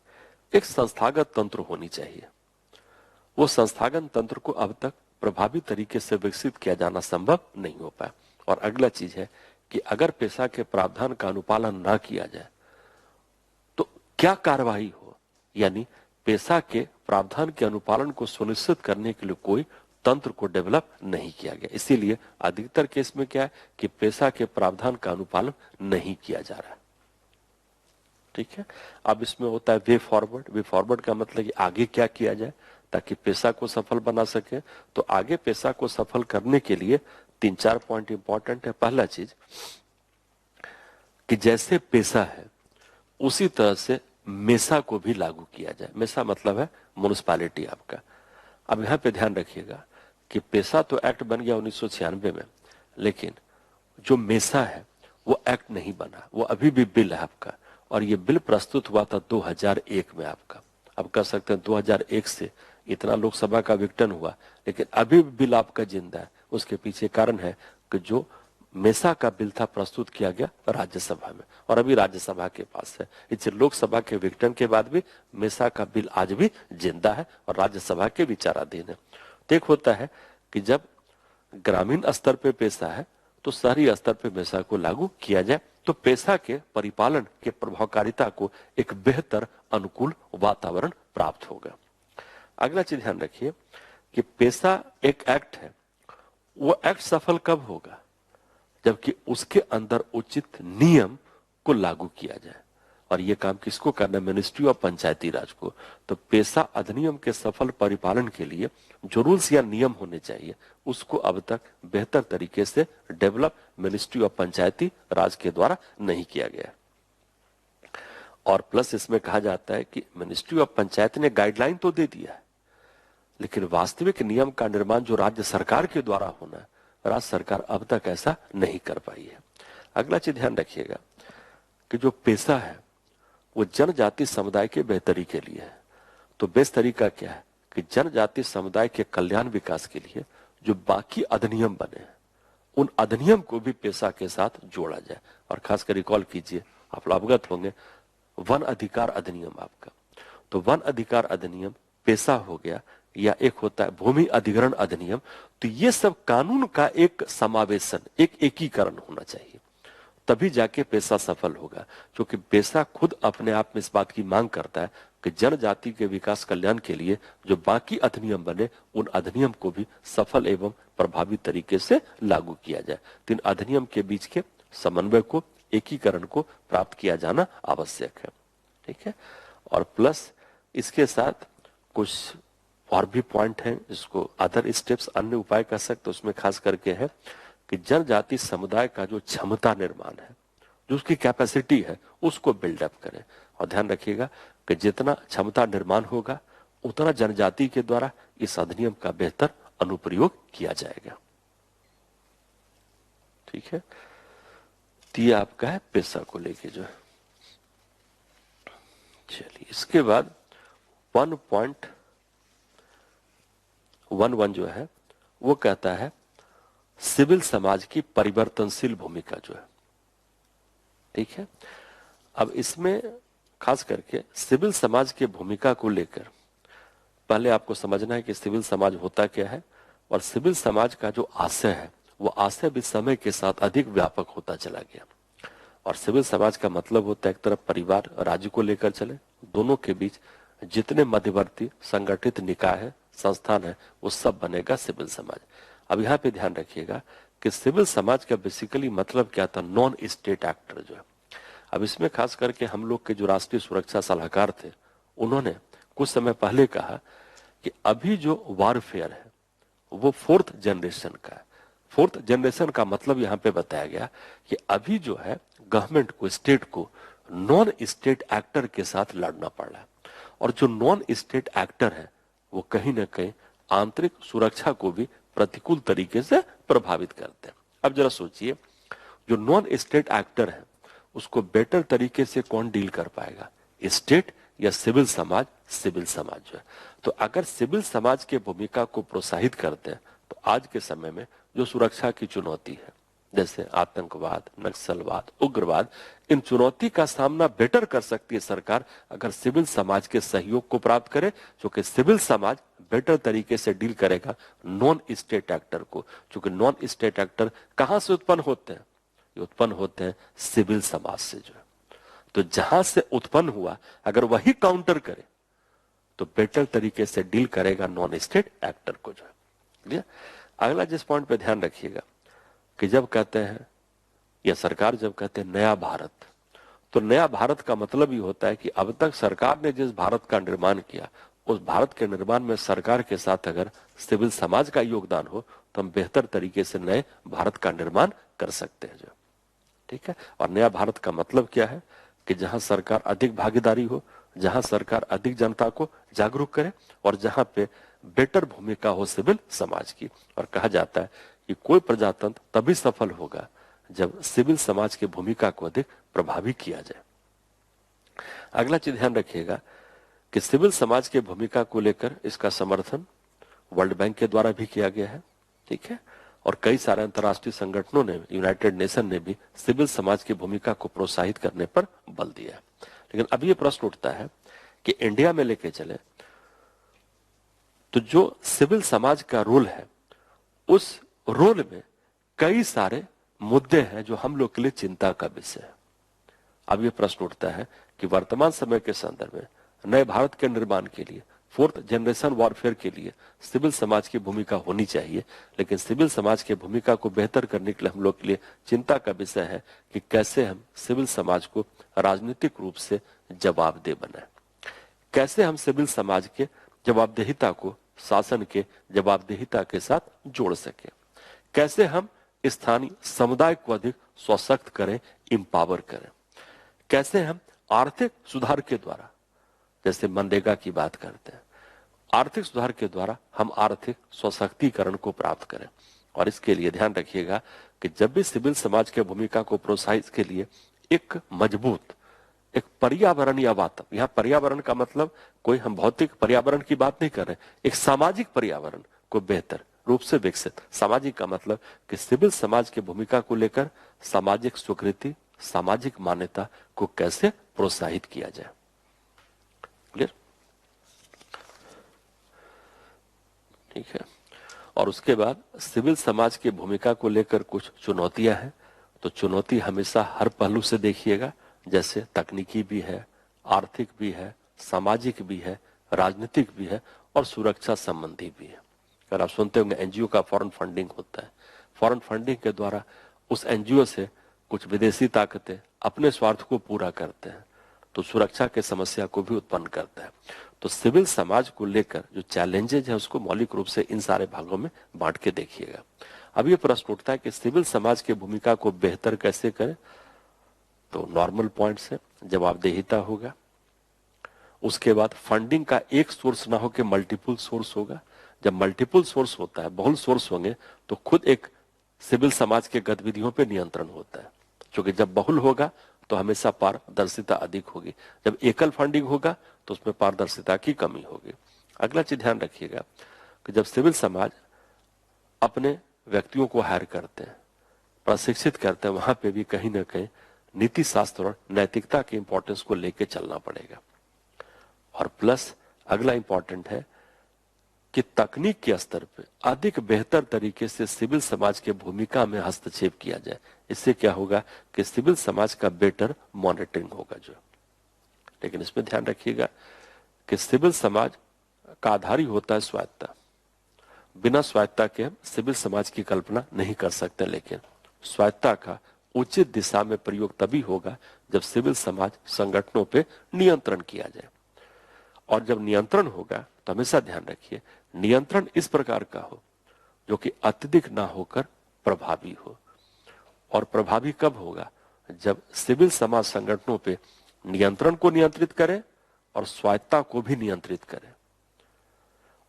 एक संस्थागत तंत्र होनी चाहिए। वो संस्थागत तंत्र को अब तक प्रभावी तरीके से विकसित किया जाना संभव नहीं हो पाया। और अगला चीज है कि अगर पेशा के प्रावधान का अनुपालन ना किया जाए तो क्या कार्रवाई हो, यानी पेशा के प्रावधान के अनुपालन को सुनिश्चित करने के लिए कोई तंत्र को डेवलप नहीं किया गया। इसीलिए अधिकतर केस में क्या है कि पेशा के प्रावधान का अनुपालन नहीं किया जा रहा है। ठीक है, अब इसमें होता है वे फॉरवर्ड। वे फॉरवर्ड का मतलब कि आगे क्या किया जाए ताकि पेशा को सफल बना सके। तो आगे पेशा को सफल करने के लिए 3-4 पॉइंट इंपॉर्टेंट है। पहला चीज कि जैसे पेशा है उसी तरह से मेसा को भी लागू किया जाए। मेसा मतलब है म्युनिसिपैलिटी आपका। अब यहां पे ध्यान रखिएगा कि पेशा तो एक्ट बन गया 1996 में, लेकिन जो मेसा है वो एक्ट नहीं बना, वो अभी भी बिल है आपका। और ये बिल प्रस्तुत हुआ था 2001 में आपका। अब कह सकते हैं 2001 से इतना लोकसभा का विघटन हुआ, लेकिन अभी भी बिल आपका जिंदा है। उसके पीछे कारण है कि जो मेसा का बिल था प्रस्तुत किया गया राज्यसभा में और अभी राज्यसभा के पास है। इससे लोकसभा के विघटन के बाद भी मेसा का बिल आज भी जिंदा है और राज्यसभा के विचाराधीन है। तो एक होता है कि जब ग्रामीण स्तर पे पेशा है तो शहरी स्तर पे पेशा को लागू किया जाए, तो पेशा के परिपालन के प्रभावकारिता को एक बेहतर अनुकूल वातावरण प्राप्त होगा। अगला चीज ध्यान रखिए कि पेशा एक एक्ट है। वो एक्ट सफल कब होगा? जबकि उसके अंदर उचित नियम को लागू किया जाए। और ये काम किसको करना है? मिनिस्ट्री ऑफ पंचायती राज को। तो पेशा अधिनियम के सफल परिपालन के लिए जो रूल्स या नियम होने चाहिए उसको अब तक बेहतर तरीके से डेवलप मिनिस्ट्री ऑफ पंचायती राज के द्वारा नहीं किया गया। और प्लस इसमें कहा जाता है कि मिनिस्ट्री ऑफ पंचायत ने गाइडलाइन तो दे दिया है, लेकिन वास्तविक नियम का निर्माण जो राज्य सरकार के द्वारा होना है, राज्य सरकार अब तक ऐसा नहीं कर पाई है। अगला चीज ध्यान रखिएगा कि जो पेशा है वो जनजाति समुदाय के बेहतरी के लिए है। तो बेस्ट तरीका क्या है कि जनजाति समुदाय के कल्याण विकास के लिए जो बाकी अधिनियम बने हैं उन अधिनियम को भी पेशा के साथ जोड़ा जाए। और खासकर रिकॉल कीजिए, आप अवगत होंगे, वन अधिकार अधिनियम आपका। तो वन अधिकार अधिनियम पेशा हो गया, या एक होता है भूमि अधिग्रहण अधिनियम। तो ये सब कानून का एक समावेशन, एक एकीकरण होना चाहिए, तभी जाके पेशा सफल होगा। क्योंकि पेशा खुद अपने आप में इस बात की मांग करता है कि जनजाति के विकास कल्याण के लिए जो बाकी अधिनियम बने उन अधिनियम को भी सफल एवं प्रभावी तरीके से लागू किया जाए। तो इन अधिनियम के बीच के समन्वय को, एकीकरण को प्राप्त किया जाना आवश्यक है। ठीक है, और प्लस इसके साथ कुछ और भी पॉइंट हैं जिसको अदर स्टेप्स, अन्य उपाय कह सकते, उसमें खास करके है कि जनजाति समुदाय का जो क्षमता निर्माण है, जो उसकी कैपेसिटी है, उसको बिल्डअप करें। और ध्यान रखिएगा कि जितना क्षमता निर्माण होगा उतना जनजाति के द्वारा इस अधिनियम का बेहतर अनुप्रयोग किया जाएगा। ठीक है, तो ये आपका है पेशा को लेके जो है। चलिए, इसके बाद 1.11 जो है वो कहता है सिविल समाज की परिवर्तनशील भूमिका जो है। ठीक है, अब इसमें खास करके सिविल समाज की भूमिका को लेकर पहले आपको समझना है कि सिविल समाज होता क्या है और सिविल समाज का जो आशय है वो आशय भी समय के साथ अधिक व्यापक होता चला गया। और सिविल समाज का मतलब होता है एक तरफ परिवार राज्य को लेकर चले, दोनों के बीच जितने मध्यवर्ती संगठित निकाय है, संस्थान है, वो सब बनेगा सिविल समाज। अब यहाँ पे ध्यान रखिएगा कि सिविल समाज का बेसिकली मतलब क्या था? नॉन स्टेट एक्टर जो है। अब इसमें खास करके हम लोग के जो राष्ट्रीय सुरक्षा सलाहकार थे उन्होंने कुछ समय पहले कहा कि अभी जो वारफेयर है वो 4th जनरेशन का है। फोर्थ जनरेशन का मतलब यहां पे बताया गया कि अभी जो है गवर्नमेंट को, स्टेट को नॉन स्टेट एक्टर के साथ लड़ना पड़ रहा है, और जो नॉन स्टेट एक्टर है वो कहीं ना कहीं आंतरिक सुरक्षा को भी प्रतिकूल तरीके से प्रभावित करते हैं। अब जरा सोचिए, जो नॉन स्टेट एक्टर है उसको बेटर तरीके से कौन डील कर पाएगा, स्टेट या सिविल समाज? सिविल समाज जो है। तो अगर सिविल समाज के भूमिका को प्रोत्साहित करते हैं तो आज के समय में जो सुरक्षा की चुनौती है, जैसे आतंकवाद, नक्सलवाद, उग्रवाद, इन चुनौती का सामना बेटर कर सकती है सरकार अगर सिविल समाज के सहयोग को प्राप्त करे, क्योंकि सिविल समाज बेटर तरीके से डील करेगा नॉन स्टेट एक्टर को। क्योंकि नॉन स्टेट एक्टर कहां से उत्पन्न होते हैं? ये उत्पन्न होते हैं सिविल समाज से जो है। तो जहां से उत्पन्न हुआ अगर वही काउंटर करे तो बेटर तरीके से डील करेगा नॉन स्टेट एक्टर को जो है। अगला जिस पॉइंट पे ध्यान रखिएगा कि जब कहते हैं या सरकार जब कहते हैं नया भारत, तो नया भारत का मतलब ये होता है कि अब तक सरकार ने जिस भारत का निर्माण किया उस भारत के निर्माण में सरकार के साथ अगर सिविल समाज का योगदान हो तो हम बेहतर तरीके से नए भारत का निर्माण कर सकते हैं जो, ठीक है। और नया भारत का मतलब क्या है कि जहां सरकार अधिक भागीदारी हो, जहां सरकार अधिक जनता को जागरूक करे और जहां पे बेटर भूमिका हो सिविल समाज की। और कहा जाता है कि कोई प्रजातंत्र तभी सफल होगा जब सिविल समाज की भूमिका को अधिक प्रभावी किया जाए। अगला चीज ध्यान रखिएगा कि सिविल समाज की भूमिका को लेकर इसका समर्थन वर्ल्ड बैंक के द्वारा भी किया गया है, ठीक है। और कई सारे अंतर्राष्ट्रीय संगठनों ने, यूनाइटेड नेशन ने भी सिविल समाज की भूमिका को प्रोत्साहित करने पर बल दिया है। लेकिन अब ये प्रश्न उठता है कि इंडिया में लेके चले तो जो सिविल समाज का रोल है उस रोल में कई सारे मुद्दे हैं जो हम लोग के लिए चिंता का विषय है। अब ये प्रश्न उठता है कि वर्तमान समय के संदर्भ में नए भारत के निर्माण के लिए, फोर्थ जनरेशन वॉरफेयर के लिए सिविल समाज की भूमिका होनी चाहिए, लेकिन सिविल समाज की भूमिका को बेहतर करने के लिए हम लोग के लिए चिंता का विषय है कि कैसे हम सिविल समाज को राजनीतिक रूप से जवाबदेह बनाएं, कैसे हम सिविल समाज के जवाबदेहिता को शासन के जवाबदेहिता के साथ जोड़ सके, कैसे हम स्थानीय समुदाय को अधिक सशक्त करें, इंपावर करें, कैसे हम आर्थिक सुधार के द्वारा, जैसे मनरेगा की बात करते हैं, आर्थिक सुधार के द्वारा हम आर्थिक सशक्तिकरण को प्राप्त करें। और इसके लिए ध्यान रखिएगा कि जब भी सिविल समाज के भूमिका को प्रोत्साहित के लिए एक मजबूत एक पर्यावरणीय वातावरण, यहाँ पर्यावरण का मतलब कोई हम भौतिक पर्यावरण की बात नहीं कर रहे, एक सामाजिक पर्यावरण को बेहतर रूप से विकसित, सामाजिक का मतलब कि सिविल समाज की भूमिका को लेकर सामाजिक स्वीकृति, सामाजिक मान्यता को कैसे प्रोत्साहित किया जाए। क्लियर? ठीक है। और उसके बाद सिविल समाज की भूमिका को लेकर कुछ चुनौतियां हैं। तो चुनौती हमेशा हर पहलू से देखिएगा, जैसे तकनीकी भी है, आर्थिक भी है, सामाजिक भी है, राजनीतिक भी है और सुरक्षा संबंधी भी है। अगर आप सुनते होंगे एनजीओ का फॉरेन फंडिंग होता है, फॉरेन फंडिंग के द्वारा उस एनजीओ से कुछ विदेशी ताकतें अपने स्वार्थ को पूरा करते हैं, तो सुरक्षा के समस्या को भी उत्पन्न करता है। तो सिविल समाज को लेकर जो चैलेंजेज है उसको मौलिक रूप से इन सारे भागों में बांट के देखिएगा। अब ये प्रश्न उठता है कि सिविल समाज की भूमिका को बेहतर कैसे करें। तो नॉर्मल पॉइंट से जवाबदेहिता होगा, उसके बाद फंडिंग का एक सोर्स ना हो के मल्टीपल सोर्स होगा। जब मल्टीपल सोर्स होता है, बहुल सोर्स होंगे, तो खुद एक सिविल समाज के गतिविधियों पे नियंत्रण होता है, क्योंकि जब बहुल होगा तो हमेशा पारदर्शिता अधिक होगी, जब एकल फंडिंग होगा तो उसमें पारदर्शिता की कमी होगी। अगला चीज ध्यान रखिएगा कि जब सिविल समाज अपने व्यक्तियों को हायर करते हैं, प्रशिक्षित करते हैं, वहां पे भी कहीं ना कहीं नीति शास्त्र और नैतिकता के इंपॉर्टेंस को लेके चलना पड़ेगा। और प्लस अगला इंपॉर्टेंट है कि तकनीक के स्तर पे अधिक बेहतर तरीके से सिविल समाज के भूमिका में हस्तक्षेप किया जाए। इससे क्या होगा कि सिविल समाज का बेटर मॉनिटरिंग होगा जो। लेकिन इसमें ध्यान रखिएगा कि सिविल समाज का आधार ही होता है स्वायत्ता। बिना स्वायत्ता के हम सिविल समाज की कल्पना नहीं कर सकते, लेकिन स्वायत्ता का उचित दिशा में प्रयोग तभी होगा जब सिविल समाज संगठनों पे नियंत्रण किया जाए। और जब नियंत्रण होगा तो हमेशा ध्यान रखिए नियंत्रण इस प्रकार का हो जो कि अत्यधिक ना होकर प्रभावी हो। और प्रभावी कब होगा? जब सिविल समाज संगठनों पे नियंत्रण को नियंत्रित करे और स्वायत्ता को भी नियंत्रित करे।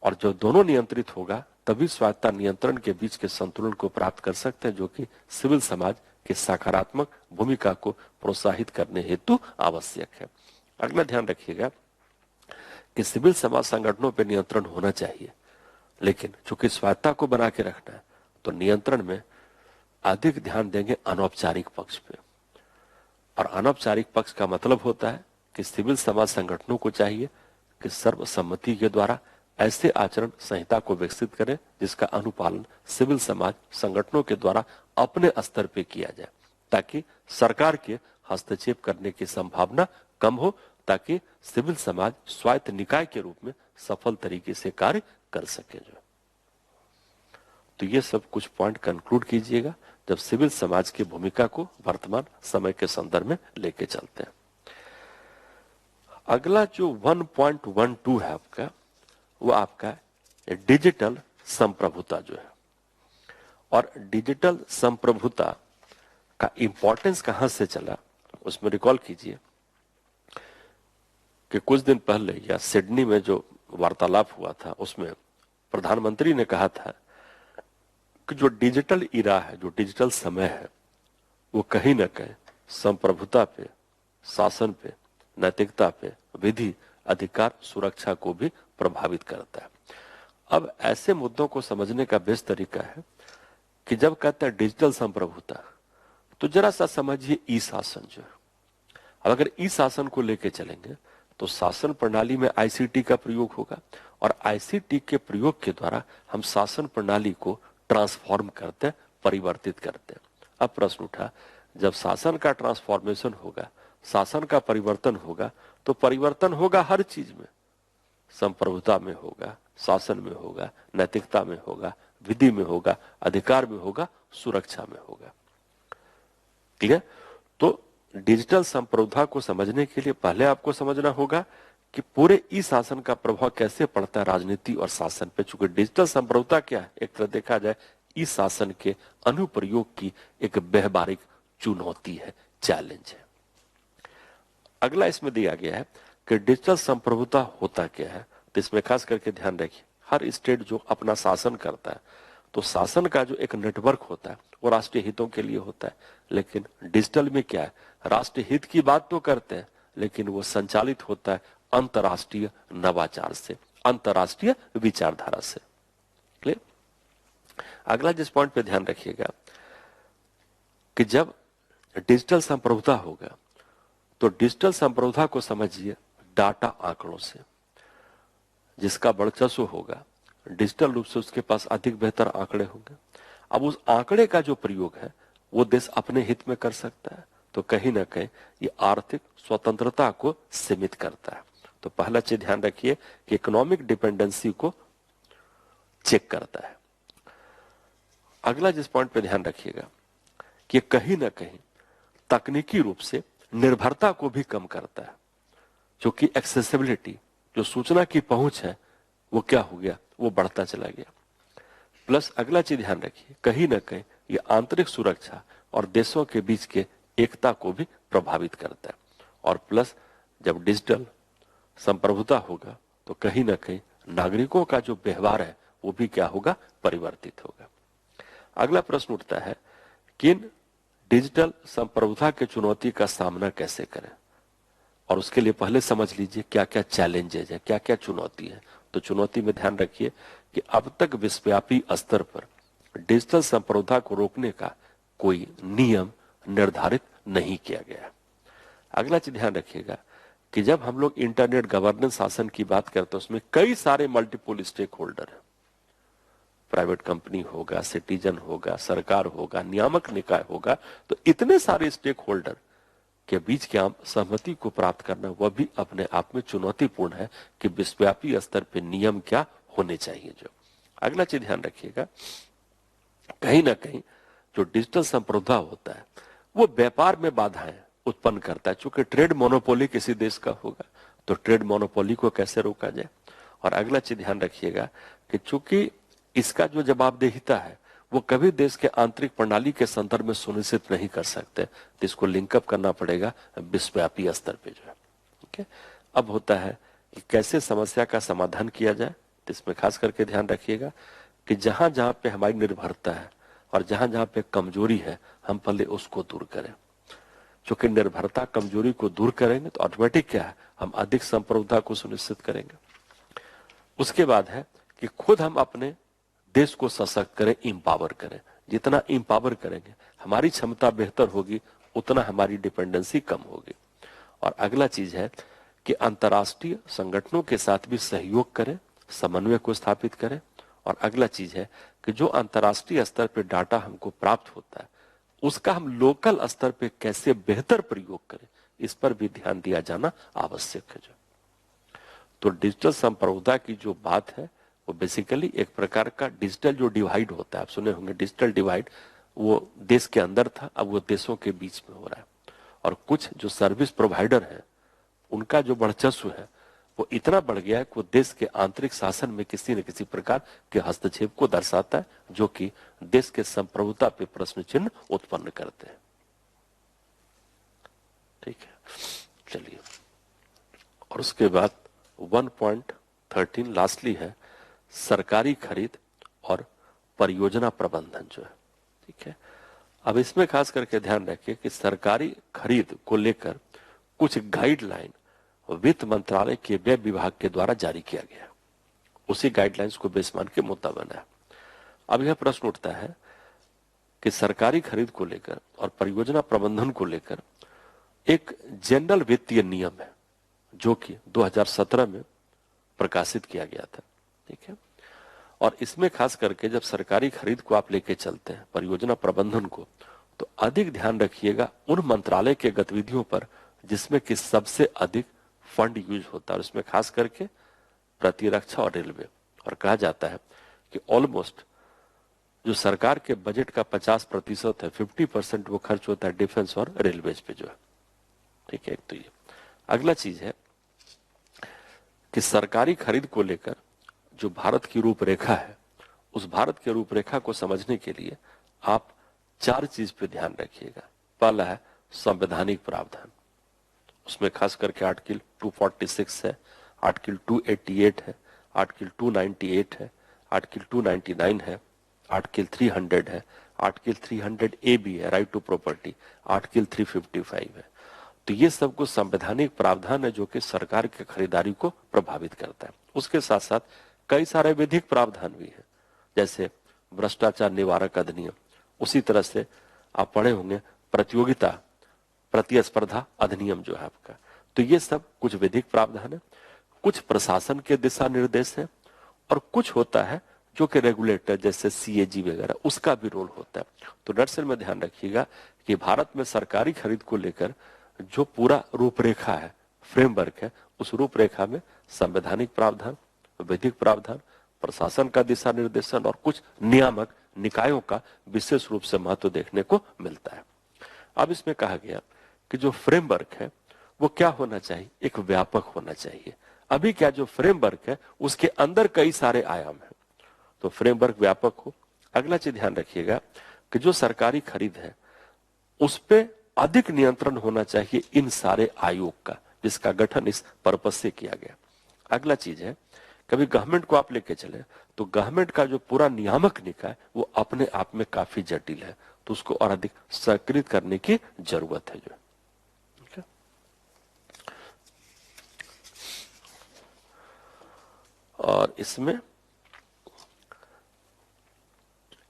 और जब दोनों नियंत्रित होगा तभी स्वायत्ता नियंत्रण के बीच के संतुलन को प्राप्त कर सकते हैं, जो कि सिविल समाज की सकारात्मक भूमिका को प्रोत्साहित करने हेतु आवश्यक है। अगला ध्यान रखिएगा कि सिविल समाज संगठनों पर नियंत्रण होना चाहिए, लेकिन चूंकि स्वायत्ता को बना के रखना है तो नियंत्रण में अधिक ध्यान देंगे अनौपचारिक पक्ष पे। और अनौपचारिक पक्ष का मतलब होता है कि सिविल समाज संगठनों को चाहिए कि सर्वसम्मति के द्वारा ऐसे आचरण संहिता को विकसित करें जिसका अनुपालन सिविल समाज संगठनों के द्वारा अपने स्तर पे किया जाए, ताकि सरकार के हस्तक्षेप करने की संभावना कम हो, ताकि सिविल समाज स्वायत्त निकाय के रूप में सफल तरीके से कार्य कर सके। जो तो ये सब कुछ पॉइंट कंक्लूड कीजिएगा जब सिविल समाज की भूमिका को वर्तमान समय के संदर्भ में लेके चलते हैं। अगला जो 1.12 है आपका, वो आपका डिजिटल संप्रभुता जो है। और डिजिटल संप्रभुता का इंपॉर्टेंस कहां से चला, उसमें रिकॉल कीजिए कि कुछ दिन पहले या सिडनी में जो वार्तालाप हुआ था उसमें प्रधानमंत्री ने कहा था कि जो डिजिटल इरा है, जो डिजिटल समय है, वो कहीं ना कहीं संप्रभुता पे, शासन पे, नैतिकता पे, विधि, अधिकार, सुरक्षा को भी प्रभावित करता है। अब ऐसे मुद्दों को समझने का बेस्ट तरीका है कि जब कहते हैं डिजिटल संप्रभुता, तो जरा सा समझिए ई शासन जो है। अब अगर ई शासन को लेके चलेंगे तो शासन प्रणाली में आईसीटी का प्रयोग होगा और आईसीटी के प्रयोग के द्वारा हम शासन प्रणाली को ट्रांसफॉर्म करते हैं, परिवर्तित करते हैं। अब प्रश्न उठा, जब शासन का ट्रांसफॉर्मेशन होगा, शासन का परिवर्तन होगा, तो परिवर्तन होगा हर चीज में, संप्रभुता में होगा, शासन में होगा, नैतिकता में होगा, विधि में होगा, अधिकार में होगा, सुरक्षा में होगा। ठीक है, तो डिजिटल संप्रभुता को समझने के लिए पहले आपको समझना होगा कि पूरे ई शासन का प्रभाव कैसे पड़ता है राजनीति और शासन पे। चूंकि डिजिटल संप्रभुता क्या है, एक तरह देखा जाए ई शासन के अनुप्रयोग की एक व्यवहारिक चुनौती है, चैलेंज है। अगला इसमें दिया गया है कि डिजिटल संप्रभुता होता क्या है, तो इसमें खास करके ध्यान रखिए, हर स्टेट जो अपना शासन करता है तो शासन का जो एक नेटवर्क होता है वो राष्ट्रीय हितों के लिए होता है। लेकिन डिजिटल में क्या है, राष्ट्रीय हित की बात तो करते हैं लेकिन वो संचालित होता है अंतर्राष्ट्रीय नवाचार से, अंतर्राष्ट्रीय विचारधारा से। क्लियर? अगला जिस पॉइंट पे ध्यान रखिएगा कि जब डिजिटल संप्रभुता होगा तो डिजिटल संप्रभुता को समझिए डाटा आंकड़ों से। जिसका वर्चस्व होगा डिजिटल रूप से उसके पास अधिक बेहतर आंकड़े होंगे। अब उस आंकड़े का जो प्रयोग है वो देश अपने हित में कर सकता है, तो कहीं ना कहीं ये आर्थिक स्वतंत्रता को सीमित करता है। तो पहला चीज ध्यान रखिए कि इकोनॉमिक डिपेंडेंसी को चेक करता है। अगला जिस पॉइंट पे ध्यान रखिएगा कि कहीं ना कहीं तकनीकी रूप से निर्भरता को भी कम करता है, क्योंकि एक्सेसिबिलिटी, जो सूचना की पहुंच है, वो क्या हो गया, वो बढ़ता चला गया। प्लस अगला चीज ध्यान रखिए, कहीं ना कहीं ये आंतरिक सुरक्षा और देशों के बीच के एकता को भी प्रभावित करता है। और प्लस जब डिजिटल संप्रभुता होगा तो कहीं ना कहीं नागरिकों का जो व्यवहार है वो भी क्या होगा, परिवर्तित होगा। अगला प्रश्न उठता है कि डिजिटल संप्रभुता के चुनौती का सामना कैसे करें, और उसके लिए पहले समझ लीजिए क्या क्या चैलेंजेज है, क्या क्या चुनौती है। तो चुनौती में ध्यान रखिए कि अब तक विश्वव्यापी स्तर पर डिजिटल संप्रभुता को रोकने का कोई नियम निर्धारित नहीं किया गया। अगला चीज ध्यान रखिएगा कि जब हम लोग इंटरनेट गवर्नेंस शासन की बात करते हैं उसमें कई सारे मल्टीपल स्टेक होल्डर है। प्राइवेट कंपनी होगा, सिटीजन होगा, सरकार होगा, नियामक निकाय होगा, तो इतने सारे स्टेक होल्डर के बीच की सहमति को प्राप्त करना वह भी अपने आप में चुनौतीपूर्ण है कि विश्वव्यापी स्तर पर नियम क्या होने चाहिए। जो अगला चीज ध्यान रखिएगा, कहीं ना कहीं जो डिजिटल संप्रभुता होता है वो व्यापार में बाधाएं उत्पन्न करता है। चूंकि ट्रेड मोनोपोली किसी देश का होगा तो ट्रेड मोनोपोली को कैसे रोका जाए। और अगला चीज ध्यान रखिएगा कि चूंकि इसका जो जवाबदेहिता है वो कभी देश के आंतरिक प्रणाली के संदर्भ में सुनिश्चित नहीं कर सकते, तो इसको लिंकअप करना पड़ेगा विश्वव्यापी स्तर पे जो है। ठीक है, अब होता है कि कैसे समस्या का समाधान किया जाए, तो इसमें खास करके ध्यान रखिएगा कि जहां जहां पे हमारी निर्भरता है और जहां जहां पे कमजोरी है, हम पहले उसको दूर करें। क्योंकि निर्भरता कमजोरी को दूर करेंगे तो ऑटोमेटिक क्या है, हम अधिक संप्रभुता को सुनिश्चित करेंगे। उसके बाद है कि खुद हम अपने देश को सशक्त करें, इंपावर करें। जितना इंपावर करेंगे, हमारी क्षमता बेहतर होगी, उतना हमारी डिपेंडेंसी कम होगी। और अगला चीज है कि अंतर्राष्ट्रीय संगठनों के साथ भी सहयोग करें, समन्वय को स्थापित करें। और अगला चीज है कि जो अंतर्राष्ट्रीय स्तर पर डाटा हमको प्राप्त होता है, उसका हम लोकल स्तर पे कैसे बेहतर प्रयोग करें, इस पर भी ध्यान दिया जाना आवश्यक है। जो तो डिजिटल संप्रभुता की जो बात है, वो बेसिकली एक प्रकार का डिजिटल जो डिवाइड होता है, आप सुने होंगे डिजिटल डिवाइड, वो देश के अंदर था, अब वो देशों के बीच में हो रहा है। और कुछ जो सर्विस प्रोवाइडर है, उनका जो वर्चस्व है वो इतना बढ़ गया है कि वो देश के आंतरिक शासन में किसी न किसी प्रकार के हस्तक्षेप को दर्शाता है, जो कि देश के संप्रभुता पे प्रश्न चिन्ह उत्पन्न करते हैं। ठीक है, चलिए। और उसके बाद 1.13 लास्टली है सरकारी खरीद और परियोजना प्रबंधन जो है। ठीक है, अब इसमें खास करके ध्यान रखिए कि सरकारी खरीद को लेकर कुछ गाइडलाइन वित्त मंत्रालय के व्यय विभाग के द्वारा जारी किया गया, उसी गाइडलाइंस को बेस मान के मुद्दा बना है। अब यह प्रश्न उठता है कि सरकारी खरीद को लेकर और परियोजना प्रबंधन को लेकर एक जनरल वित्तीय नियम है, जो कि 2017 में प्रकाशित किया गया था। ठीक है, और इसमें खास करके जब सरकारी खरीद को आप लेके चलते हैं, परियोजना प्रबंधन को, तो अधिक ध्यान रखिएगा उन मंत्रालय के गतिविधियों पर जिसमें कि सबसे अधिक फंड यूज होता है। और इसमें खास करके प्रतिरक्षा और रेलवे। और कहा जाता है कि ऑलमोस्ट जो सरकार के बजट का 50% है, 50% वो खर्च होता है डिफेंस और रेलवेज पे जो है। ठीक है, तो ये अगला चीज है कि सरकारी खरीद को लेकर जो भारत की रूपरेखा है, उस भारत के रूपरेखा को समझने के लिए आप 4 चीज पे ध्यान रखिएगा। पहला है संवैधानिक प्रावधान, उसमें खास करके आर्टिकल 246 है, आर्टिकल 288 है, आर्टिकल 298 है, आर्टिकल 299 है, आर्टिकल 300 है, आर्टिकल 300A भी है, राइट टू प्रॉपर्टी, आर्टिकल 355 है। तो ये सब कुछ संवैधानिक प्रावधान है जो कि सरकार की खरीदारी को प्रभावित करता है। उसके साथ साथ कई सारे विधिक प्रावधान भी हैं, जैसे भ्रष्टाचार निवारक अधिनियम। उसी तरह से आप पढ़े होंगे प्रतियोगिता प्रतिस्पर्धा अधिनियम जो है आपका। तो ये सब कुछ विधिक प्रावधान है, कुछ प्रशासन के दिशा निर्देश है, और कुछ होता है जो कि रेगुलेटर जैसे CAG वगैरह, उसका भी रोल होता है। तो दरअसल में ध्यान रखिएगा कि भारत में सरकारी खरीद को लेकर जो पूरा रूपरेखा है, फ्रेमवर्क है, उस रूपरेखा में संवैधानिक प्रावधान, विधिक प्रावधान, प्रशासन का दिशा निर्देशन और कुछ नियामक निकायों का विशेष रूप से महत्व देखने को मिलता है। अब इसमें कहा गया कि जो फ्रेमवर्क है वो क्या होना चाहिए, एक व्यापक होना चाहिए। अभी क्या जो फ्रेमवर्क है उसके अंदर कई सारे आयाम हैं, तो फ्रेमवर्क व्यापक हो। अगला चीज ध्यान रखिएगा कि जो सरकारी खरीद है उस पे अधिक नियंत्रण होना चाहिए इन सारे आयोग का, जिसका गठन इस पर्पज से किया गया। अगला चीज है, कभी गवर्नमेंट को आप लेके चले तो गवर्नमेंट का जो पूरा नियामक निकाय वो अपने आप में काफी जटिल है, तो उसको और अधिक संकलित करने की जरूरत है। जो और इसमें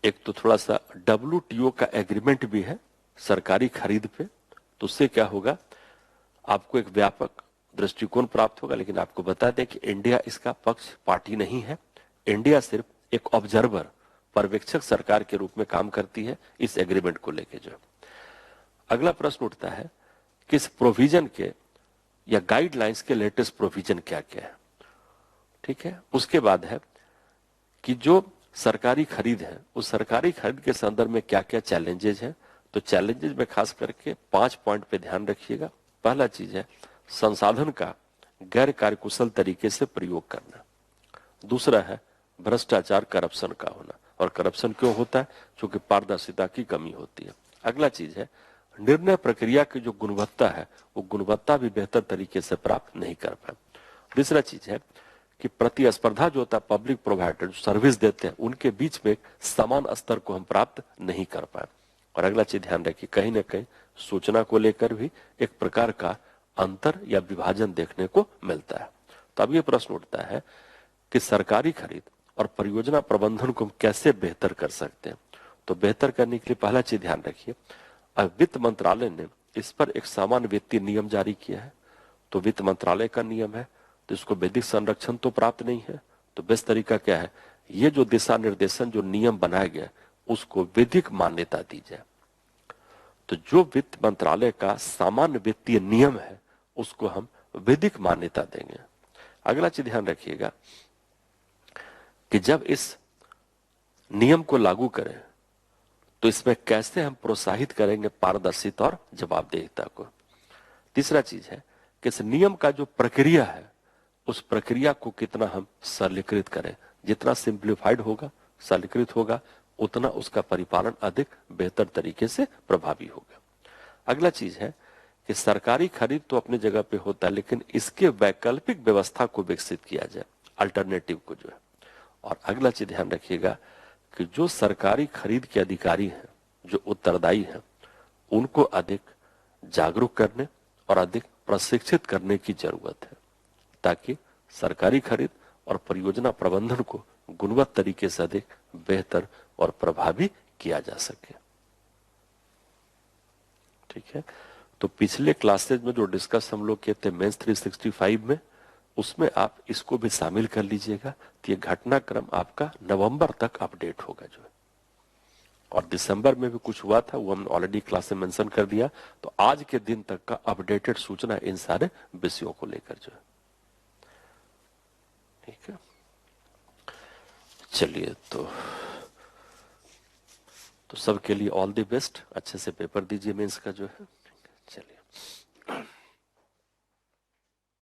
एक तो थोड़ा सा WTO का एग्रीमेंट भी है सरकारी खरीद पे, तो उससे क्या होगा, आपको एक व्यापक दृष्टिकोण प्राप्त होगा। लेकिन आपको बता दें कि इंडिया इसका पक्ष पार्टी नहीं है, इंडिया सिर्फ एक ऑब्जर्वर, पर्यवेक्षक सरकार के रूप में काम करती है इस एग्रीमेंट को लेके। जो अगला प्रश्न उठता है कि इस प्रोविजन के या गाइडलाइंस के लेटेस्ट प्रोविजन क्या क्या है। ठीक है, उसके बाद है कि जो सरकारी खरीद है उस सरकारी खरीद के संदर्भ में क्या क्या चैलेंजेज हैं। तो चैलेंजेज में खास करके 5 पॉइंट पे ध्यान रखिएगा। पहला चीज है संसाधन का गैर कार्यकुशल तरीके से प्रयोग करना, दूसरा है भ्रष्टाचार करप्शन का होना, और करप्शन क्यों होता है? क्योंकि पारदर्शिता की कमी होती है। अगला चीज है, निर्णय प्रक्रिया की जो गुणवत्ता है वो गुणवत्ता भी बेहतर तरीके से प्राप्त नहीं कर पाए। तीसरा चीज है कि प्रतिस्पर्धा जो होता है, पब्लिक प्रोवाइडर जो सर्विस देते हैं उनके बीच में समान स्तर को हम प्राप्त नहीं कर पाए। और अगला चीज ध्यान रखिए, कहीं ना कहीं सूचना को लेकर भी एक प्रकार का अंतर या विभाजन देखने को मिलता है। तो अब ये प्रश्न उठता है कि सरकारी खरीद और परियोजना प्रबंधन को हम कैसे बेहतर कर सकते हैं। तो बेहतर करने के लिए पहला चीज ध्यान रखिए, अब वित्त मंत्रालय ने इस पर एक सामान्य वित्तीय नियम जारी किया है। तो वित्त मंत्रालय का नियम है तो इसको वैधिक संरक्षण तो प्राप्त नहीं है। तो बेस्ट तरीका क्या है, ये जो दिशा निर्देशन जो नियम बनाया गया उसको वैधिक मान्यता दी जाए। तो जो वित्त मंत्रालय का सामान्य वित्तीय नियम है उसको हम वैधिक मान्यता देंगे। अगला चीज ध्यान रखिएगा कि जब इस नियम को लागू करें तो इसमें कैसे हम प्रोत्साहित करेंगे पारदर्शिता और जवाबदेहिता को। तीसरा चीज है कि इस नियम का जो प्रक्रिया है उस प्रक्रिया को कितना हम सरलीकृत करें। जितना सिंप्लीफाइड होगा, सरलीकृत होगा, उतना उसका परिपालन अधिक बेहतर तरीके से प्रभावी होगा। अगला चीज है कि सरकारी खरीद तो अपनी जगह पे होता है लेकिन इसके वैकल्पिक व्यवस्था को विकसित किया जाए, अल्टरनेटिव को जो है। और अगला चीज ध्यान रखिएगा कि जो सरकारी खरीद के अधिकारी हैं, जो उत्तरदायी हैं, उनको अधिक जागरूक करने और अधिक प्रशिक्षित करने की जरूरत है ताकि सरकारी खरीद और परियोजना प्रबंधन को गुणवत्ता तरीके से अधिक बेहतर और प्रभावी किया जा सके। ठीक है, तो पिछले क्लासेज में जो डिस्कस हम लोग किए थे मेंस 365 में, उसमें आप इसको भी शामिल कर लीजिएगा। तो ये घटनाक्रम आपका नवंबर तक अपडेट होगा जो है, और दिसंबर में भी कुछ हुआ था वो हमने ऑलरेडी क्लास में मेंशन कर दिया। तो आज के दिन तक का अपडेटेड सूचना इन सारे विषयों को लेकर जो है। ठीक है, चलिए तो सबके लिए ऑल द बेस्ट, अच्छे से पेपर दीजिए मेंस का जो है। चलिए।